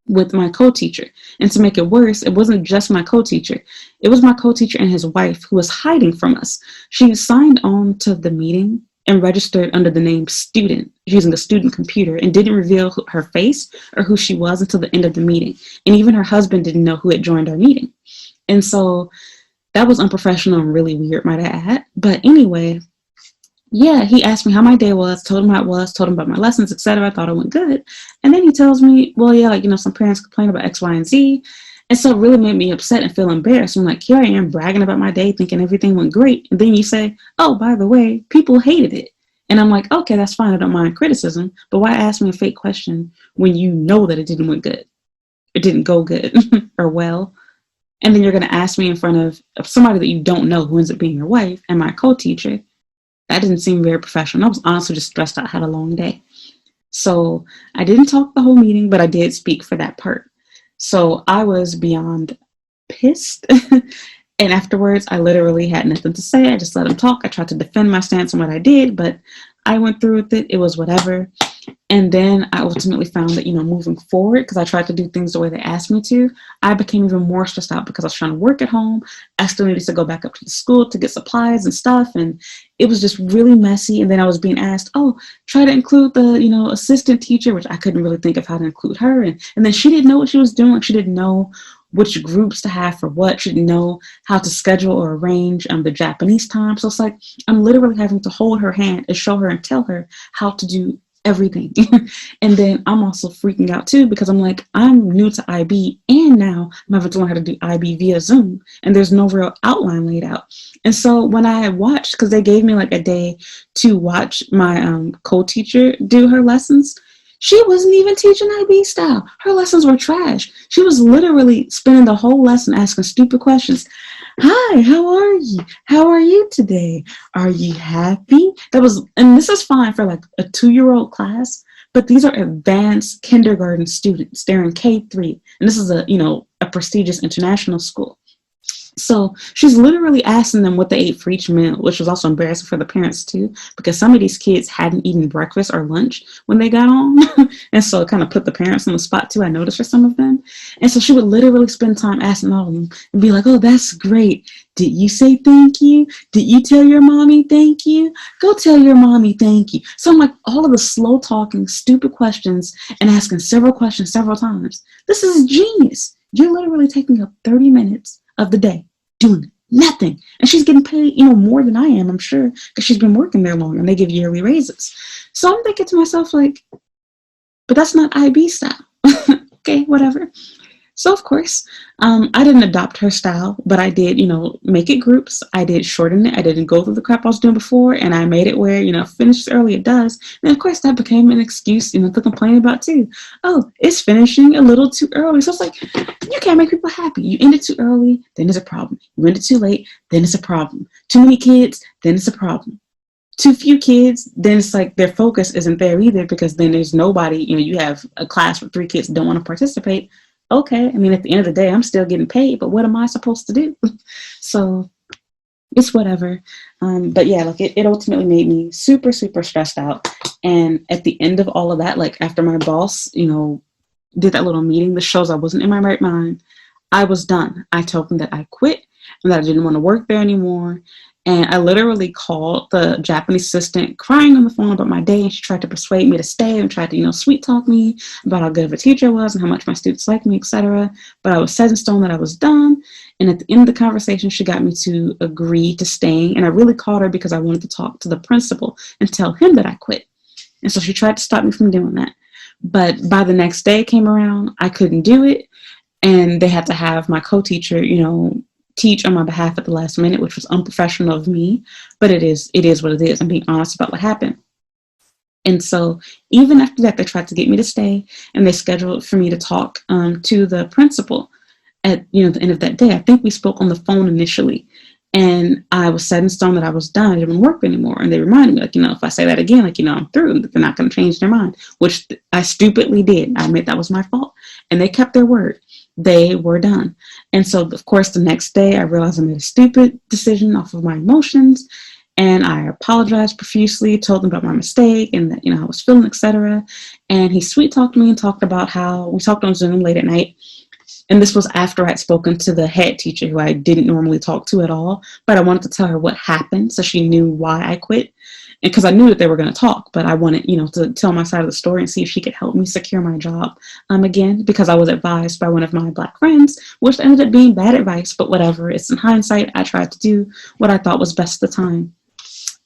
Speaker 1: with my co-teacher. And to make it worse, it wasn't just my co-teacher. It was my co-teacher and his wife who was hiding from us. She signed on to the meeting and registered under the name student using a student computer, and didn't reveal her face or who she was until the end of the meeting. And even her husband didn't know who had joined our meeting. And so that was unprofessional and really weird, might I add. But anyway, yeah, he asked me how my day was, told him how it was, told him about my lessons, etc. I thought it went good. And then he tells me, well, yeah, some parents complain about X, Y, and Z. And so it really made me upset and feel embarrassed. I'm like, here I am bragging about my day, thinking everything went great. And then you say, oh, by the way, people hated it. And I'm like, okay, that's fine. I don't mind criticism. But why ask me a fake question when you know that it didn't went good? It didn't go good or well. And then you're going to ask me in front of somebody that you don't know who ends up being your wife and my co-teacher. That didn't seem very professional. I was honestly just stressed out, had a long day. So I didn't talk the whole meeting, but I did speak for that part. So I was beyond pissed. And afterwards, I literally had nothing to say. I just let him talk. I tried to defend my stance on what I did, but I went through with it. It was whatever. And then I ultimately found that, moving forward, because I tried to do things the way they asked me to, I became even more stressed out because I was trying to work at home. I still needed to go back up to the school to get supplies and stuff. And it was just really messy. And then I was being asked, oh, try to include the, assistant teacher, which I couldn't really think of how to include her. And then she didn't know what she was doing. She didn't know which groups to have for what. She didn't know how to schedule or arrange the Japanese time. So it's like I'm literally having to hold her hand and show her and tell her how to do
Speaker 2: everything. And then I'm also freaking out too because I'm like, I'm new to IB and now I'm having to learn how to do IB via Zoom and there's no real outline laid out. And so when I watched, because they gave me like a day to watch my co-teacher do her lessons, she wasn't even teaching IB style. Her lessons were trash. She was literally spending the whole lesson asking stupid questions. Hi, how are you? How are you today? Are you happy? And this is fine for like a 2-year-old class, but these are advanced kindergarten students. They're in K3, and this is a prestigious international school. So she's literally asking them what they ate for each meal, which was also embarrassing for the parents too, because some of these kids hadn't eaten breakfast or lunch when they got on. And so it kind of put the parents on the spot too, I noticed, for some of them. And so she would literally spend time asking all of them and be like, oh, that's great. Did you say thank you? Did you tell your mommy thank you? Go tell your mommy thank you. So I'm like, all of the slow talking, stupid questions and asking several questions several times. This is genius. You're literally taking up 30 minutes of the day doing nothing, and she's getting paid more than I am, I'm sure, because she's been working there long and they give yearly raises. So I'm thinking to myself, like, but that's not IB style. Okay, whatever. So of course, I didn't adopt her style, but I did, make it groups. I did shorten it. I didn't go through the crap I was doing before, and I made it where, finish early it does. And of course, that became an excuse, to complain about too. Oh, it's finishing a little too early. So it's like, you can't make people happy. You end it too early, then it's a problem. You end it too late, then it's a problem. Too many kids, then it's a problem. Too few kids, then it's like their focus isn't there either, because then there's nobody, you have a class with 3 kids that don't want to participate. Okay, I mean, at the end of the day, I'm still getting paid, but what am I supposed to do? So it's whatever. But yeah, like it ultimately made me super, super stressed out. And at the end of all of that, like after my boss, did that little meeting that shows I wasn't in my right mind, I was done. I told them that I quit and that I didn't want to work there anymore. And I literally called the Japanese assistant crying on the phone about my day. And she tried to persuade me to stay and tried to, sweet talk me about how good of a teacher I was and how much my students liked me, etc. But I was set in stone that I was done. And at the end of the conversation, she got me to agree to staying. And I really called her because I wanted to talk to the principal and tell him that I quit. And so she tried to stop me from doing that. But by the next day it came around, I couldn't do it. And they had to have my co-teacher, teach on my behalf at the last minute, which was unprofessional of me, but it is what it is. I'm being honest about what happened. And so even after that, they tried to get me to stay, and they scheduled for me to talk to the principal at the end of that day. I think we spoke on the phone initially, and I was set in stone that I was done. I didn't work anymore. And they reminded me, like, if I say that again, like, I'm through, they're not going to change their mind, which I stupidly did. I admit that was my fault. And they kept their word. They were done. And so, of course, the next day I realized I made a stupid decision off of my emotions. And I apologized profusely, told them about my mistake and that, how I was feeling, etc. And he sweet talked me and talked about how we talked on Zoom late at night. And this was after I'd spoken to the head teacher, who I didn't normally talk to at all. But I wanted to tell her what happened so she knew why I quit. And because I knew that they were going to talk, but I wanted, to tell my side of the story and see if she could help me secure my job again, because I was advised by one of my Black friends, which ended up being bad advice, but whatever. It's in hindsight, I tried to do what I thought was best at the time.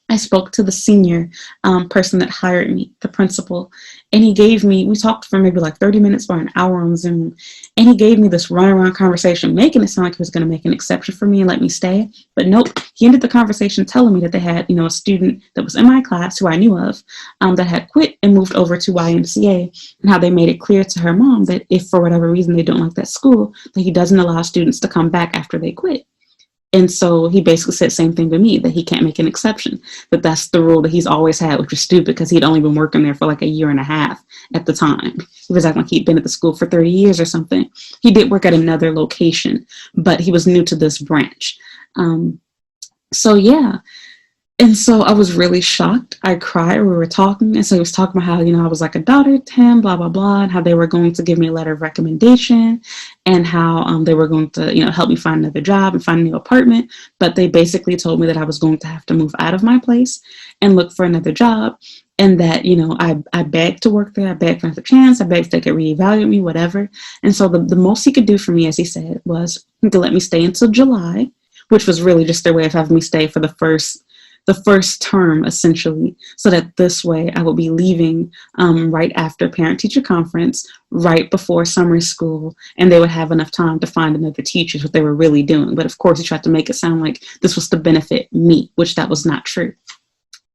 Speaker 2: I spoke to the senior person that hired me, the principal, and we talked for maybe like 30 minutes or an hour on Zoom, and he gave me this runaround conversation, making it sound like he was going to make an exception for me and let me stay. But nope, he ended the conversation telling me that they had, a student that was in my class who I knew of that had quit and moved over to YMCA, and how they made it clear to her mom that if for whatever reason they don't like that school, that he doesn't allow students to come back after they quit. And so he basically said the same thing to me, that he can't make an exception, that that's the rule that he's always had, which is stupid because he'd only been working there for like a year and a half at the time. He was acting like he'd been at the school for 30 years or something. He did work at another location, but he was new to this branch. So yeah. And so I was really shocked. I cried. We were talking. And so he was talking about how, I was like a daughter to him, blah, blah, blah, and how they were going to give me a letter of recommendation and how they were going to, help me find another job and find a new apartment. But they basically told me that I was going to have to move out of my place and look for another job. And that, I begged to work there. I begged for another chance. I begged if they could reevaluate me, whatever. And so the most he could do for me, as he said, was to let me stay until July, which was really just their way of having me stay for the first the first term essentially, so that this way I would be leaving right after parent-teacher conference, right before summer school, and they would have enough time to find another teacher, what they were really doing. But of course, he tried to make it sound like this was to benefit me, which that was not true.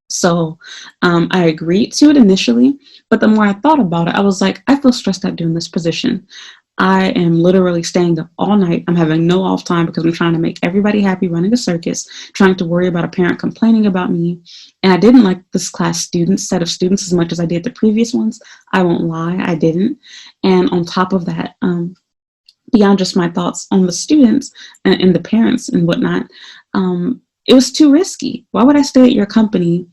Speaker 2: So I agreed to it initially, but the more I thought about it, I was like, I feel stressed out doing this position. I am literally staying up all night. I'm having no off time because I'm trying to make everybody happy running a circus, trying to worry about a parent complaining about me. And I didn't like this set of students as much as I did the previous ones. I won't lie, I didn't. And on top of that, beyond just my thoughts on the students and the parents and whatnot, it was too risky. Why would I stay at your company,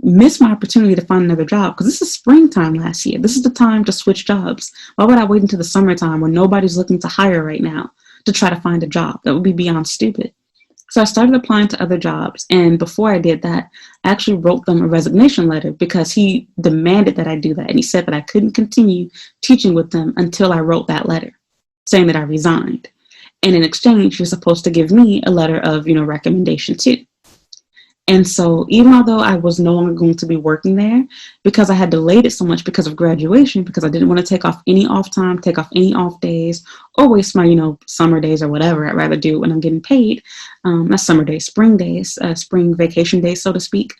Speaker 2: miss my opportunity to find another job? Because this is springtime last year. This is the time to switch jobs. Why would I wait until the summertime when nobody's looking to hire right now to try to find a job? That would be beyond stupid. So I started applying to other jobs. And before I did that, I actually wrote them a resignation letter because he demanded that I do that. And he said that I couldn't continue teaching with them until I wrote that letter saying that I resigned. And in exchange, he was supposed to give me a letter of, recommendation too. And so even although I was no longer going to be working there, because I had delayed it so much because of graduation, because I didn't want to take off any off time, take off any off days, or waste my, summer days or whatever, I'd rather do it when I'm getting paid. Not summer days, spring vacation days, so to speak.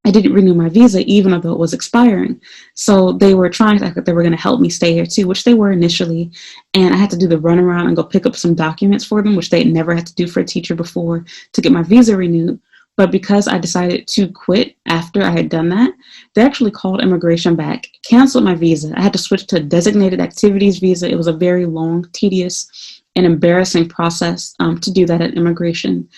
Speaker 2: I didn't renew my visa even though it was expiring. So they were trying to act like they were going to help me stay here too, which they were initially. And I had to do the runaround and go pick up some documents for them, which they had never had to do for a teacher before, to get my visa renewed. But because I decided to quit after I had done that, they actually called immigration back, canceled my visa. I had to switch to a designated activities visa. It was a very long, tedious, and embarrassing process to do that at immigration.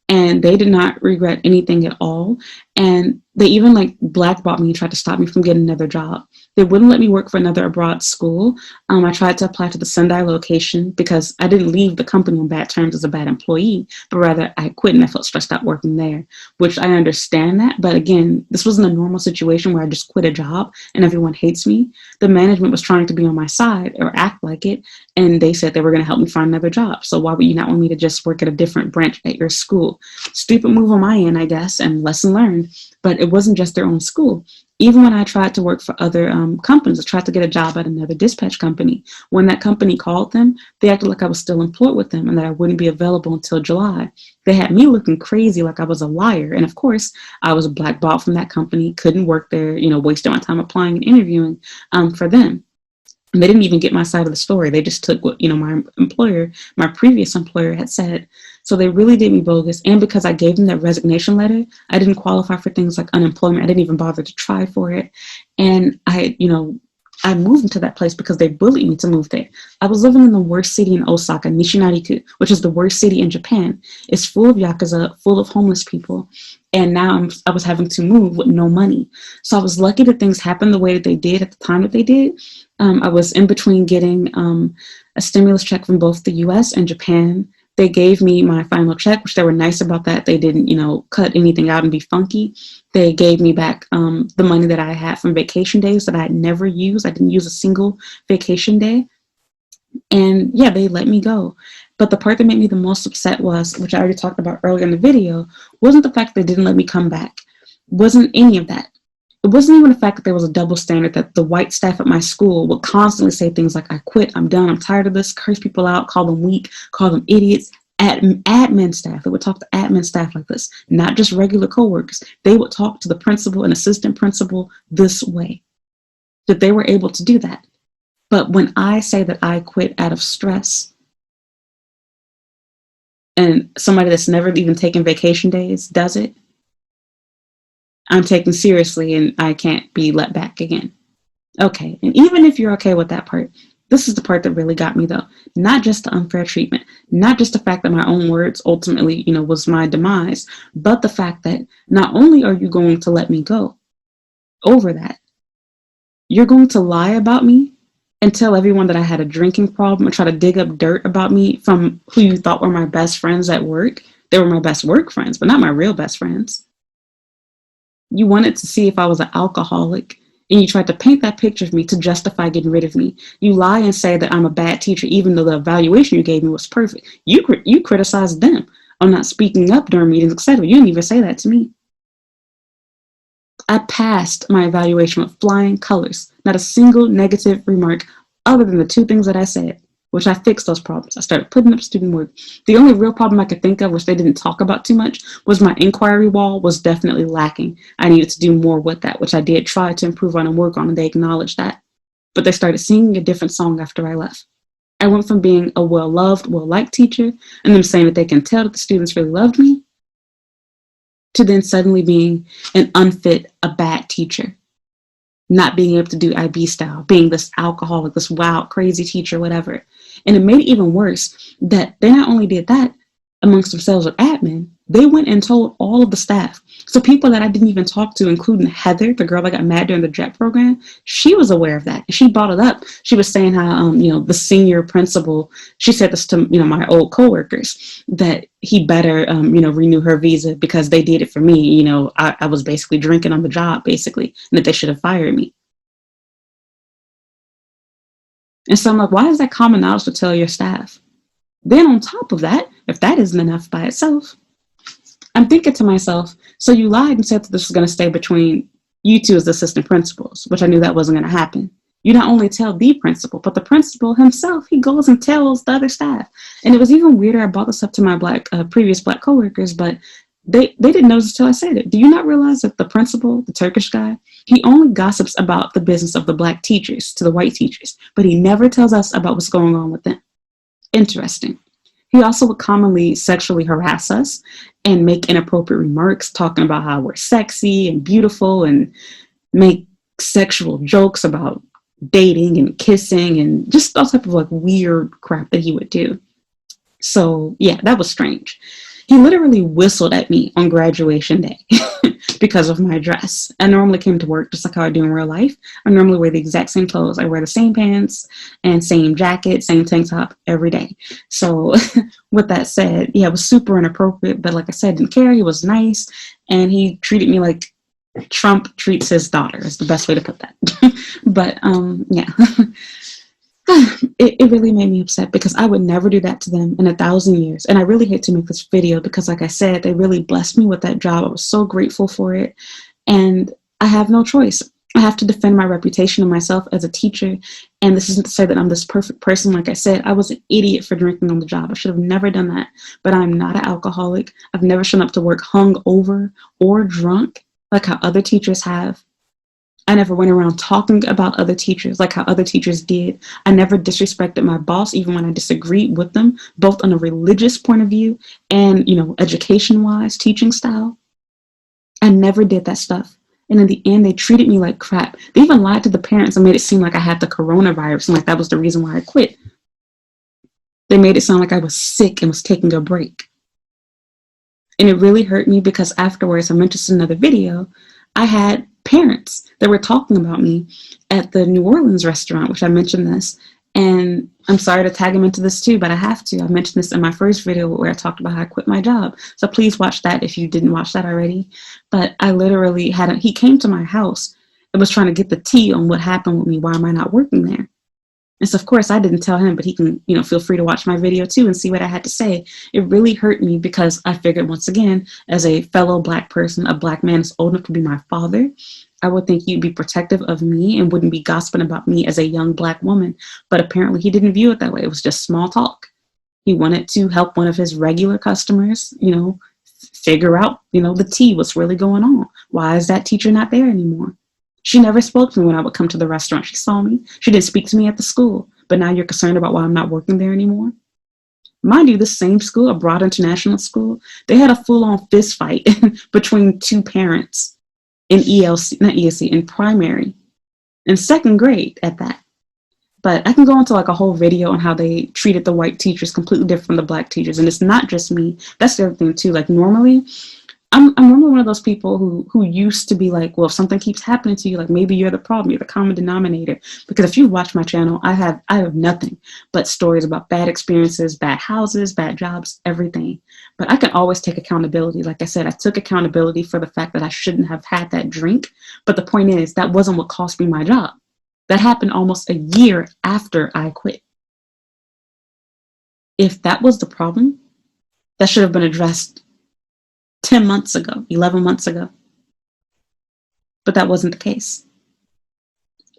Speaker 2: And they did not regret anything at all. And they even blackballed me and tried to stop me from getting another job. They wouldn't let me work for another abroad school. I tried to apply to the Sendai location because I didn't leave the company on bad terms as a bad employee, but rather I quit and I felt stressed out working there, which I understand that. But again, this wasn't a normal situation where I just quit a job and everyone hates me. The management was trying to be on my side or act like it. And they said they were going to help me find another job. So why would you not want me to just work at a different branch at your school? Stupid move on my end, I guess, and lesson learned. But it wasn't just their own school. Even when I tried to work for other companies, I tried to get a job at another dispatch company. When that company called them, they acted like I was still employed with them and that I wouldn't be available until July. They had me looking crazy like I was a liar. And of course, I was blackballed from that company, couldn't work there, wasting my time applying and interviewing for them. And they didn't even get my side of the story. They just took what, my previous employer had said. So they really did me bogus. And because I gave them that resignation letter, I didn't qualify for things like unemployment. I didn't even bother to try for it. And I moved into that place because they bullied me to move there. I was living in the worst city in Osaka, Nishinariku, which is the worst city in Japan. It's full of yakuza, full of homeless people. And now I was having to move with no money. So I was lucky that things happened the way that they did at the time that they did. I was in between getting a stimulus check from both the US and Japan. They gave me my final check, which they were nice about that. They didn't, cut anything out and be funky. They gave me back the money that I had from vacation days that I had never used. I didn't use a single vacation day. And yeah, they let me go. But the part that made me the most upset was, which I already talked about earlier in the video, wasn't the fact that they didn't let me come back. Wasn't any of that. It wasn't even the fact that there was a double standard, that the white staff at my school would constantly say things like, I quit, I'm done, I'm tired of this, curse people out, call them weak, call them idiots. Admin staff, they would talk to admin staff like this, not just regular coworkers. They would talk to the principal and assistant principal this way, that they were able to do that. But when I say that I quit out of stress, and somebody that's never even taken vacation days does it, I'm taken seriously and I can't be let back again. Okay, and even if you're okay with that part, this is the part that really got me though. Not just the unfair treatment, not just the fact that my own words ultimately, was my demise, but the fact that not only are you going to let me go over that, you're going to lie about me and tell everyone that I had a drinking problem and try to dig up dirt about me from who you thought were my best friends at work. They were my best work friends, but not my real best friends. You wanted to see if I was an alcoholic, and you tried to paint that picture of me to justify getting rid of me. You lie and say that I'm a bad teacher, even though the evaluation you gave me was perfect. You criticized them. I'm not speaking up during meetings, etc. You didn't even say that to me. I passed my evaluation with flying colors. Not a single negative remark other than the two things that I said, which I fixed those problems. I started putting up student work. The only real problem I could think of, which they didn't talk about too much, was my inquiry wall was definitely lacking. I needed to do more with that, which I did try to improve on and work on, and they acknowledged that. But they started singing a different song after I left. I went from being a well-loved, well-liked teacher, and them saying that they can tell that the students really loved me, to then suddenly being an unfit, a bad teacher, not being able to do IB style, being this alcoholic, this wild, crazy teacher, whatever. And it made it even worse that they not only did that amongst themselves with admin, they went and told all of the staff. So people that I didn't even talk to, including Heather, the girl that got mad during the JET program, she was aware of that. She brought it up. She was saying how, the senior principal, she said this to, my old coworkers, that he better, renew her visa because they did it for me. I was basically drinking on the job, basically, and that they should have fired me. And so I'm like, why is that common knowledge to tell your staff? Then on top of that, if that isn't enough by itself, I'm thinking to myself, so you lied and said that this was going to stay between you two as assistant principals, which I knew that wasn't going to happen. You not only tell the principal, but the principal himself, he goes and tells the other staff. And it was even weirder. I brought this up to my previous black coworkers, but they didn't notice until I said it. Do you not realize that the principal, the Turkish guy, he only gossips about the business of the black teachers to the white teachers, but he never tells us about what's going on with them. Interesting. He also would commonly sexually harass us and make inappropriate remarks, talking about how we're sexy and beautiful, and make sexual jokes about dating and kissing and just all type of like weird crap that he would do. So yeah, that was strange. He literally whistled at me on graduation day because of my dress. I normally came to work just like how I do in real life. I normally wear the exact same clothes. I wear the same pants and same jacket, same tank top every day. So with that said, yeah, it was super inappropriate, but like I said, didn't care. He was nice, and he treated me like Trump treats his daughter, is the best way to put that. But yeah. It really made me upset because I would never do that to them in 1,000 years. And I really hate to make this video because, like I said, they really blessed me with that job. I was so grateful for it. And I have no choice. I have to defend my reputation and myself as a teacher. And this isn't to say that I'm this perfect person. Like I said, I was an idiot for drinking on the job. I should have never done that. But I'm not an alcoholic. I've never shown up to work hungover or drunk like how other teachers have. I never went around talking about other teachers like how other teachers did. I never disrespected my boss, even when I disagreed with them, both on a religious point of view and, education-wise, teaching style. I never did that stuff. And in the end, they treated me like crap. They even lied to the parents and made it seem like I had the coronavirus and like that was the reason why I quit. They made it sound like I was sick and was taking a break. And it really hurt me because afterwards, I mentioned in another video, I had parents that were talking about me at the New Orleans restaurant, which I mentioned this. And I'm sorry to tag him into this too, but I have to. I mentioned this in my first video where I talked about how I quit my job. So please watch that if you didn't watch that already. But I literally he came to my house and was trying to get the tea on what happened with me. Why am I not working there? And so, of course, I didn't tell him, but he can, feel free to watch my video too and see what I had to say. It really hurt me because I figured, once again, as a fellow Black person, a Black man is old enough to be my father, I would think he'd be protective of me and wouldn't be gossiping about me as a young Black woman. But apparently he didn't view it that way. It was just small talk. He wanted to help one of his regular customers, figure out, the tea, what's really going on. Why is that teacher not there anymore? She never spoke to me when I would come to the restaurant. She saw me. She didn't speak to me at the school. But now you're concerned about why I'm not working there anymore? Mind you, this same school, a broad international school, they had a full-on fist fight between two parents in in primary, in second grade at that. But I can go into like a whole video on how they treated the white teachers completely different from the Black teachers. And it's not just me. That's the other thing too. Like normally, I'm normally one of those people who used to be like, well, if something keeps happening to you, like maybe you're the problem, you're the common denominator. Because if you watch my channel, I have nothing but stories about bad experiences, bad houses, bad jobs, everything. But I can always take accountability. Like I said, I took accountability for the fact that I shouldn't have had that drink. But the point is, that wasn't what cost me my job. That happened almost a year after I quit. If that was the problem, That should have been addressed 10 months ago, 11 months ago. But that wasn't the case.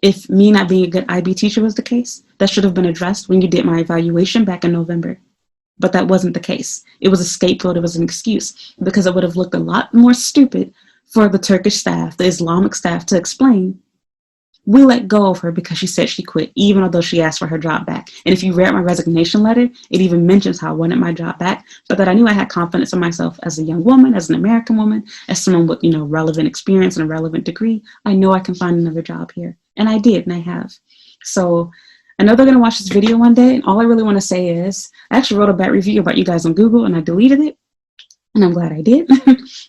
Speaker 2: If me not being a good IB teacher was the case, that should have been addressed when you did my evaluation back in November. But that wasn't the case. It was a scapegoat, it was an excuse, because it would have looked a lot more stupid for the Turkish staff, the Islamic staff, to explain, we let go of her because she said she quit, even although she asked for her job back. And if you read my resignation letter, it even mentions how I wanted my job back, but that I knew I had confidence in myself as a young woman, as an American woman, as someone with, relevant experience and a relevant degree. I know I can find another job here. And I did, and I have. So I know they're going to watch this video one day, and all I really want to say is, I actually wrote a bad review about you guys on Google, and I deleted it. And I'm glad I did,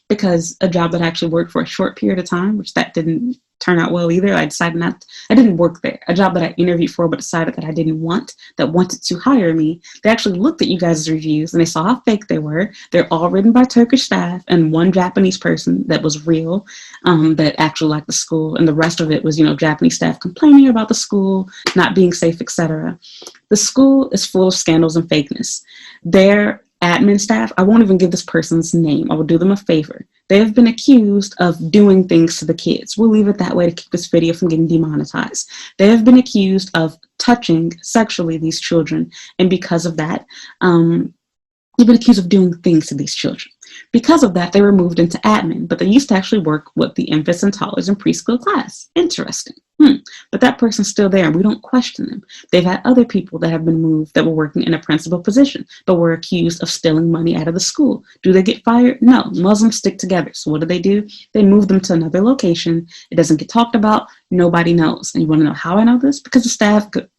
Speaker 2: because a job that I actually worked for a short period of time, which that didn't turn out well either. I didn't work there. A job that I interviewed for, but decided that I didn't want, that wanted to hire me. They actually looked at you guys' reviews and they saw how fake they were. They're all written by Turkish staff and one Japanese person that was real, that actually liked the school. And the rest of it was, Japanese staff complaining about the school, not being safe, etc. The school is full of scandals and fakeness. Their admin staff, I won't even give this person's name. I will do them a favor. They have been accused of doing things to the kids. We'll leave it that way to keep this video from getting demonetized. They have been accused of touching sexually these children. And because of that, they've been accused of doing things to these children. Because of that, they were moved into admin, but they used to actually work with the infants and toddlers in preschool class. Interesting. But that person's still there and we don't question them. They've had other people that have been moved that were working in a principal position, but were accused of stealing money out of the school. Do they get fired? No. Muslims stick together. So what do? They move them to another location. It doesn't get talked about. Nobody knows. And you want to know how I know this? Because the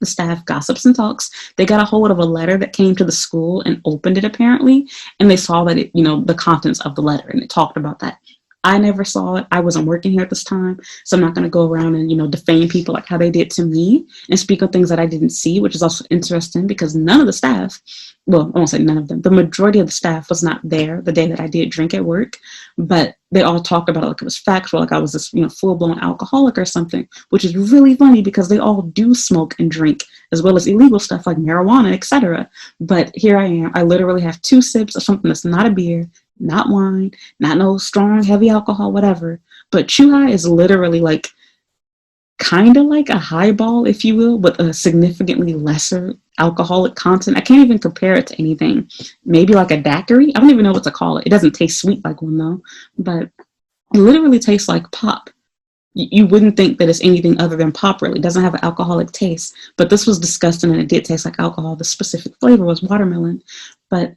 Speaker 2: staff gossips and talks. They got a hold of a letter that came to the school and opened it apparently, and they saw that it, the contents of the letter, and it talked about that. I never saw it. I wasn't working here at this time, so I'm not going to go around and, defame people like how they did to me and speak on things that I didn't see, which is also interesting because none of the staff, well, I won't say none of them, the majority of the staff was not there the day that I did drink at work, but they all talked about it like it was factual, like I was this, full-blown alcoholic or something, which is really funny because they all do smoke and drink, as well as illegal stuff like marijuana, etc. But here I am. I literally have 2 sips of something that's not a beer, not wine, not no strong, heavy alcohol, whatever. But Chuhai is literally kind of like a highball, if you will, with a significantly lesser alcoholic content. I can't even compare it to anything. Maybe like a daiquiri. I don't even know what to call it. It doesn't taste sweet like one though, but it literally tastes like pop. You wouldn't think that it's anything other than pop, really. It doesn't have an alcoholic taste, but this was disgusting and it did taste like alcohol. The specific flavor was watermelon, but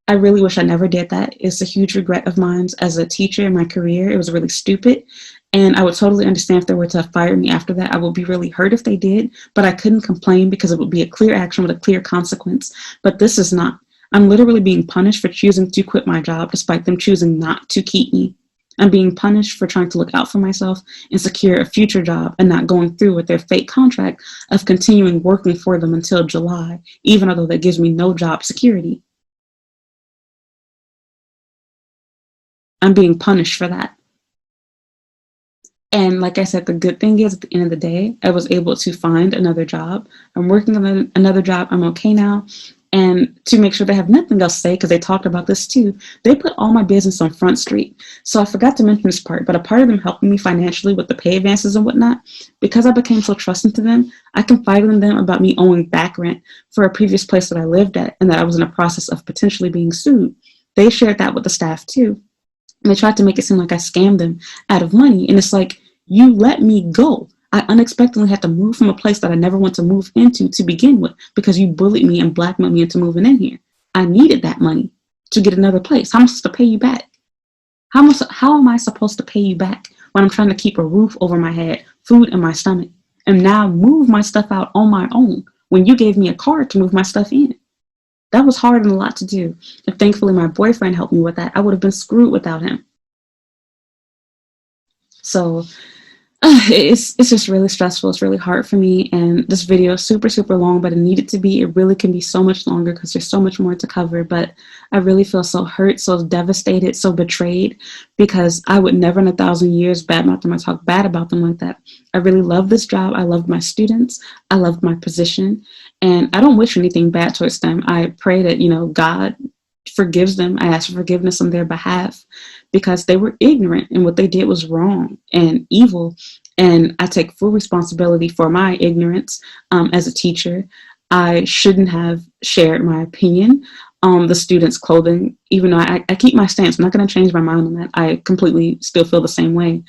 Speaker 2: I really wish I never did that. It's a huge regret of mine as a teacher in my career. It was really stupid. And I would totally understand if they were to fire me after that. I would be really hurt if they did, but I couldn't complain because it would be a clear action with a clear consequence. But this is not. I'm literally being punished for choosing to quit my job despite them choosing not to keep me. I'm being punished for trying to look out for myself and secure a future job and not going through with their fake contract of continuing working for them until July, even though that gives me no job security. I'm being punished for that. And like I said, the good thing is at the end of the day, I was able to find another job. I'm working on another job. I'm okay now. And to make sure they have nothing else to say, because they talked about this too, they put all my business on Front Street. So I forgot to mention this part, but a part of them helping me financially with the pay advances and whatnot, because I became so trusting to them, I confided in them about me owing back rent for a previous place that I lived at and that I was in a process of potentially being sued. They shared that with the staff too. And they tried to make it seem like I scammed them out of money. And it's like, you let me go. I unexpectedly had to move from a place that I never want to move into to begin with because you bullied me and blackmailed me into moving in here. I needed that money to get another place. How am I supposed to pay you back? How am I supposed to pay you back when I'm trying to keep a roof over my head, food in my stomach, and now move my stuff out on my own when you gave me a car to move my stuff in? That was hard and a lot to do. And thankfully, my boyfriend helped me with that. I would have been screwed without him. So it's just really stressful. It's really hard for me. And this video is super, super long, but it needed to be. It really can be so much longer because there's so much more to cover. But I really feel so hurt, so devastated, so betrayed because I would never in 1,000 years badmouth them or talk bad about them like that. I really love this job. I loved my students. I loved my position. And I don't wish anything bad towards them. I pray that, God forgives them. I ask for forgiveness on their behalf because they were ignorant and what they did was wrong and evil. And I take full responsibility for my ignorance as a teacher. I shouldn't have shared my opinion on the students' clothing, even though I keep my stance. I'm not going to change my mind on that. I completely still feel the same way.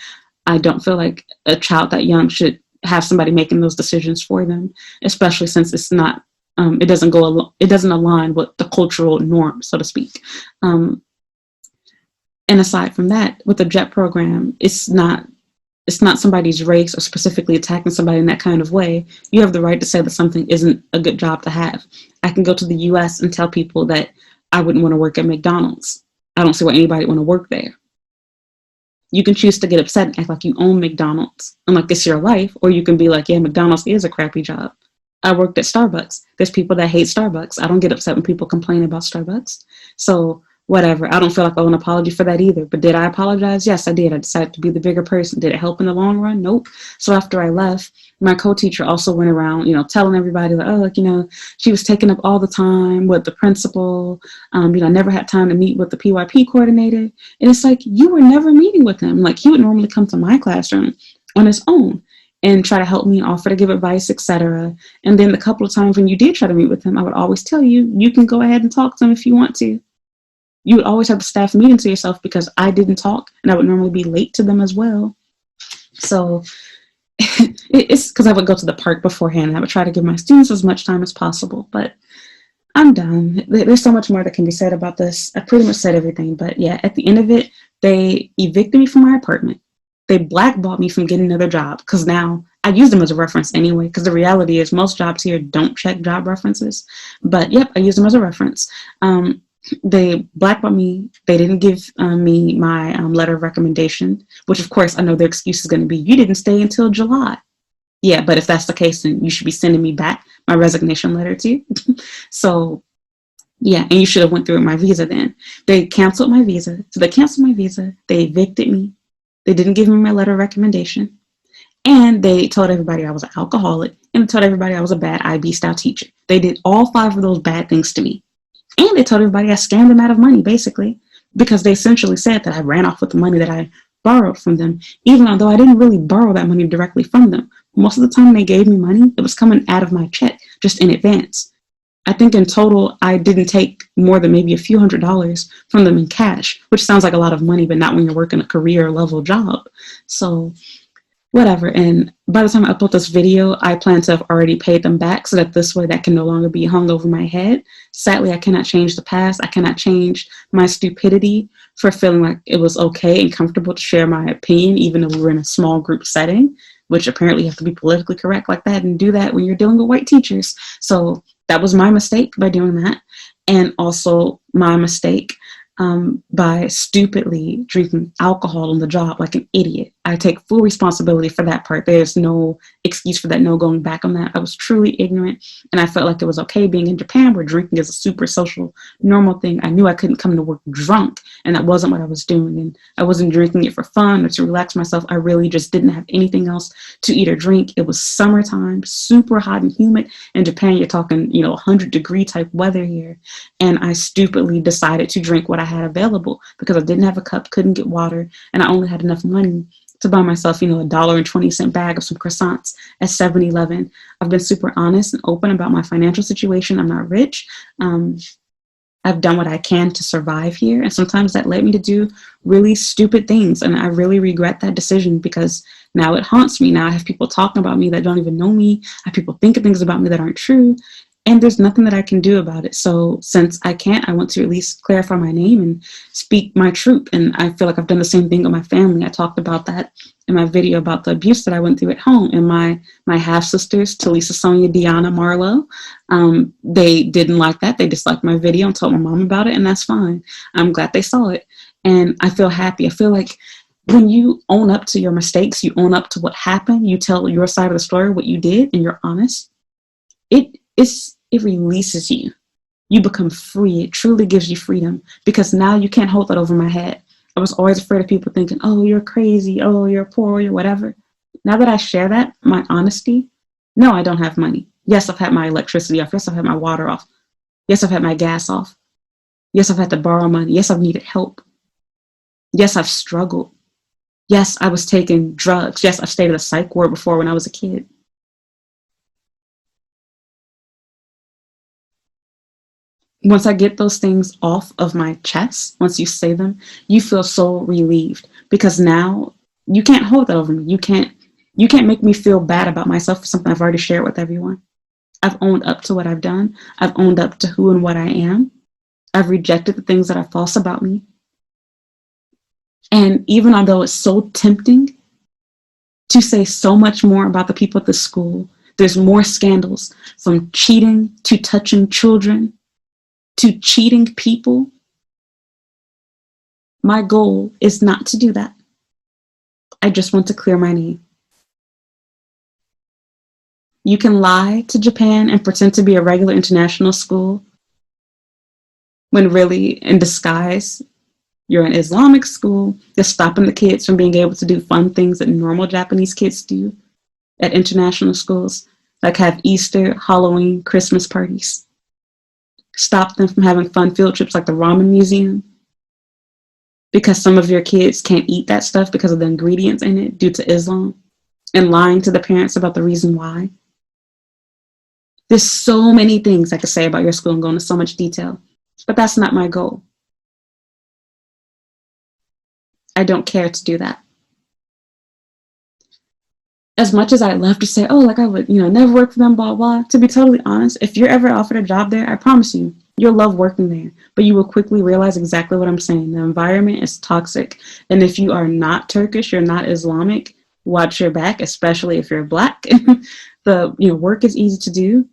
Speaker 2: I don't feel like a child that young should have somebody making those decisions for them, especially since it's not it doesn't align with the cultural norm, so to speak. And aside from that, with the JET program, it's not somebody's race or specifically attacking somebody in that kind of way. You have the right to say that something isn't a good job to have. I can go to the US and tell people that I wouldn't want to work at McDonald's. I don't see why anybody would want to work there. You can choose to get upset and act like you own McDonald's and like it's your life, or you can be like, yeah, McDonald's is a crappy job. I worked at Starbucks. There's people that hate Starbucks. I don't get upset when people complain about Starbucks. So whatever. I don't feel like I owe an apology for that either. But did I apologize? Yes, I did. I decided to be the bigger person. Did it help in the long run? Nope. So after I left, my co-teacher also went around, telling everybody like, oh, she was taking up all the time with the principal. Never had time to meet with the PYP coordinator. And it's like, you were never meeting with him. Like, he would normally come to my classroom on his own and try to help me, offer to give advice, etc. And then the couple of times when you did try to meet with him, I would always tell you, you can go ahead and talk to him if you want to. You would always have the staff meeting to yourself because I didn't talk and I would normally be late to them as well. So it's because I would go to the park beforehand and I would try to give my students as much time as possible. But I'm done. There's so much more that can be said about this. I pretty much said everything. But yeah, at the end of it, they evicted me from my apartment. They blackballed me from getting another job because now I use them as a reference anyway, because the reality is most jobs here don't check job references. But yep, I use them as a reference. They blackballed me. They didn't give me my letter of recommendation, which of course I know their excuse is going to be, you didn't stay until July. Yeah, but if that's the case, then you should be sending me back my resignation letter too. So yeah, and you should have went through my visa then. They canceled my visa. So they canceled my visa. They evicted me. They didn't give me my letter of recommendation. And they told everybody I was an alcoholic. And they told everybody I was a bad IB style teacher. They did all 5 of those bad things to me. And they told everybody I scammed them out of money, basically, because they essentially said that I ran off with the money that I borrowed from them, even although I didn't really borrow that money directly from them. Most of the time they gave me money, it was coming out of my check, just in advance. I think in total, I didn't take more than maybe a few $100s from them in cash, which sounds like a lot of money, but not when you're working a career level job. So whatever. And by the time I upload this video, I plan to have already paid them back so that this way that can no longer be hung over my head. Sadly, I cannot change the past. I cannot change my stupidity for feeling like it was okay and comfortable to share my opinion, even though we were in a small group setting, which apparently you have to be politically correct like that and do that when you're dealing with white teachers. So that was my mistake by doing that. And also my mistake by stupidly drinking alcohol on the job like an idiot. I take full responsibility for that part. There's no excuse for that, no going back on that. I was truly ignorant, and I felt like it was okay being in Japan where drinking is a super social, normal thing. I knew I couldn't come to work drunk, and that wasn't what I was doing. And I wasn't drinking it for fun or to relax myself. I really just didn't have anything else to eat or drink. It was summertime, super hot and humid. In Japan, you're talking, 100-degree type weather here. And I stupidly decided to drink what I had available because I didn't have a cup, couldn't get water, and I only had enough money to buy myself, $1.20 bag of some croissants at 7-Eleven. I've been super honest and open about my financial situation. I'm not rich. I've done what I can to survive here. And sometimes that led me to do really stupid things. And I really regret that decision because now it haunts me. Now I have people talking about me that don't even know me. I have people thinking things about me that aren't true. And there's nothing that I can do about it. So since I can't, I want to at least clarify my name and speak my truth. And I feel like I've done the same thing with my family. I talked about that in my video about the abuse that I went through at home. And my half-sisters, Talisa, Sonia, Deanna, Marlo, they didn't like that. They disliked my video and told my mom about it, and that's fine. I'm glad they saw it. And I feel happy. I feel like when you own up to your mistakes, you own up to what happened, you tell your side of the story, what you did, and you're honest, it releases you. You become free. It truly gives you freedom because now you can't hold that over my head. I was always afraid of people thinking, oh, you're crazy. Oh, you're poor, you're whatever. Now that I share that, my honesty, no, I don't have money. Yes, I've had my electricity off. Yes, I've had my water off. Yes, I've had my gas off. Yes, I've had to borrow money. Yes, I've needed help. Yes, I've struggled. Yes, I was taking drugs. Yes, I've stayed at a psych ward before when I was a kid. Once I get those things off of my chest, once you say them, you feel so relieved because now you can't hold that over me. You can't make me feel bad about myself for something I've already shared with everyone. I've owned up to what I've done. I've owned up to who and what I am. I've rejected the things that are false about me. And even although it's so tempting to say so much more about the people at the school, there's more scandals from cheating to touching children to cheating people. My goal is not to do that. I just want to clear my name. You can lie to Japan and pretend to be a regular international school when really, in disguise, you're an Islamic school that's stopping the kids from being able to do fun things that normal Japanese kids do at international schools, like have Easter, Halloween, Christmas parties. Stop them from having fun field trips like the ramen museum because some of your kids can't eat that stuff because of the ingredients in it due to Islam, and lying to the parents about the reason why. There's so many things I could say about your school and go into so much detail, but that's not my goal. I don't care to do that. As much as I'd love to say, oh, like I would, never work for them, blah, blah. To be totally honest, if you're ever offered a job there, I promise you'll love working there. But you will quickly realize exactly what I'm saying. The environment is toxic. And if you are not Turkish, you're not Islamic, watch your back, especially if you're Black. The work is easy to do.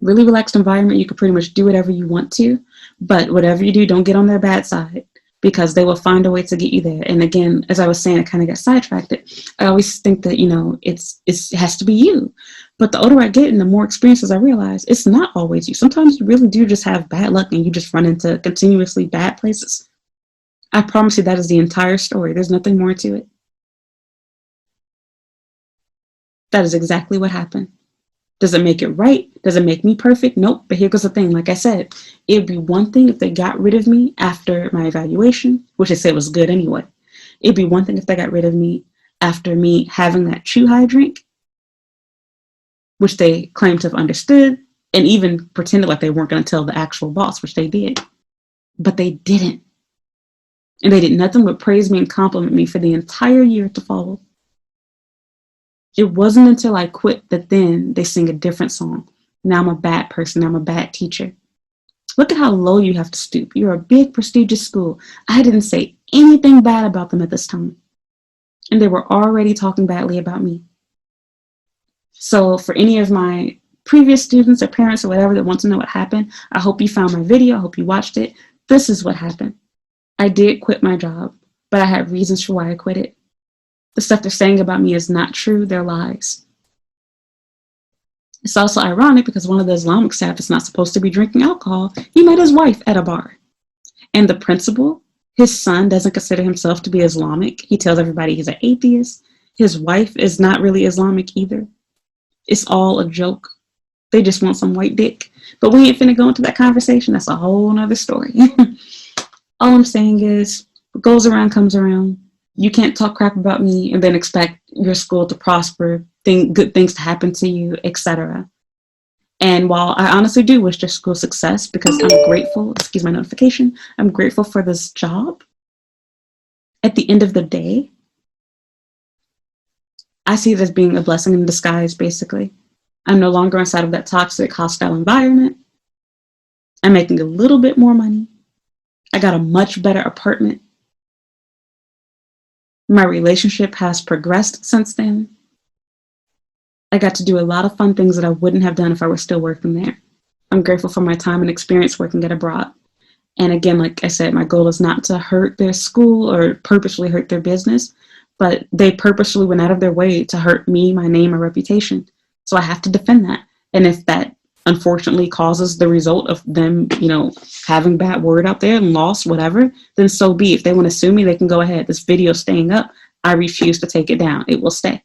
Speaker 2: Really relaxed environment. You can pretty much do whatever you want to. But whatever you do, don't get on their bad side, because they will find a way to get you there. And again, as I was saying, I kind of got sidetracked. I always think that, it has to be you. But the older I get and the more experiences I realize, it's not always you. Sometimes you really do just have bad luck and you just run into continuously bad places. I promise you that is the entire story. There's nothing more to it. That is exactly what happened. Does it make it right? Does it make me perfect? Nope. But here goes the thing. Like I said, it'd be one thing if they got rid of me after my evaluation, which they said was good anyway. It'd be one thing if they got rid of me after me having that chew high drink, which they claimed to have understood and even pretended like they weren't going to tell the actual boss, which they did. But they didn't. And they did nothing but praise me and compliment me for the entire year to follow. It wasn't until I quit that then they sing a different song. Now I'm a bad person. Now I'm a bad teacher. Look at how low you have to stoop. You're a big, prestigious school. I didn't say anything bad about them at this time. And they were already talking badly about me. So for any of my previous students or parents or whatever that want to know what happened, I hope you found my video. I hope you watched it. This is what happened. I did quit my job, but I had reasons for why I quit it. The stuff they're saying about me is not true. They're lies. It's also ironic because one of the Islamic staff is not supposed to be drinking alcohol. He met his wife at a bar. And the principal, his son doesn't consider himself to be Islamic. He tells everybody he's an atheist. His wife is not really Islamic either. It's all a joke. They just want some white dick. But we ain't finna go into that conversation. That's a whole nother story. All I'm saying is, what goes around comes around. You can't talk crap about me and then expect your school to prosper, good things to happen to you, etc. And while I honestly do wish your school success because I'm grateful, excuse my notification, I'm grateful for this job, at the end of the day, I see it as being a blessing in disguise, basically. I'm no longer inside of that toxic, hostile environment. I'm making a little bit more money. I got a much better apartment. My relationship has progressed since then. I got to do a lot of fun things that I wouldn't have done if I were still working there. I'm grateful for my time and experience working at abroad. And again, like I said, my goal is not to hurt their school or purposely hurt their business, but they purposely went out of their way to hurt me, my name, my reputation. So I have to defend that. And if that unfortunately causes the result of them, having bad word out there and loss, whatever, then so be. If they want to sue me, they can go ahead. This video's staying up. I refuse to take it down. It will stay.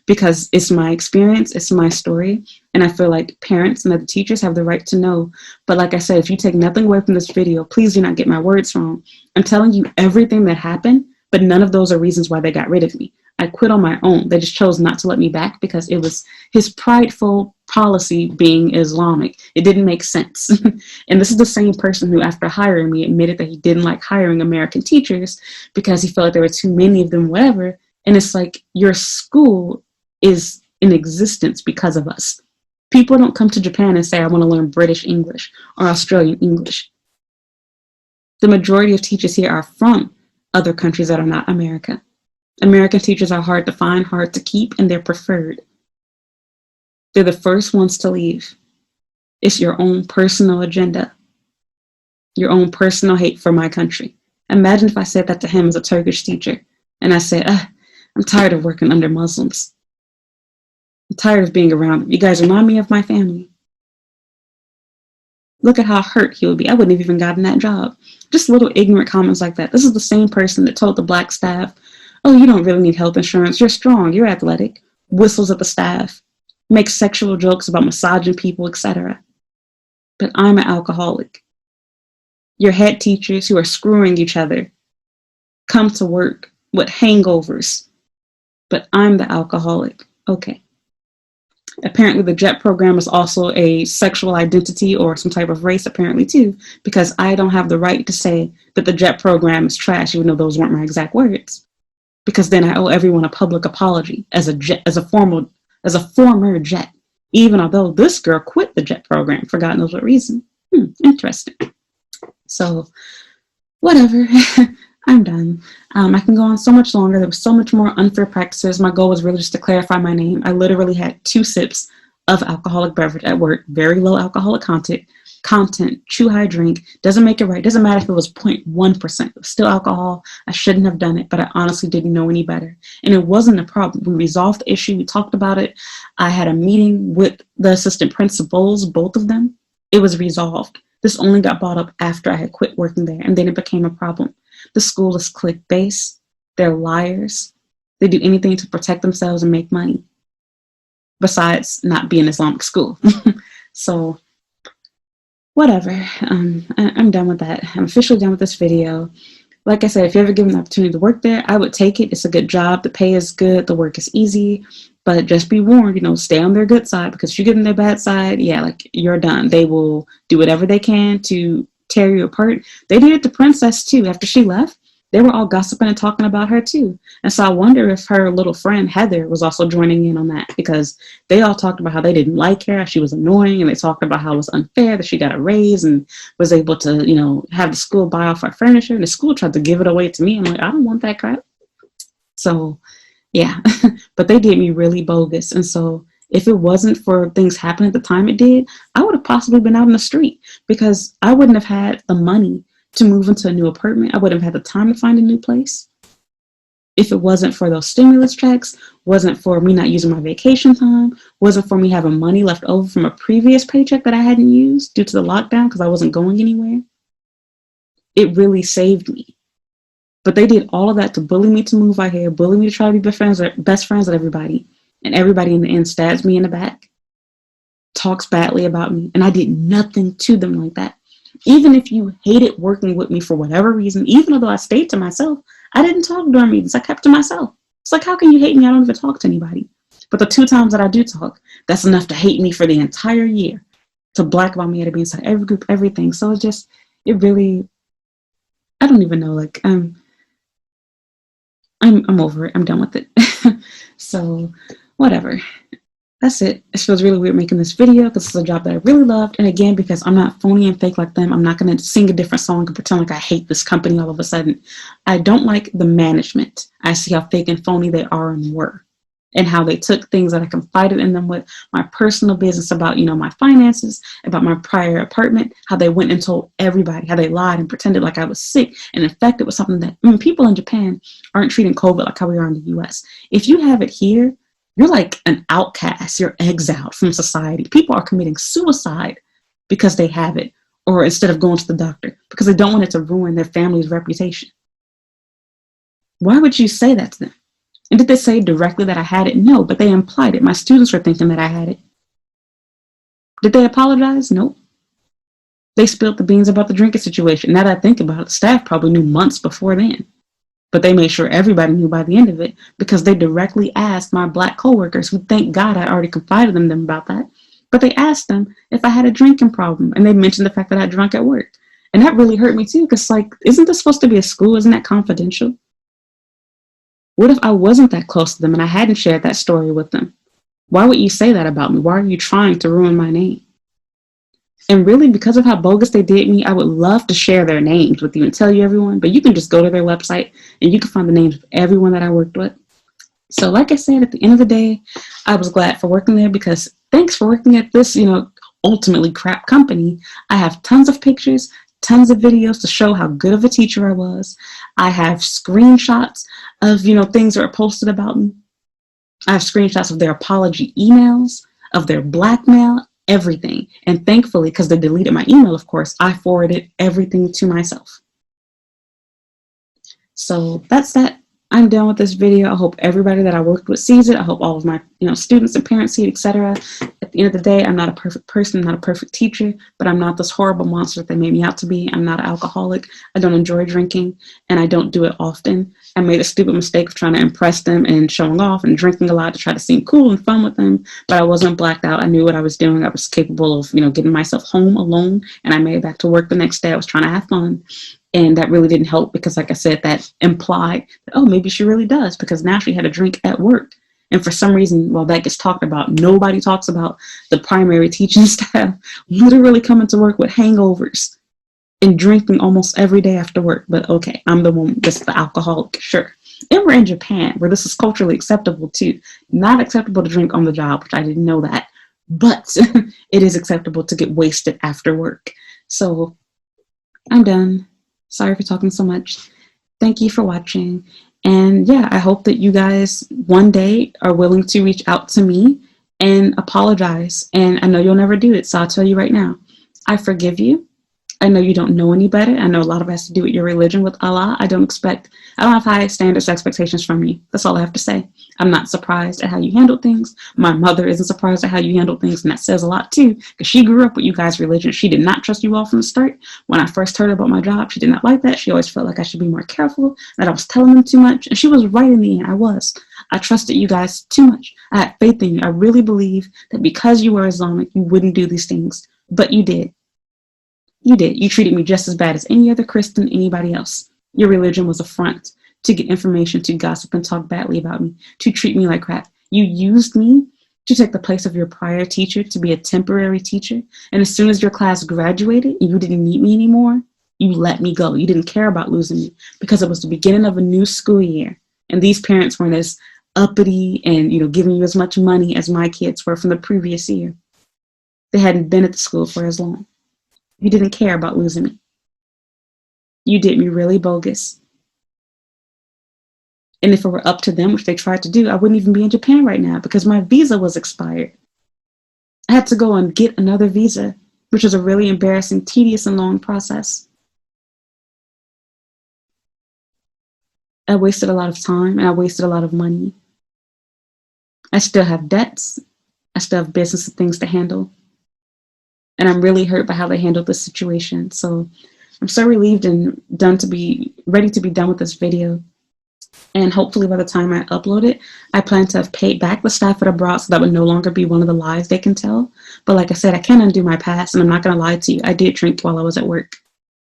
Speaker 2: because it's my experience, it's my story, and I feel like parents and other teachers have the right to know. But like I said, if you take nothing away from this video, please do not get my words wrong. I'm telling you everything that happened, but none of those are reasons why they got rid of me. I quit on my own. They just chose not to let me back because it was his prideful policy being Islamic. It didn't make sense. And this is the same person who, after hiring me, admitted that he didn't like hiring American teachers because he felt like there were too many of them, whatever. And it's like, your school is in existence because of us. People don't come to Japan and say, I want to learn British English or Australian English. The majority of teachers here are from other countries that are not America. American teachers are hard to find, hard to keep, and they're preferred. They're the first ones to leave. It's your own personal agenda, your own personal hate for my country. Imagine if I said that to him as a Turkish teacher, and I said, I'm tired of working under Muslims. I'm tired of being around them. You guys remind me of my family. Look at how hurt he would be. I wouldn't have even gotten that job. Just little ignorant comments like that. This is the same person that told the black staff, oh, you don't really need health insurance. You're strong. You're athletic. Whistles at the staff. Makes sexual jokes about massaging people, etc. But I'm an alcoholic. Your head teachers who are screwing each other come to work with hangovers. But I'm the alcoholic. Okay. Apparently the JET program is also a sexual identity or some type of race, apparently too, because I don't have the right to say that the JET program is trash, even though those weren't my exact words. Because then I owe everyone a public apology as a former JET, even although this girl quit the JET program for God knows what reason. Interesting. So, whatever. I'm done. I can go on so much longer. There was so much more unfair practices. My goal was really just to clarify my name. I literally had 2 sips of alcoholic beverage at work, very low alcoholic content, chew high drink, doesn't make it right. Doesn't matter if it was 0.1%. It was still alcohol. I shouldn't have done it, but I honestly didn't know any better. And it wasn't a problem. We resolved the issue. We talked about it. I had a meeting with the assistant principals, both of them. It was resolved. This only got brought up after I had quit working there, and then it became a problem. The school is clique-based. They're liars. They do anything to protect themselves and make money, besides not being an Islamic school. So, whatever. I'm done with that. I'm officially done with this video. Like I said, if you ever given the opportunity to work there, I would take it. It's a good job. The pay is good. The work is easy. But just be warned, stay on their good side, because if you get on their bad side, you're done. They will do whatever they can to tear you apart. They did it to Princess too. After she left, they were all gossiping and talking about her too. And so I wonder if her little friend Heather was also joining in on that, because they all talked about how they didn't like her, how she was annoying, and they talked about how it was unfair that she got a raise and was able to, have the school buy off her furniture, and the school tried to give it away to me. I'm like, I don't want that crap. So yeah, but they did me really bogus. And so if it wasn't for things happening at the time it did, I would have possibly been out in the street, because I wouldn't have had the money to move into a new apartment. I wouldn't have had the time to find a new place. If it wasn't for those stimulus checks, wasn't for me not using my vacation time, wasn't for me having money left over from a previous paycheck that I hadn't used due to the lockdown because I wasn't going anywhere, it really saved me. But they did all of that to bully me to move out here, bully me to try to be best friends with everybody. And everybody in the end stabs me in the back, talks badly about me, and I did nothing to them like that. Even if you hated working with me for whatever reason, even though I stayed to myself, I didn't talk during meetings. I kept to myself. It's like, how can you hate me? I don't even talk to anybody. But the 2 times that I do talk, that's enough to hate me for the entire year, to blackball me, to be inside every group, everything. So it really, I don't even know, I'm over it. I'm done with it. So, whatever. That's it. It feels really weird making this video because it's a job that I really loved. And again, because I'm not phony and fake like them, I'm not going to sing a different song and pretend like I hate this company all of a sudden. I don't like the management. I see how fake and phony they are and were, and how they took things that I confided in them with, my personal business about, my finances, about my prior apartment, how they went and told everybody, how they lied and pretended like I was sick and infected with something that people in Japan aren't treating COVID like how we are in the US. If you have it here, you're like an outcast. You're exiled from society. People are committing suicide because they have it, or instead of going to the doctor, because they don't want it to ruin their family's reputation. Why would you say that to them? And did they say directly that I had it? No, but they implied it. My students were thinking that I had it. Did they apologize? Nope. They spilled the beans about the drinking situation. Now that I think about it, the staff probably knew months before then. But they made sure everybody knew by the end of it because they directly asked my Black coworkers, who thank God I already confided in them about that. But they asked them if I had a drinking problem, and they mentioned the fact that I drunk at work. And that really hurt me too, because like, isn't this supposed to be a school? Isn't that confidential? What if I wasn't that close to them and I hadn't shared that story with them? Why would you say that about me? Why are you trying to ruin my name? And really, because of how bogus they did me, I would love to share their names with you and tell you everyone, but you can just go to their website and you can find the names of everyone that I worked with. So like I said, at the end of the day, I was glad for working there because thanks for working at this, ultimately crap company. I have tons of pictures, tons of videos to show how good of a teacher I was. I have screenshots of, things that are posted about me. I have screenshots of their apology emails, of their blackmail, everything. And thankfully, because they deleted my email, of course, I forwarded everything to myself. So that's that. I'm done with this video. I hope everybody that I worked with sees it. I hope all of my students and parents see it, etc. At the end of the day, I'm not a perfect person, I'm not a perfect teacher, but I'm not this horrible monster that they made me out to be. I'm not an alcoholic. I don't enjoy drinking, and I don't do it often. I made a stupid mistake of trying to impress them and showing off and drinking a lot to try to seem cool and fun with them, but I wasn't blacked out. I knew what I was doing. I was capable of, getting myself home alone, and I made it back to work the next day. I was trying to have fun. And that really didn't help because, like I said, that implied that, oh, maybe she really does, because now she had a drink at work. And for some reason, while that gets talked about, nobody talks about the primary teaching staff literally coming to work with hangovers and drinking almost every day after work. But okay, I'm the one that's the alcoholic, sure. And we're in Japan, where this is culturally acceptable too. Not acceptable to drink on the job, which I didn't know that, but it is acceptable to get wasted after work. So I'm done. Sorry for talking so much. Thank you for watching. And yeah, I hope that you guys one day are willing to reach out to me and apologize. And I know you'll never do it, so I'll tell you right now, I forgive you. I know you don't know any better. I know a lot of it has to do with your religion with Allah. I don't have high standards or expectations from you. That's all I have to say. I'm not surprised at how you handle things. My mother isn't surprised at how you handle things, and that says a lot too, because she grew up with you guys' religion. She did not trust you all from the start. When I first heard about my job, she did not like that. She always felt like I should be more careful, that I was telling them too much, and she was right in the end. I was. I trusted you guys too much. I had faith in you. I really believe that because you were Islamic, you wouldn't do these things, but you did. You did. You treated me just as bad as any other Christian, anybody else. Your religion was a front to get information, to gossip and talk badly about me, to treat me like crap. You used me to take the place of your prior teacher, to be a temporary teacher. And as soon as your class graduated and you didn't need me anymore, you let me go. You didn't care about losing me because it was the beginning of a new school year. And these parents weren't as uppity and, giving you as much money as my kids were from the previous year. They hadn't been at the school for as long. You didn't care about losing me. You did me really bogus. And if it were up to them, which they tried to do, I wouldn't even be in Japan right now because my visa was expired. I had to go and get another visa, which was a really embarrassing, tedious, and long process. I wasted a lot of time and I wasted a lot of money. I still have debts. I still have business and things to handle. And I'm really hurt by how they handled this situation. So I'm so relieved and ready to be done with this video. And hopefully by the time I upload it, I plan to have paid back the staff that I brought, so that would no longer be one of the lies they can tell. But like I said, I can't undo my past, and I'm not going to lie to you. I did drink while I was at work.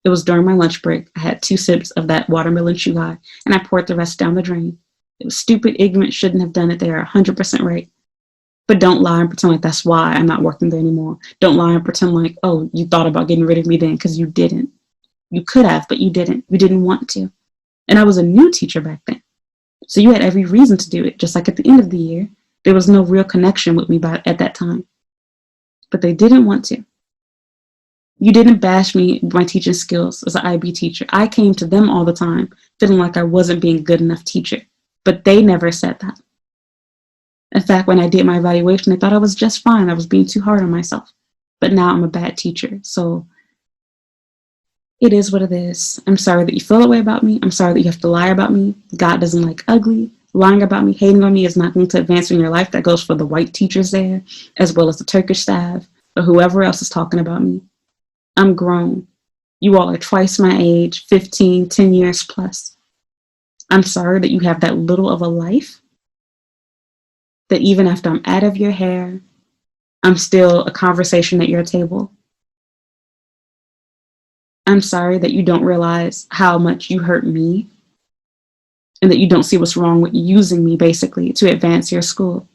Speaker 2: It was during my lunch break. I had 2 sips of that watermelon chugai, and I poured the rest down the drain. It was stupid, ignorant, shouldn't have done it. They are 100% right. But don't lie and pretend like that's why I'm not working there anymore. Don't lie and pretend like, oh, you thought about getting rid of me then, because you didn't. You could have, but you didn't. You didn't want to. And I was a new teacher back then. So you had every reason to do it. Just like at the end of the year, there was no real connection with me at that time. But they didn't want to. You didn't bash me, my teaching skills as an IB teacher. I came to them all the time, feeling like I wasn't being a good enough teacher. But they never said that. In fact, when I did my evaluation, they thought I was just fine. I was being too hard on myself. But now I'm a bad teacher. So it is what it is. I'm sorry that you feel that way about me. I'm sorry that you have to lie about me. God doesn't like ugly. Lying about me, hating on me is not going to advance in your life. That goes for the white teachers there, as well as the Turkish staff, or whoever else is talking about me. I'm grown. You all are twice my age, 15, 10 years plus. I'm sorry that you have that little of a life, that even after I'm out of your hair, I'm still a conversation at your table. I'm sorry that you don't realize how much you hurt me and that you don't see what's wrong with using me basically to advance your school.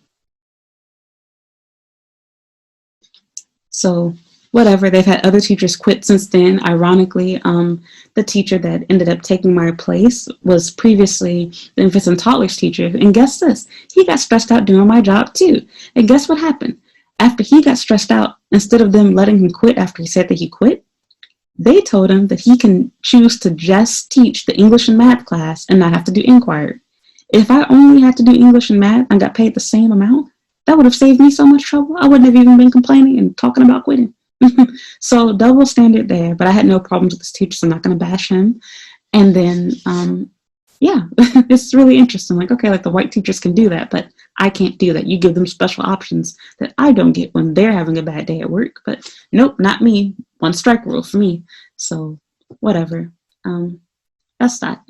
Speaker 2: So whatever, they've had other teachers quit since then. Ironically, the teacher that ended up taking my place was previously the infants and toddlers teacher. And guess this, he got stressed out doing my job too. And guess what happened? After he got stressed out, instead of them letting him quit after he said that he quit, they told him that he can choose to just teach the English and math class and not have to do inquiry. If I only had to do English and math and got paid the same amount, that would have saved me so much trouble. I wouldn't have even been complaining and talking about quitting. So double standard there, but I had no problems with this teacher, so I'm not going to bash him. And then, yeah, it's really interesting. Like, okay, like the white teachers can do that, but I can't do that. You give them special options that I don't get when they're having a bad day at work. But nope, not me. One strike rule for me. So whatever. That's that.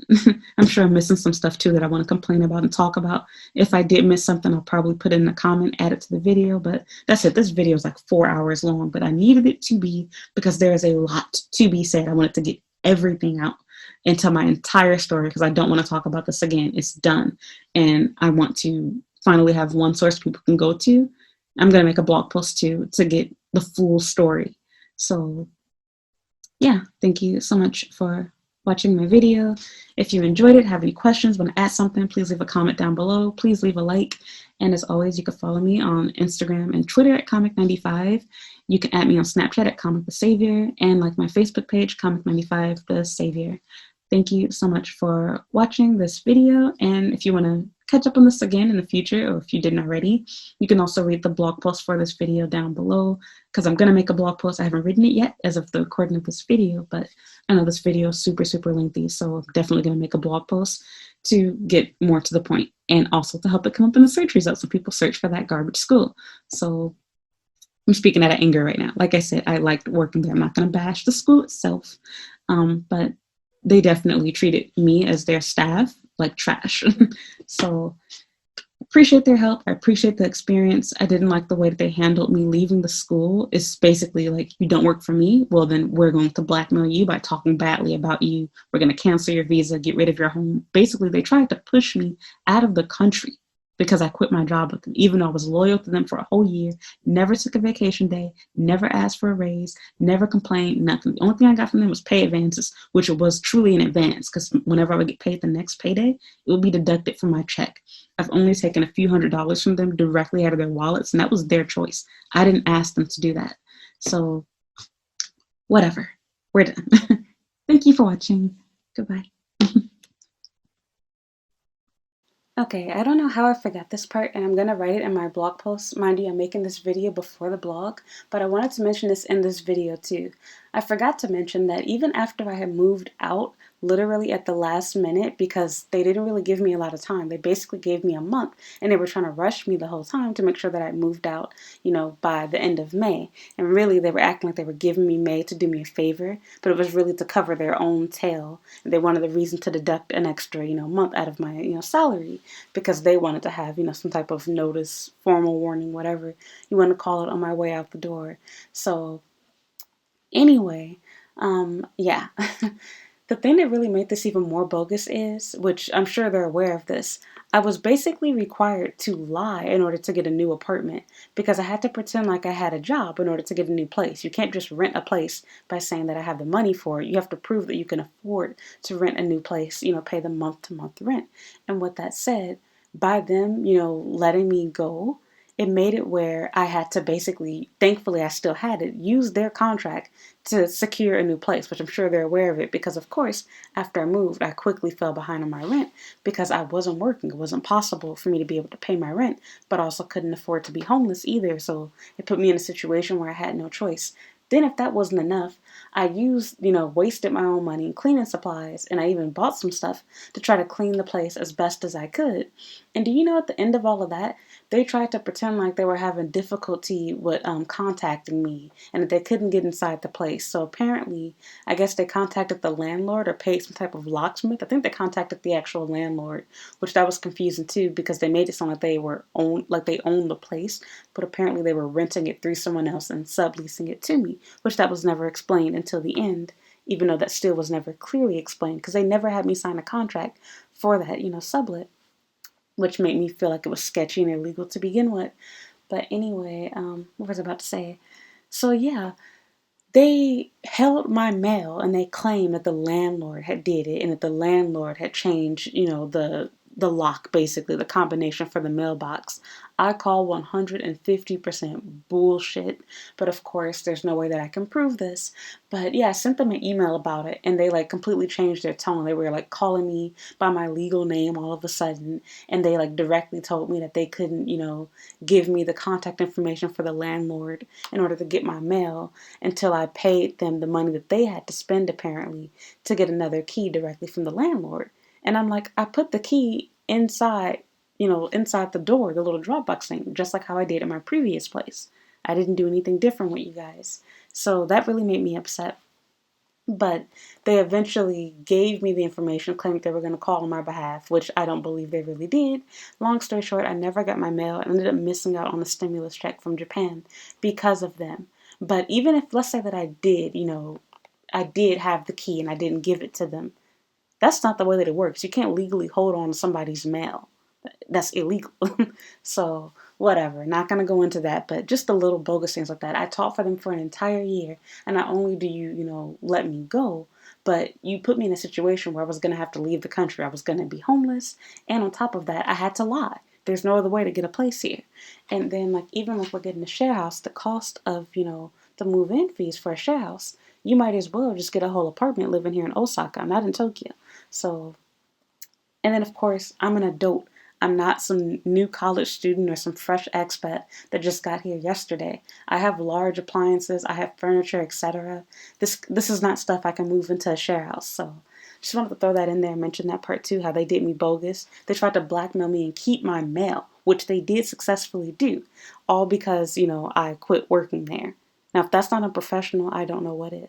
Speaker 2: I'm sure I'm missing some stuff too that I want to complain about and talk about. If I did miss something, I'll probably put it in a comment, add it to the video. But that's it. This video is like 4 hours long, but I needed it to be because there is a lot to be said. I wanted to get everything out into my entire story because I don't want to talk about this again. It's done. And I want to finally have one source people can go to. I'm going to make a blog post too to get the full story. So yeah, thank you so much for watching my video. If you enjoyed it, have any questions, want to add something, please leave a comment down below. Please leave a like. And as always, you can follow me on Instagram and Twitter at Comic95. You can add me on Snapchat at Comic the Savior and like my Facebook page, Comic95 the Savior. Thank you so much for watching this video. And if you want to catch up on this again in the future, or if you didn't already, you can also read the blog post for this video down below because I'm going to make a blog post. I haven't written it yet as of the recording of this video, but I know this video is super, super lengthy, so I'm definitely going to make a blog post to get more to the point and also to help it come up in the search results when people search for that garbage school. So I'm speaking out of anger right now. Like I said, I liked working there. I'm not going to bash the school itself, but they definitely treated me as their staff like trash. So appreciate their help. I appreciate the experience. I didn't like the way that they handled me leaving the school. It's basically like, you don't work for me, well then we're going to blackmail you by talking badly about you. We're going to cancel your visa, get rid of your home. Basically, they tried to push me out of the country because I quit my job with them, even though I was loyal to them for a whole year, never took a vacation day, never asked for a raise, never complained, nothing. The only thing I got from them was pay advances, which was truly an advance because whenever I would get paid the next payday, it would be deducted from my check. I've only taken a few $100s from them directly out of their wallets, and that was their choice. I didn't ask them to do that. So whatever, we're done. Thank you for watching. Goodbye.
Speaker 1: Okay, I don't know how I forgot this part, and I'm going to write it in my blog post. Mind you, I'm making this video before the blog, but I wanted to mention this in this video too. I forgot to mention that even after I had moved out, literally at the last minute, because they didn't really give me a lot of time. They basically gave me a month, and they were trying to rush me the whole time to make sure that I moved out, by the end of May. And really, they were acting like they were giving me May to do me a favor, but it was really to cover their own tail. They wanted the reason to deduct an extra, month out of my, salary, because they wanted to have, some type of notice, formal warning, whatever you want to call it, on my way out the door. So anyway, yeah. The thing that really made this even more bogus is, which I'm sure they're aware of this, I was basically required to lie in order to get a new apartment because I had to pretend like I had a job in order to get a new place. You can't just rent a place by saying that I have the money for it. You have to prove that you can afford to rent a new place, pay the month-to-month rent. And with that said, by them, letting me go, it made it where I had to basically, thankfully I still had it, use their contract to secure a new place, which I'm sure they're aware of it because, of course, after I moved, I quickly fell behind on my rent because I wasn't working. It wasn't possible for me to be able to pay my rent, but also couldn't afford to be homeless either. So it put me in a situation where I had no choice. Then if that wasn't enough, I wasted my own money in cleaning supplies, and I even bought some stuff to try to clean the place as best as I could. And do you know, at the end of all of that, they tried to pretend like they were having difficulty with contacting me and that they couldn't get inside the place. So apparently, I guess they contacted the landlord or paid some type of locksmith. I think they contacted the actual landlord, which that was confusing too because they made it sound like they owned the place, but apparently they were renting it through someone else and subleasing it to me, which that was never explained until the end, even though that still was never clearly explained because they never had me sign a contract for that, sublet, which made me feel like it was sketchy and illegal to begin with. But anyway, what was I about to say? So yeah, they held my mail and they claimed that the landlord had did it and that the landlord had changed, the lock, basically the combination for the mailbox. I call 150% bullshit, but of course there's no way that I can prove this. But yeah, I sent them an email about it and they like completely changed their tone. They were like calling me by my legal name all of a sudden, and they like directly told me that they couldn't, give me the contact information for the landlord in order to get my mail until I paid them the money that they had to spend apparently to get another key directly from the landlord. And I'm like, I put the key inside the door, the little Dropbox thing, just like how I did in my previous place. I didn't do anything different with you guys. So that really made me upset. But they eventually gave me the information, claiming they were going to call on my behalf, which I don't believe they really did. Long story short, I never got my mail and ended up missing out on the stimulus check from Japan because of them. But even if, let's say that I did have the key and I didn't give it to them, that's not the way that it works. You can't legally hold on to somebody's mail. That's illegal. So, whatever. Not going to go into that, but just the little bogus things like that. I taught for them for an entire year, and not only do you, let me go, but you put me in a situation where I was going to have to leave the country. I was going to be homeless, and on top of that, I had to lie. There's no other way to get a place here. And then, like, even if we're getting a share house, the cost of, the move-in fees for a share house, you might as well just get a whole apartment living here in Osaka. I'm not in Tokyo. So, and then of course, I'm an adult. I'm not some new college student or some fresh expat that just got here yesterday. I have large appliances, I have furniture, etc. This is not stuff I can move into a share house. So just wanted to throw that in there and mention that part too, how they did me bogus. They tried to blackmail me and keep my mail, which they did successfully do, all because, I quit working there. Now, if that's not unprofessional, I don't know what is.